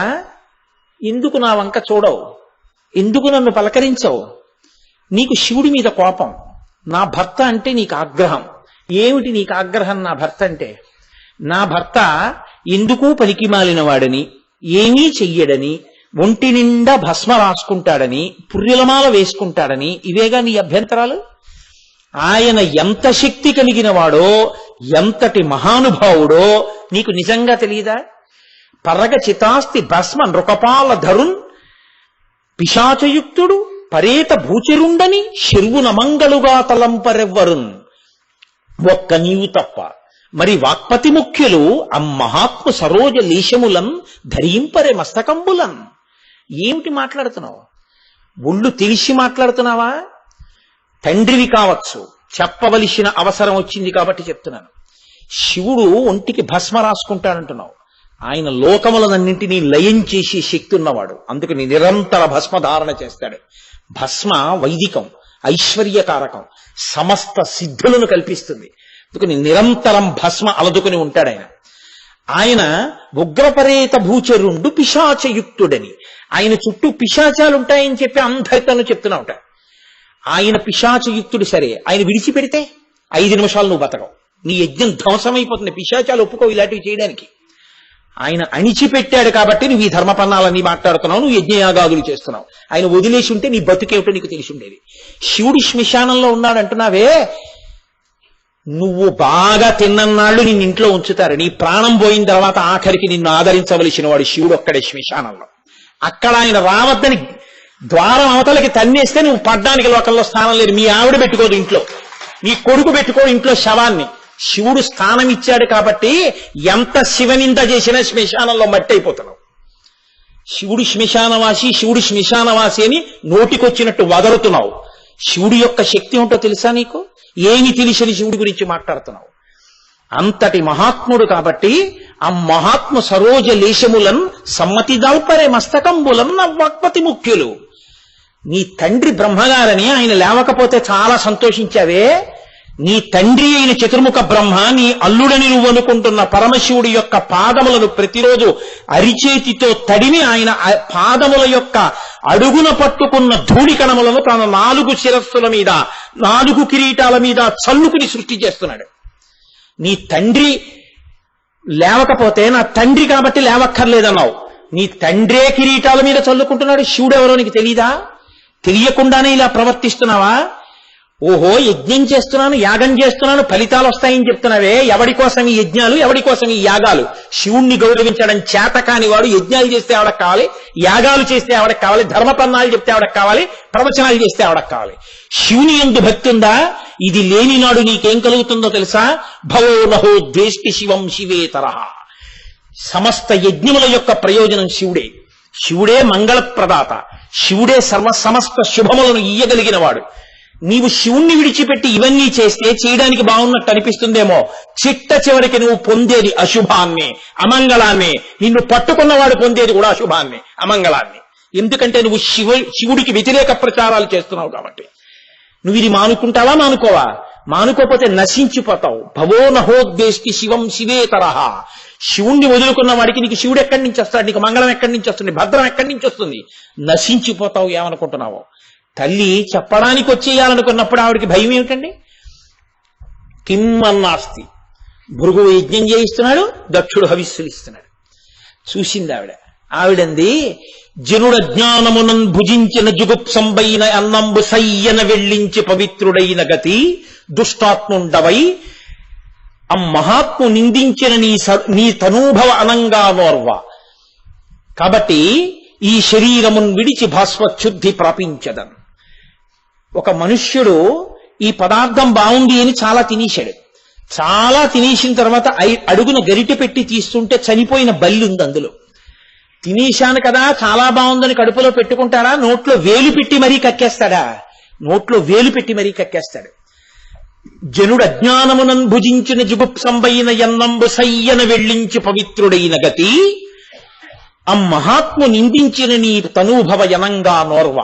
ఎందుకు నా వంక చూడవు, ఎందుకు నన్ను పలకరించవు? నీకు శివుడి మీద కోపం, నా భర్త అంటే నీకు ఆగ్రహం. ఏమిటి నీకు ఆగ్రహం నా భర్త అంటే? నా భర్త ఎందుకు పనికి మాలిన వాడని, ఏమీ చెయ్యడని, ఒంటి నిండా భస్మ రాసుకుంటాడని, పుర్రెలమాల వేసుకుంటాడని, ఇవేగా నీ అభ్యంతరాలు? ఆయన ఎంత శక్తి కలిగిన వాడో, ఎంతటి మహానుభావుడో నీకు నిజంగా తెలియదా? పరగ చితాస్తి భస్మ నృకపాల ధరున్ పిశాచయుక్తుడు పరేత భూచరుండని శర్వునమంగళుగా తలంపరెవ్వరున్. ఒక్క నీవు తప్ప మరి వాక్పతి ముఖ్యులు అమ్మహాత్మ సరోజ లేశములం ధరింపరే మస్తకంబులం. ఏమిటి మాట్లాడుతున్నావు? ఒళ్ళు తెలిసి మాట్లాడుతున్నావా? తండ్రివి కావచ్చు, చెప్పవలసిన అవసరం వచ్చింది కాబట్టి చెప్తున్నాను. శివుడు ఒంటికి భస్మ రాసుకుంటాడంటున్నావు. ఆయన లోకములనన్నింటినీ లయం చేసి శక్తి ఉన్నవాడు. అందుకని నిరంతర భస్మ ధారణ చేస్తాడు. భస్మ వైదికం, ఐశ్వర్యకారకం, సమస్త సిద్ధులను కల్పిస్తుంది. అందుకని నిరంతరం భస్మ అలదుకుని ఉంటాడు ఆయన. ఆయన ఉగ్రపరేత భూచరుండు పిశాచయుక్తుడని. ఆయన చుట్టూ పిశాచాలు ఉంటాయని చెప్పి అందరితోనూ చెప్తున్నా ఉంటాడు. ఆయన పిశాచయుక్తుడు. సరే, ఆయన విడిచిపెడితే 5 నిమిషాలు నువ్వు బతకవు, నీ యజ్ఞం ధ్వంసమైపోతుంది. పిశాచాలు ఒప్పుకో ఇలాంటివి చేయడానికి. ఆయన అణిచిపెట్టాడు కాబట్టి నువ్వు ఈ ధర్మపన్నాలన్నీ మాట్లాడుతున్నావు, నువ్వు యజ్ఞయాగాదులు చేస్తున్నావు. ఆయన వదిలేసి ఉంటే నీ బతుకేమిటో నీకు తెలిసి ఉండేది. శివుడి శ్మశానంలో ఉన్నాడంటున్నావే, నువ్వు బాగా తిన్నన్నాళ్ళు నిన్ను ఇంట్లో ఉంచుతారు. నీ ప్రాణం పోయిన తర్వాత ఆఖరికి నిన్ను ఆదరించవలసిన వాడు శివుడు ఒక్కడే శ్మశానంలో. అక్కడ ఆయన రావద్దని ద్వారం అవతలకి తన్నేస్తే నువ్వు పడ్డానికి లోకంలో స్థానం లేదు. మీ ఆవిడ పెట్టుకోదు ఇంట్లో, నీ కొడుకు పెట్టుకోడు ఇంట్లో శవాన్ని. శివుడు స్థానం ఇచ్చాడు కాబట్టి ఎంత శివనింద చేసినా శ్మశానంలో మట్టి అయిపోతున్నావు. శివుడు శ్మశానవాసి, శివుడు శ్మశానవాసి అని నోటికొచ్చినట్టు వదరుతున్నావు. శివుడి యొక్క శక్తి ఏంటో తెలుసా నీకు? ఏమి తెలిసని శివుడి గురించి మాట్లాడుతున్నావు? అంతటి మహాత్ముడు కాబట్టి ఆ మహాత్మ సరోజ లేశములన్ సమ్మతి దాల్పరే మస్తకంబులం నవ్వక్పతి ముఖ్యులు. నీ తండ్రి బ్రహ్మగారని ఆయన లేవకపోతే చాలా సంతోషించావే. నీ తండ్రి అయిన చతుర్ముఖ బ్రహ్మ, నీ అల్లుడని నువ్వు అనుకుంటున్న పరమశివుడి యొక్క పాదములను ప్రతిరోజు అరిచేతితో తడిమి ఆయన పాదముల యొక్క అడుగున పట్టుకున్న ధూళి కణములను తన 4 శిరస్సుల మీద 4 కిరీటాల మీద చల్లుకుని సృష్టి చేస్తున్నాడు. నీ తండ్రి లేవకపోతే నా తండ్రి కాబట్టి లేవక్కర్లేదన్నావు. నీ తండ్రే కిరీటాల మీద చల్లుకుంటున్నాడు. శివుడు ఎవరో నీకు తెలీదా? తెలియకుండానే ఇలా ప్రవర్తిస్తున్నావా? ఓహో, యజ్ఞం చేస్తున్నాను, యాగం చేస్తున్నాను, ఫలితాలు వస్తాయని చెప్తున్నావే. ఎవడి కోసం ఈ యజ్ఞాలు, ఎవడి కోసం ఈ యాగాలు? శివుణ్ణి గౌరవించడం చేత కాని వాడు యజ్ఞాలు చేస్తే ఆవిడకు కావాలి, యాగాలు చేస్తే ఆవిడకు కావాలి, ధర్మపన్నాలు చెప్తే ఆవిడకు కావాలి, ప్రవచనాలు చేస్తే ఆవిడకు కావాలి. శివుని యందు భక్తి ఉందా? ఇది లేని నాడు నీకేం కలుగుతుందో తెలుసా? భవో నహో ద్వేష్టి శివం శివేతరః. సమస్త యజ్ఞముల యొక్క ప్రయోజనం శివుడే. శివుడే మంగళప్రదాత, శివుడే సమస్త శుభములను ఇయ్యగలిగిన వాడు. నీవు శివుణ్ణి విడిచిపెట్టి ఇవన్నీ చేస్తే చేయడానికి బాగున్నట్టు అనిపిస్తుందేమో. చిట్ట చివరికి నువ్వు పొందేది అశుభాన్ని, అమంగళాన్ని. నిన్ను పట్టుకున్నవాడు పొందేది కూడా అశుభాన్ని, అమంగళాన్ని. ఎందుకంటే నువ్వు శివుడికి వ్యతిరేక ప్రచారాలు చేస్తున్నావు కాబట్టి. నువ్వు ఇది మానుకుంటావా? మానుకోవా? మానుకోపోతే నశించిపోతావు. భవో నహోద్వేష్టి శివం శివేతరః. శివుణ్ణి వదులుకున్న వాడికి నీకు శివుడు ఎక్కడి నుంచి వస్తాడు? నీకు మంగళం ఎక్కడి నుంచి వస్తుంది? భద్రం ఎక్కడి నుంచి వస్తుంది? నశించిపోతావు. ఏమనుకుంటున్నావు? తల్లి చెప్పడానికి వచ్చేయాలనుకున్నప్పుడు ఆవిడికి భయం ఏమిటండి? కిమ్మన్నాస్తి. భృగువు యజ్ఞం చేయిస్తున్నాడు, దక్షుడు హవిస్సులు ఇస్తున్నాడు. చూసింది ఆవిడ. ఆవిడంది, జనుడ జ్ఞానమునం భుజించిన జుగుప్సంబైన అన్నంబు సయ్యన వెళ్ళించి పవిత్రుడైన గతి దుష్టాత్ముండవై మహాత్ము నిందించిన నీ తనూభవ అనంగా నోర్వ. కాబట్టి ఈ శరీరమున్ విడిచి భాస్వచ్ఛుద్ధి ప్రాపించదన్. ఒక మనుష్యుడు ఈ పదార్థం బాగుంది అని చాలా తినేశాడు. చాలా తినేసిన తర్వాత అడుగున గరిటె పెట్టి తీస్తుంటే చనిపోయిన బల్లి ఉంది అందులో. తినేశాను కదా చాలా బాగుందని కడుపులో పెట్టుకుంటాడా? నోట్లో వేలు పెట్టి మరీ కక్కేస్తాడా? నోట్లో వేలు పెట్టి మరీ కక్కేస్తాడు. జనుడు అజ్ఞానమునం భుజించిన జుగుప్సంబైన ఎన్నంబు సయ్యన వెళ్ళించి పవిత్రుడైన గతి మహాత్ము నిందించిన నీ తనూభవ యనంగా నోర్వ.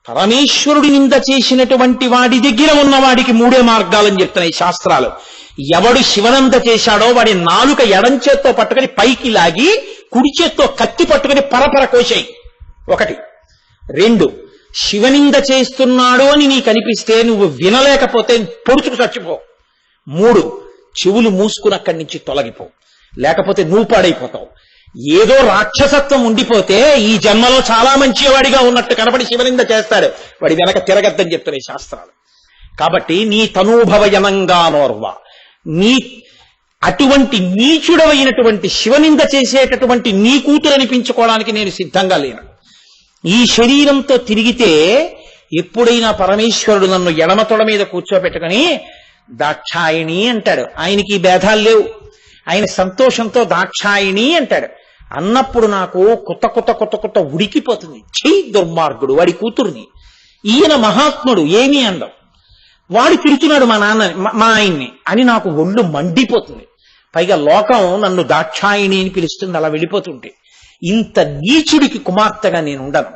పరమేశ్వరుడి నింద చేసినటువంటి వాడి దగ్గర ఉన్నవాడికి మూడే మార్గాలని చెప్తున్నాయి శాస్త్రాలు. ఎవడు శివనంద చేశాడో వాడి నాలుక ఎడం చేత్తో పట్టుకుని పైకి లాగి కుడి చేత్తో కత్తి పట్టుకుని పరపర కోసేయి. 1. 2, శివనింద చేస్తున్నాడు అని నీకు అనిపిస్తే నువ్వు వినలేకపోతే పొడుచుకు చచ్చిపో. 3, చెవులు మూసుకుని అక్కడి నుంచి తొలగిపో, లేకపోతే నువ్వు పాడైపోతావు. ఏదో రాక్షసత్వం ఉండిపోతే ఈ జన్మలో చాలా మంచివాడిగా ఉన్నట్టు కనబడి శివనింద చేస్తాడు, వాడి వెనక తిరగద్దని చెప్తున్నాయి శాస్త్రాలు. కాబట్టి నీ తనూభవయనంగా నోర్వ, నీ అటువంటి నీచుడవైనటువంటి శివనింద చేసేటటువంటి నీ కూతురు అనిపించుకోవడానికి నేను సిద్ధంగా లేను. ఈ శరీరంతో తిరిగితే ఎప్పుడైనా పరమేశ్వరుడు నన్ను ఎడమ తొడ మీద కూర్చోబెట్టుకుని దాక్షాయిణి అంటాడు. ఆయనకి భేదాలు లేవు, ఆయన సంతోషంతో దాక్షాయిణి అంటాడు. అన్నప్పుడు నాకు కొత్త కొత్త కొత్త కొత్త ఉడికిపోతుంది. ఛీ దుర్మార్గుడు, వాడి కూతుర్ని, ఈయన మహాత్ముడు ఏమీ అందం, వాడు తిరుగుతున్నాడు మా ఆయన్ని అని నాకు ఒళ్ళు మండిపోతుంది. పైగా లోకం నన్ను దాక్షాయిణి అని పిలుస్తుంది అలా వెళ్ళిపోతుంటే. ఇంత నీచుడికి కుమార్తెగా నేను ఉండను.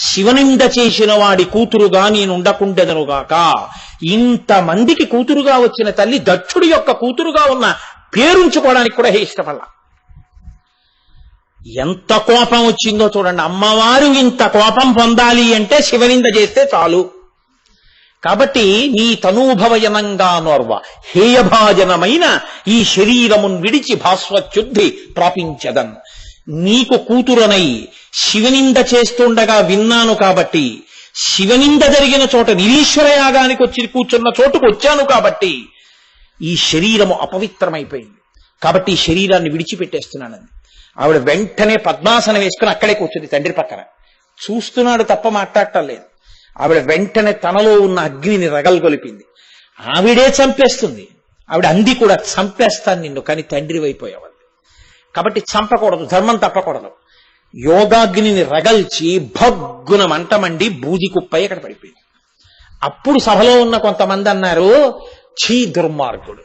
శివనింద చేసిన వాడి కూతురుగా నేను ఉండకుండెదనుగాక. ఇంతమందికి కూతురుగా వచ్చిన తల్లి దక్షుడి యొక్క కూతురుగా ఉన్న పేరుంచుకోవడానికి కూడా ఇష్టపడలా. ఎంత కోపం వచ్చిందో చూడండి. అమ్మవారు ఇంత కోపం పొందాలి అంటే శివనింద చేస్తే చాలు. కాబట్టి నీ తనూభవయనంగా నోర్వ, హేయభాజనమైన ఈ శరీరమున్ విడిచి భాస్వచ్ఛుద్ధి ప్రాపించదన్. నీకు కూతురనై శివనింద చేస్తుండగా విన్నాను కాబట్టి, శివనింద జరిగిన చోట నిరీశ్వర యాగానికి వచ్చి కూర్చున్న చోటుకు వచ్చాను కాబట్టి ఈ శరీరము అపవిత్రమైపోయింది. కాబట్టి ఈ శరీరాన్ని విడిచిపెట్టేస్తున్నానండి. ఆవిడ వెంటనే పద్మాసనం వేసుకుని అక్కడే కూర్చుంది తండ్రి పక్కన. చూస్తున్నాడు తప్ప మాట్లాడటం లేదు. ఆవిడ వెంటనే తనలో ఉన్న అగ్నిని రగల్గొలిపింది. ఆవిడే చంపేస్తుంది. ఆవిడ అంది కూడా, చంపేస్తాను నిన్ను, కానీ తండ్రి అయిపోయావు. కాబట్టి చంపకూడదు, ధర్మం తప్పకూడదు. యోగాగ్నిని రగల్చి భగ్గున మంటమండి బూది కుప్పై అక్కడ పడిపోయింది. అప్పుడు సభలో ఉన్న కొంతమంది అన్నారు, ఛీ దుర్మార్గుడు,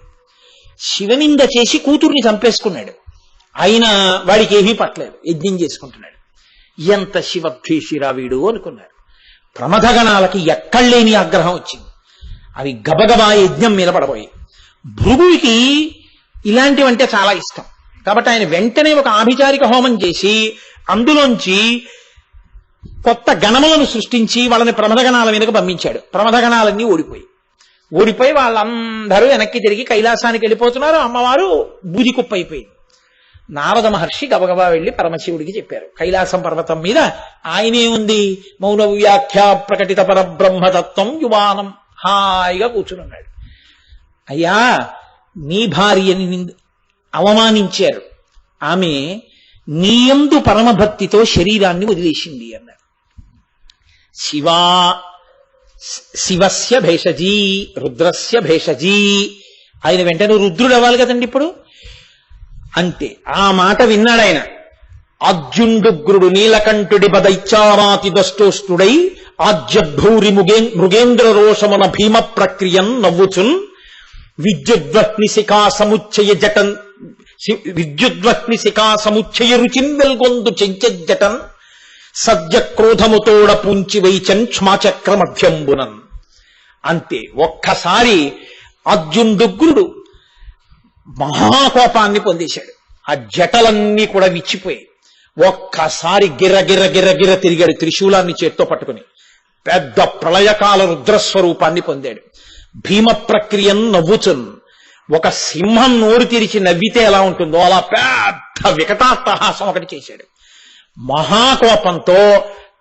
శివనింద చేసి కూతుర్ని చంపేసుకున్నాడు, అయినా వాడికి ఏమీ పట్టలేదు, యజ్ఞం చేసుకుంటున్నాడు. ఎంత శివద్వేషిరా వీడు అనుకున్నారు. ప్రమథగణాలకి ఎక్కడలేని ఆగ్రహం వచ్చింది. అవి గబగబా యజ్ఞం మీద పడబోయి. భృగుడికి ఇలాంటివంటే చాలా ఇష్టం. కాబట్టి ఆయన వెంటనే ఒక ఆభిచారిక హోమం చేసి అందులోంచి కొత్త గణములను సృష్టించి వాళ్ళని ప్రమథగణాల మీదకు పంపించాడు. ప్రమథగణాలన్నీ ఓడిపోయి వాళ్ళందరూ వెనక్కి తిరిగి కైలాసానికి వెళ్ళిపోతున్నారు. అమ్మవారు బూది కుప్ప అయిపోయింది. నారద మహర్షి గబగబా వెళ్లి పరమశివుడికి చెప్పారు. కైలాసం పర్వతం మీద ఆయనే ఉంది, మౌన వ్యాఖ్యా ప్రకటిత పరబ్రహ్మతత్వం యువానం, హాయిగా కూర్చున్నాడు. అయ్యా, నీ భార్యని అవమానించారు, ఆమె నీయందు పరమభక్తితో శరీరాన్ని వదిలేసింది అన్నాడు. శివస్య భేషజీ రుద్రస్య భేషజీ. ఆయన వెంటనే రుద్రుడు అవ్వాలి కదండి ఇప్పుడు. అంతే, ఆ మాట విన్నాడు ఆయన. అర్జుండుగ్రుడు నీలకంఠుడి బదైచ్చామాతి దష్టోష్టుడై ఆజ్యభూరి మృగేంద్ర రోషమున భీమ ప్రక్రియన్ నవ్వుచున్ విద్యుద్వహ్ని శిఖా సముచ్చయ రుచిన్ వెల్గొందు చెంచజటన్ సద్య క్రోధముతోడ పూంచి వైచన్ క్షమాచక్ర మధ్యంబునన్. అంతే, ఒక్కసారి అర్జునుడుగ్రుడు మహాకోపాన్ని పొందేశాడు. ఆ జటలన్నీ కూడా విచ్చిపోయాయి. ఒక్కసారి గిర్ర తిరిగాడు, త్రిశూలాన్ని చేత్తో పట్టుకుని పెద్ద ప్రళయకాల రుద్రస్వరూపాన్ని పొందాడు. భీమ ప్రక్రియను నవ్వుచున్, ఒక సింహం నోరు తెరిచి నవ్వితే ఎలా ఉంటుందో అలా పెద్ద వికటాట్టహాసం ఒకటి చేశాడు. మహాకోపంతో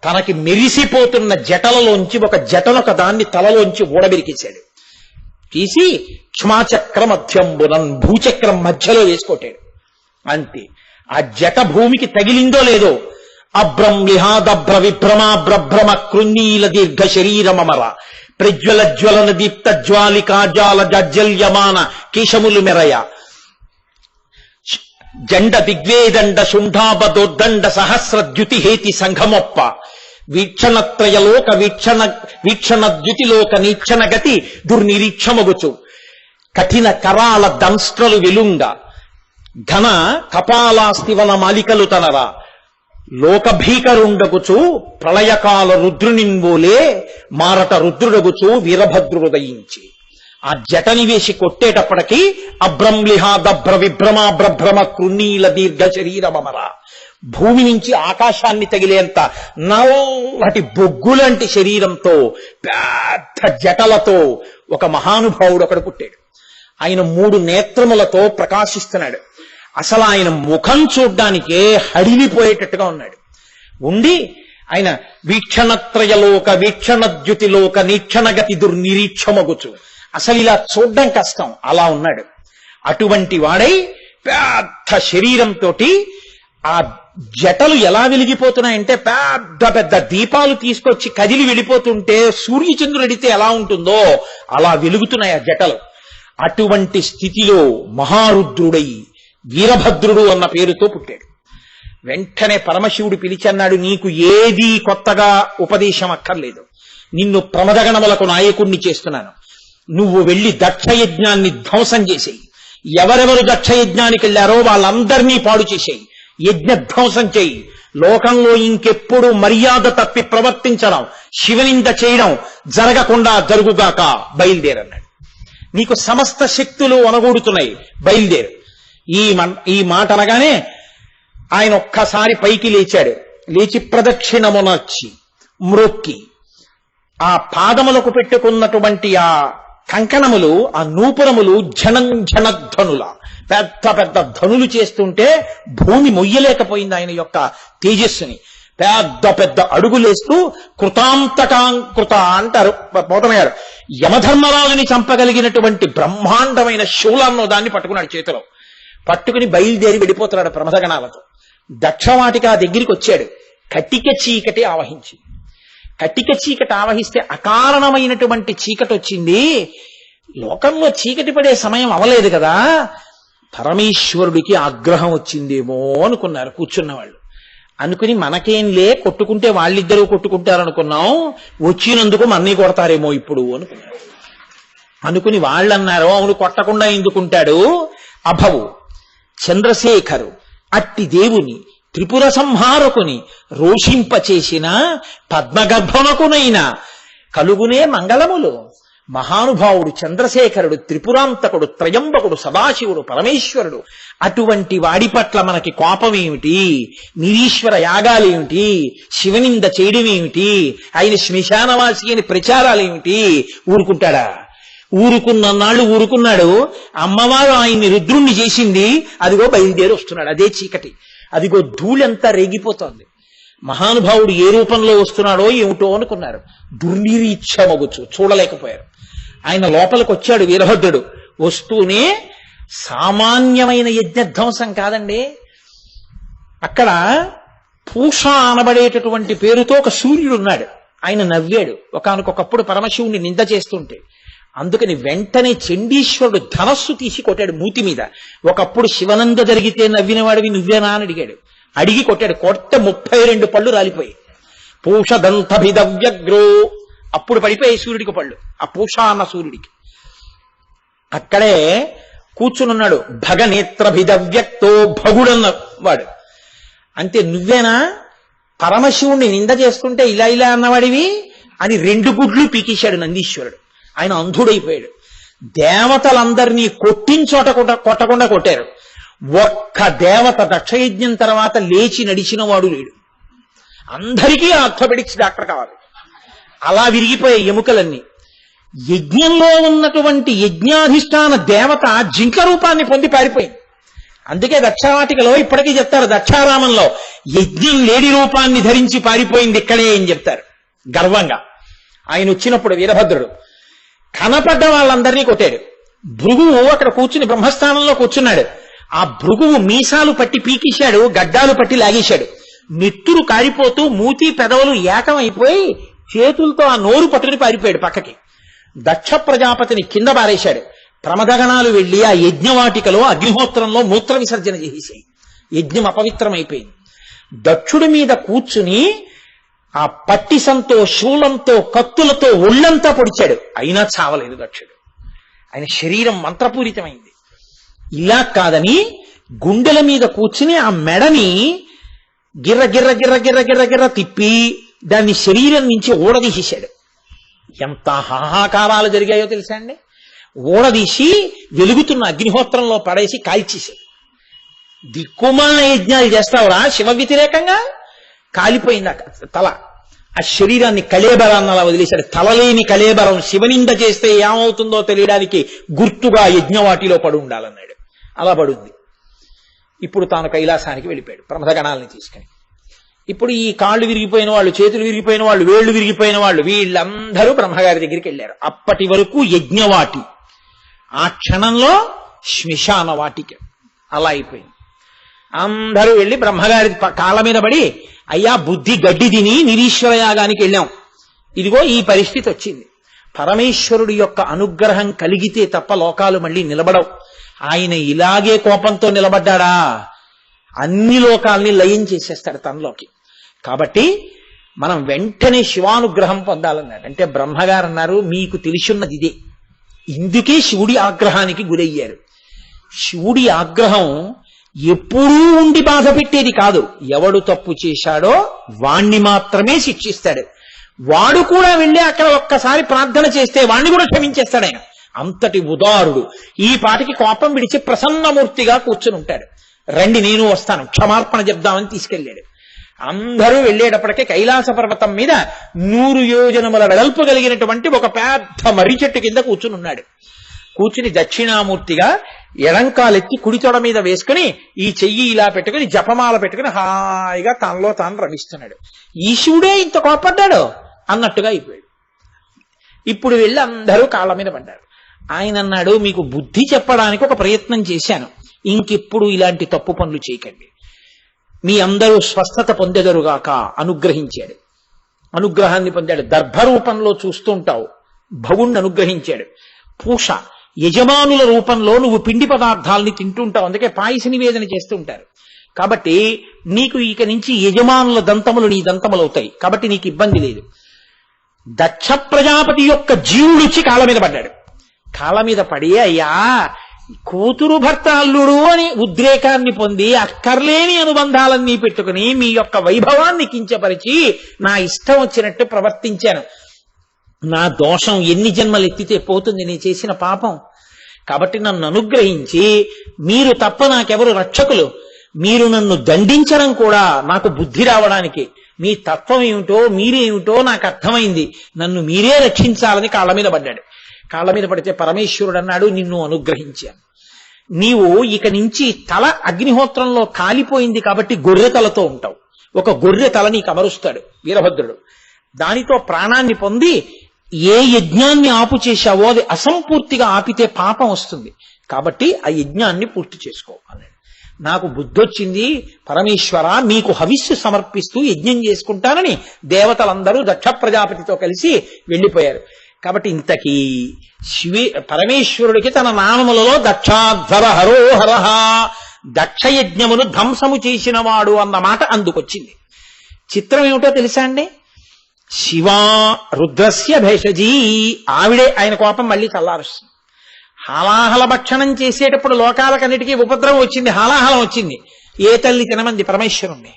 తనకి మెరిసిపోతున్న జటలలోంచి ఒక జటనొక దాన్ని తలలోంచి ఊడబెరికేశాడు. తీసి క్షమాచక్ర మధ్యంబునం భూచక్రం మధ్యలో వేసుకోటాడు. అంతే. ఆ జట భూమికి తగిలిందో లేదో అభ్రంలిహాదభ్ర విభ్రమాభ్రభ్రమ కృన్నీల దీర్ఘ శరీరమమర ప్రజ్వల జ్వలన దీప్త జ్వాలికాజాల జజ్జల్యమాన కేశములు మెరయ జండ దిగ్వేదండ శుంఠాబదోద్దండ సహస్రద్యుతిహేతి సంఘమొప్ప వీక్షణత్రయలోక వీక్షణద్యుతిలోక నీక్షణ గతి దుర్నిరీక్షమగుచు కఠిన కరాల దంస్ట్రలు వెలుంగ ఘన కపాలాస్తివన మాలికలు తనరా లోకభీకరుండగుచు ప్రళయకాల రుద్రునిన్వోలే మారట రుద్రుడగుచు వీరభద్రుడయించి ఆ జటని వేసి కొట్టేటప్పటికీ అభ్రంలిహాదభ్ర విభ్రమాభ్రభ్రమ కృన్నీల దీర్ఘ శరీరమమర భూమి నుంచి ఆకాశాన్ని తగిలేంత నల్లటి బొగ్గులాంటి శరీరంతో పెద్ద జటలతో ఒక మహానుభావుడు ఒకడు పుట్టాడు. ఆయన 3 నేత్రములతో ప్రకాశిస్తున్నాడు. అసలు ఆయన ముఖం చూడ్డానికే హడిలిపోయేటట్టుగా ఉన్నాడు. ఉండి ఆయన వీక్షణత్రయలోక వీక్షణద్యుతిలోక నీక్షణగతి దుర్నిరీక్షమగుచు అసలు ఇలా చూడ్డం కష్టం అలా ఉన్నాడు. అటువంటి వాడై పెద్ద శరీరంతో ఆ జటలు ఎలా వెలిగిపోతున్నాయంటే పెద్ద పెద్ద దీపాలు తీసుకొచ్చి కదిలి వెళ్ళిపోతుంటే సూర్యచంద్రుడితే ఎలా ఉంటుందో అలా వెలుగుతున్నాయి ఆ జటలు. అటువంటి స్థితిలో మహారుద్రుడై వీరభద్రుడు అన్న పేరుతో పుట్టాడు. వెంటనే పరమశివుడు పిలిచన్నాడు, నీకు ఏదీ కొత్తగా ఉపదేశం అక్కర్లేదు. నిన్ను ప్రమదగణములకు నాయకుణ్ణి చేస్తున్నాను. నువ్వు వెళ్లి దక్షయజ్ఞాన్ని ధ్వంసం చేసేయి. ఎవరెవరు దక్షయజ్ఞానికి వెళ్లారో వాళ్ళందరినీ పాడు చేసేయి. యజ్ఞ ధ్వంసం చేయి. లోకంలో ఇంకెప్పుడు మర్యాద తప్పి ప్రవర్తించడం, శివనింద చేయడం జరగకుండా జరుగుగాక, బయలుదేరన్నాడు. నీకు సమస్త శక్తులు అనగూడుతున్నాయి, బయలుదేరు. ఈ మాట అనగానే ఆయన ఒక్కసారి పైకి లేచాడు. లేచి ప్రదక్షిణమునర్చి మ్రొక్కి ఆ పాదములకు పెట్టుకున్నటువంటి ఆ కంకణములు, ఆ నూపురములు ఝణధ్వనుల పెద్ద పెద్ద ధనులు చేస్తుంటే భూమి మొయ్యలేకపోయింది ఆయన యొక్క తేజస్సుని. పెద్ద పెద్ద అడుగులేస్తూ కృతాంతకాంకృత అంటారు పోతనగారు. యమధర్మరాజుని చంపగలిగినటువంటి బ్రహ్మాండమైన శూలాన్నో దాన్ని పట్టుకున్నాడు చేతిలో. పట్టుకుని బయలుదేరి వెళ్ళిపోతున్నాడు ప్రమదగణాలతో. దక్షవాటిక దగ్గరికి వచ్చాడు. కటిక చీకటి ఆవహించింది. కటిక చీకటి ఆవహిస్తే అకారణమైనటువంటి చీకటి వచ్చింది. లోకంలో చీకటి పడే సమయం అవలేదు కదా, పరమేశ్వరుడికి ఆగ్రహం వచ్చిందేమో అనుకున్నారు కూర్చున్నవాళ్ళు. అనుకుని మనకేంలే, కొట్టుకుంటే వాళ్ళిద్దరూ కొట్టుకుంటారనుకున్నాం, వచ్చినందుకు మన్నీ కొడతారేమో ఇప్పుడు అనుకున్నారు. అనుకుని వాళ్ళన్నారు, అవును కొట్టకుండా ఎందుకుంటాడు, అభవు చంద్రశేఖరు అట్టి దేవుని త్రిపుర సంహారకుని రోషింపచేసిన పద్మగర్భనకునైనా కలుగునే మంగళములు. మహానుభావుడు చంద్రశేఖరుడు, త్రిపురాంతకుడు, త్రయంబకుడు, సదాశివుడు, పరమేశ్వరుడు. అటువంటి వాడి పట్ల మనకి కోపమేమిటి, నిరీశ్వర యాగాలేమిటి, శివనింద చేయడమేమిటి, ఆయన శ్మశానవాసి అని ప్రచారాలేమిటి, ఊరుకుంటాడా? ఊరుకున్నాళ్ళు ఊరుకున్నాడు. అమ్మవారు ఆయన్ని రుద్రుణ్ణి చేసింది. అదిగో బయలుదేరి వస్తున్నాడు. అదే చీకటి, అదిగో ధూళంతా రేగిపోతోంది. మహానుభావుడు ఏ రూపంలో వస్తున్నాడో ఏమిటో అనుకున్నారు. దుర్నిరీక్షమగుచు చూడలేకపోయారు. ఆయన లోపలికి వచ్చాడు వీరభద్రుడు. వస్తూనే సామాన్యమైన యజ్ఞధ్వంసం కాదండి. అక్కడ పూష అనబడేటటువంటి పేరుతో ఒక సూర్యుడు ఉన్నాడు. ఆయన నవ్వాడు ఒకానొకప్పుడు పరమశివుణ్ణి నింద చేస్తుంటే. అందుకని వెంటనే చండీశ్వరుడు ధనస్సు తీసి కొట్టాడు మూతి మీద. ఒకప్పుడు శివనంద జరిగితే నవ్విన వాడివి నువ్వేనా అని అడిగాడు. అడిగి కొట్టాడు. కొట్ట 32 పళ్ళు రాలిపోయి. పూషదంతభిదవ్యగ్రో, అప్పుడు పడిపోయాయి సూర్యుడికి పళ్ళు, ఆ పూష అన్న సూర్యుడికి. అక్కడే కూర్చునున్నాడు భగనేత్రభిదవ్యక్తో, భగుడన్న వాడు. అంతే, నువ్వేనా పరమశివుణ్ణి నింద చేస్తుంటే ఇలా ఇలా అన్నవాడివి అని 2 గుడ్లు పీకేశాడు నందీశ్వరుడు. ఆయన అంధుడైపోయాడు. దేవతలందరినీ కొట్టించోట కొట్టకుండా కొట్టారు. ఒక్క దేవత దక్షయజ్ఞం తర్వాత లేచి నడిచిన వాడు లేడు. అందరికీ ఆర్థోపెడిక్స్ డాక్టర్ కావాలి. అలా విరిగిపోయే ఎముకలన్నీ. యజ్ఞంలో ఉన్నటువంటి యజ్ఞాధిష్టాన దేవత జింక రూపాన్ని పొంది పారిపోయింది. అందుకే దక్షవాటికలో ఇప్పటికీ చెప్తారు, దక్షారామంలో యజ్ఞం లేడి రూపాన్ని ధరించి పారిపోయింది ఇక్కడే అని చెప్తారు గర్వంగా. ఆయన వచ్చినప్పుడు వీరభద్రుడు కనపడ్డ వాళ్ళందరినీ కొట్టాడు. భృగువు అక్కడ కూర్చుని బ్రహ్మస్థానంలో కూర్చున్నాడు. ఆ భృగువు మీసాలు పట్టి పీకిశాడు, గడ్డాలు పట్టి లాగేశాడు. నెత్తురు కారిపోతూ మూతి పెదవులు ఏకమైపోయి చేతులతో ఆ నోరు పట్టుకుని పారిపోయాడు పక్కకి. దక్ష ప్రజాపతిని కింద పారేశాడు. ప్రమదగణాలు వెళ్లి ఆ యజ్ఞవాటికలో అగ్నిహోత్రంలో మూత్ర విసర్జన చేసేసాయి. యజ్ఞం అపవిత్రమైపోయింది. దక్షుడి మీద కూర్చుని ఆ పట్టిసంతో శూలంతో కత్తులతో ఒళ్ళంతా పొడిచాడు. అయినా చావలేదు దక్షుడు. ఆయన శరీరం మంత్రపూరితమైంది. ఇలా కాదని గుండెల మీద కూర్చుని ఆ మెడని గిర్ర గిర్ర గిర్ర గిర్ర గిర్ర గిర్ర తిప్పి దాన్ని శరీరం నుంచి ఊడదీసేశాడు. ఎంత హాహాకారాలు జరిగాయో తెలుసా అండి. ఊడదీసి వెలుగుతున్న అగ్నిహోత్రంలో పడేసి కాల్చేశాడు. దిక్కుమాల యజ్ఞాలు చేస్తావురా శివ వ్యతిరేకంగా? కాలిపోయింది తల. ఆ శరీరాన్ని కళేబరాన్ని అలా వదిలేశాడు. తలలేని కళేబరం శివనింద చేస్తే ఏమవుతుందో తెలియడానికి గుర్తుగా యజ్ఞవాటిలో పడి ఉండాలన్నాడు. అలా పడుంది. ఇప్పుడు తాను కైలాసానికి వెళ్ళిపోయాడు ప్రమథగణాలని తీసుకుని. ఇప్పుడు ఈ కాళ్ళు విరిగిపోయిన వాళ్ళు, చేతులు విరిగిపోయిన వాళ్ళు, వేళ్లు విరిగిపోయిన వాళ్ళు వీళ్ళందరూ బ్రహ్మగారి దగ్గరికి వెళ్ళారు. అప్పటి వరకు యజ్ఞవాటి, ఆ క్షణంలో శ్మశాన వాటిక. అలా అయిపోయింది. అందరూ వెళ్ళి బ్రహ్మగారి కాళ్ళ మీద పడి, అయ్యా బుద్ధి గడ్డి తిని నిరీశ్వర యాగానికి వెళ్ళాం, ఇదిగో ఈ పరిస్థితి వచ్చింది. పరమేశ్వరుడి యొక్క అనుగ్రహం కలిగితే తప్ప లోకాలు మళ్ళీ నిలబడవు. ఆయన ఇలాగే కోపంతో నిలబడ్డా అన్ని లోకాల్ని లయం చేసేస్తాడు తనలోకి. కాబట్టి మనం వెంటనే శివానుగ్రహం పొందాలన్నాడు. అంటే బ్రహ్మగారు అన్నారు, మీకు తెలిసున్నది ఇదే, ఇందుకే శివుడి ఆగ్రహానికి గురయ్యారు. శివుడి ఆగ్రహం ఎప్పుడూ ఉండి బాధ పెట్టేది కాదు. ఎవడు తప్పు చేశాడో వాణ్ణి మాత్రమే శిక్షిస్తాడు. వాడు కూడా వెళ్ళి అక్కడ ఒక్కసారి ప్రార్థన చేస్తే వాణ్ణి కూడా క్షమించేస్తాడు ఆయన. అంతటి ఉదారుడు. ఈ పాటికి కోపం విడిచి ప్రసన్నమూర్తిగా కూర్చుని ఉంటాడు. రండి నేను వస్తాను, క్షమార్పణ చెప్దామని తీసుకెళ్లాడు. అందరూ వెళ్ళేటప్పటికే కైలాస పర్వతం మీద 100 యోజనముల వెడల్పు కలిగినటువంటి ఒక పెద్ద మర్రి చెట్టు కింద కూర్చుని ఉన్నాడు. కూర్చుని దక్షిణామూర్తిగా ఎడంకాలెత్తి కుడి తొడ మీద వేసుకుని ఈ చెయ్యి ఇలా పెట్టుకుని జపమాల పెట్టుకుని హాయిగా తనలో తాను రమిస్తున్నాడు. ఈశుడే ఇంత కోపడ్డాడు అన్నట్టుగా అయిపోయాడు. ఇప్పుడు వెళ్ళి అందరూ కాళ్ళ మీద పడ్డారు. ఆయన అన్నాడు, మీకు బుద్ధి చెప్పడానికి ఒక ప్రయత్నం చేశాను, ఇంకెప్పుడు ఇలాంటి తప్పు పనులు చేయకండి, మీ అందరూ స్వస్థత పొందెదరుగాక అనుగ్రహించాడు. అనుగ్రహాన్ని పొందాడు. దర్భరూపంలో చూస్తుంటావు, భగుణ్ణి అనుగ్రహించాడు. పూష యజమానుల రూపంలో నువ్వు పిండి పదార్థాలని తింటుంటావు, అందుకే పాయస నివేదన చేస్తుంటారు. కాబట్టి నీకు ఇక నుంచి యజమానుల దంతములు నీ దంతములు అవుతాయి. కాబట్టి నీకు ఇబ్బంది లేదు. దక్ష ప్రజాపతి యొక్క జీవుడిచ్చి కాళ్ళ మీద పడ్డాడు. కాళ్ళ మీద పడి, అయ్యా కూతురు భర్త అల్లుడు అని ఉద్రేకాన్ని పొంది అక్కర్లేని అనుబంధాలన్నీ పెట్టుకుని మీ యొక్క వైభవాన్ని కించపరిచి నా ఇష్టం వచ్చినట్టు ప్రవర్తించాను. నా దోషం ఎన్ని జన్మలు ఎత్తితే పోతుంది, నేను చేసిన పాపం. కాబట్టి నన్ను అనుగ్రహించి, మీరు తప్ప నాకెవరు రక్షకులు, మీరు నన్ను దండించడం కూడా నాకు బుద్ధి రావడానికి, మీ తత్వం ఏమిటో మీరేమిటో నాకు అర్థమైంది, నన్ను మీరే రక్షించాలని కాళ్ళ మీద పడ్డాడు. కాళ్ళ మీద పడితే పరమేశ్వరుడు అన్నాడు, నిన్ను అనుగ్రహించాను. నీవు ఇక నుంచి తల అగ్నిహోత్రంలో కాలిపోయింది కాబట్టి గొర్రె తలతో ఉంటావు. ఒక గొర్రె తల నీకు అమరుస్తాడు వీరభద్రుడు. దానితో ప్రాణాన్ని పొంది ఏ యజ్ఞాన్ని ఆపు చేశావో అది అసంపూర్తిగా ఆపితే పాపం వస్తుంది. కాబట్టి ఆ యజ్ఞాన్ని పూర్తి చేసుకో అన్నాడు. నాకు బుద్ధొచ్చింది పరమేశ్వర, మీకు హవిస్సు సమర్పిస్తూ యజ్ఞం చేసుకుంటానని దేవతలందరూ దక్ష ప్రజాపతితో కలిసి వెళ్ళిపోయారు. కాబట్టి ఇంతకీ పరమేశ్వరుడికి తన నామములలో దక్షాధ్వర హరోహర, దక్షయజ్ఞమును ధ్వంసము చేసిన వాడు అన్న మాట అందుకొచ్చింది. చిత్రం ఏమిటో తెలుసా అండి? శివా రుద్రస్య భేషజీ, ఆవిడే ఆయన కోపం మళ్ళీ చల్లారుస్తుంది. హాలాహల భక్షణం చేసేటప్పుడు లోకాలకన్నిటికీ ఉపద్రవం వచ్చింది, హాలాహలం వచ్చింది. ఏ తల్లి తినమంది పరమేశ్వరుణ్ణి.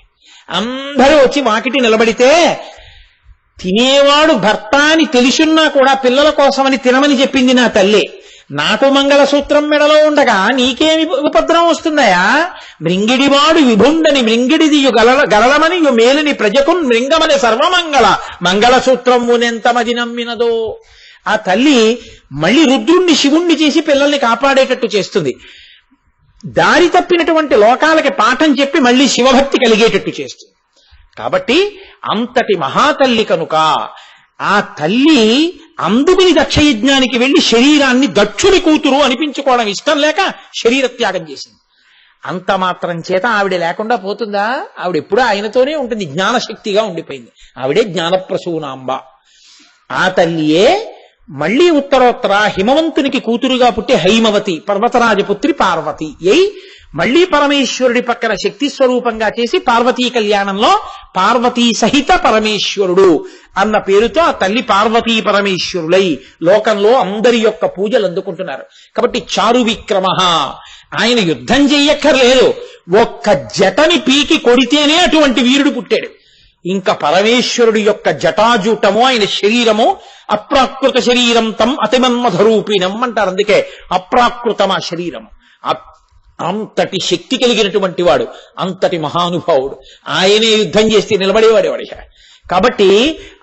అందరూ వచ్చి వాకిటి నిలబడితే తినేవాడు భర్త అని తెలుసున్నా కూడా పిల్లల కోసమని తినమని చెప్పింది నా తల్లి. నాకు మంగళసూత్రం మెడలో ఉండగా నీకేమి ఉపద్రవం వస్తుందయా? మృంగిడివాడు విభుండని మృంగిడిదియు గలడమని మేలుని ప్రజకున్ మృంగమని సర్వమంగళ మంగళసూత్రమునెంత మది నమ్మినదో. ఆ తల్లి మళ్ళీ రుద్రుణ్ణి శివుణ్ణి చేసి పిల్లల్ని కాపాడేటట్టు చేస్తుంది. దారి తప్పినటువంటి లోకాలకి పాఠం చెప్పి మళ్ళీ శివభక్తి కలిగేటట్టు చేస్తుంది. కాబట్టి అంతటి మహాతల్లి కనుక ఆ తల్లి అందుకుని దక్షయజ్ఞానికి వెళ్లి శరీరాన్ని దక్షుని కూతురు అనిపించుకోవడం ఇష్టం లేక శరీర త్యాగం చేసింది. అంత మాత్రం చేత ఆవిడ లేకుండా పోతుందా? ఆవిడ ఎప్పుడూ ఆయనతోనే ఉంటుంది, జ్ఞానశక్తిగా ఉండిపోయింది. ఆవిడే జ్ఞానప్రసూనాంబ. ఆ తల్లియే మళ్లీ ఉత్తరోత్తర హిమవంతునికి కూతురుగా పుట్టి హైమవతి, పర్వతరాజపుత్రి పార్వతి అయి మళ్లీ పరమేశ్వరుడి పక్కన శక్తి స్వరూపంగా చేసి పార్వతీ కళ్యాణంలో పార్వతీ సహిత పరమేశ్వరుడు అన్న పేరుతో ఆ తల్లి పార్వతీ పరమేశ్వరులై లోకంలో అందరి యొక్క పూజలు అందుకుంటున్నారు. కాబట్టి చారు విక్రమ, ఆయన యుద్ధం చెయ్యక్కర్లేదు, ఒక్క జటని పీకి కొడితేనే అటువంటి వీరుడు పుట్టాడు. ఇంకా పరమేశ్వరుడి యొక్క జటాజూటము, ఆయన శరీరము అప్రాకృత శరీరం తం అతిమన్మధరూపిణం అంటారు. అందుకే అప్రాకృతం ఆ శరీరము. అంతటి శక్తి కలిగినటువంటి వాడు, అంతటి మహానుభావుడు. ఆయనే యుద్ధం చేస్తే నిలబడేవాడు వాడిగా. కాబట్టి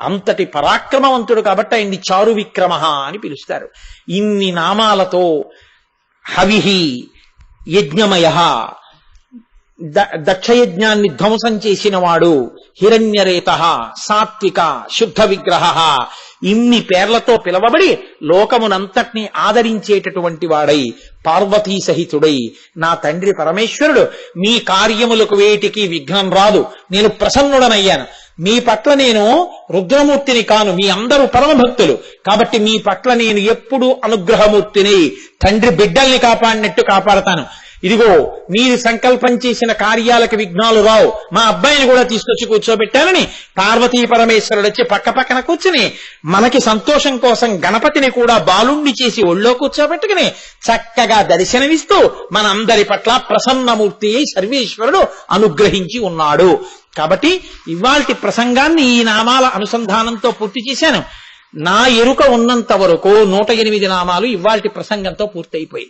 అంతటి పరాక్రమవంతుడు కాబట్టి ఆయన్ని చారు విక్రమ అని పిలుస్తారు. ఇన్ని నామాలతో హవిహి యజ్ఞమయ, దక్షయజ్ఞాన్ని ధ్వంసం చేసిన వాడు, హిరణ్యరేత, సాత్విక, శుద్ధ విగ్రహ, ఇన్ని పేర్లతో పిలవబడి లోకమునంతటినీ ఆదరించేటటువంటి వాడై పార్వతీ సహితుడై నా తండ్రి పరమేశ్వరుడు మీ కార్యములకు వేటికి విఘ్నం రాదు, నేను ప్రసన్నుడనయ్యాను, మీ పట్ల నేను రుద్రమూర్తిని కాను, మీ అందరూ పరమభక్తులు కాబట్టి మీ పట్ల నేను ఎప్పుడూ అనుగ్రహమూర్తిని, తండ్రి బిడ్డల్ని కాపాడినట్టు కాపాడతాను. ఇదిగో మీరు సంకల్పం చేసిన కార్యాలకు విఘ్నాలు రావు, మా అబ్బాయిని కూడా తీసుకొచ్చి కూర్చోబెట్టానని పార్వతీ పరమేశ్వరుడు వచ్చి పక్క పక్కన కూర్చుని మనకి సంతోషం కోసం గణపతిని కూడా బాలుణ్ణి చేసి ఒళ్ళో కూర్చోబెట్టుకుని చక్కగా దర్శనమిస్తూ మనందరి పట్ల ప్రసన్నమూర్తి అయి సర్వేశ్వరుడు అనుగ్రహించి ఉన్నాడు. కాబట్టి ఇవాల్టి ప్రసంగాన్ని ఈ నామాల అనుసంధానంతో పూర్తి చేశాను. నా ఎరుక ఉన్నంత వరకు 108 నామాలు ఇవాల్టి ప్రసంగంతో పూర్తయిపోయి.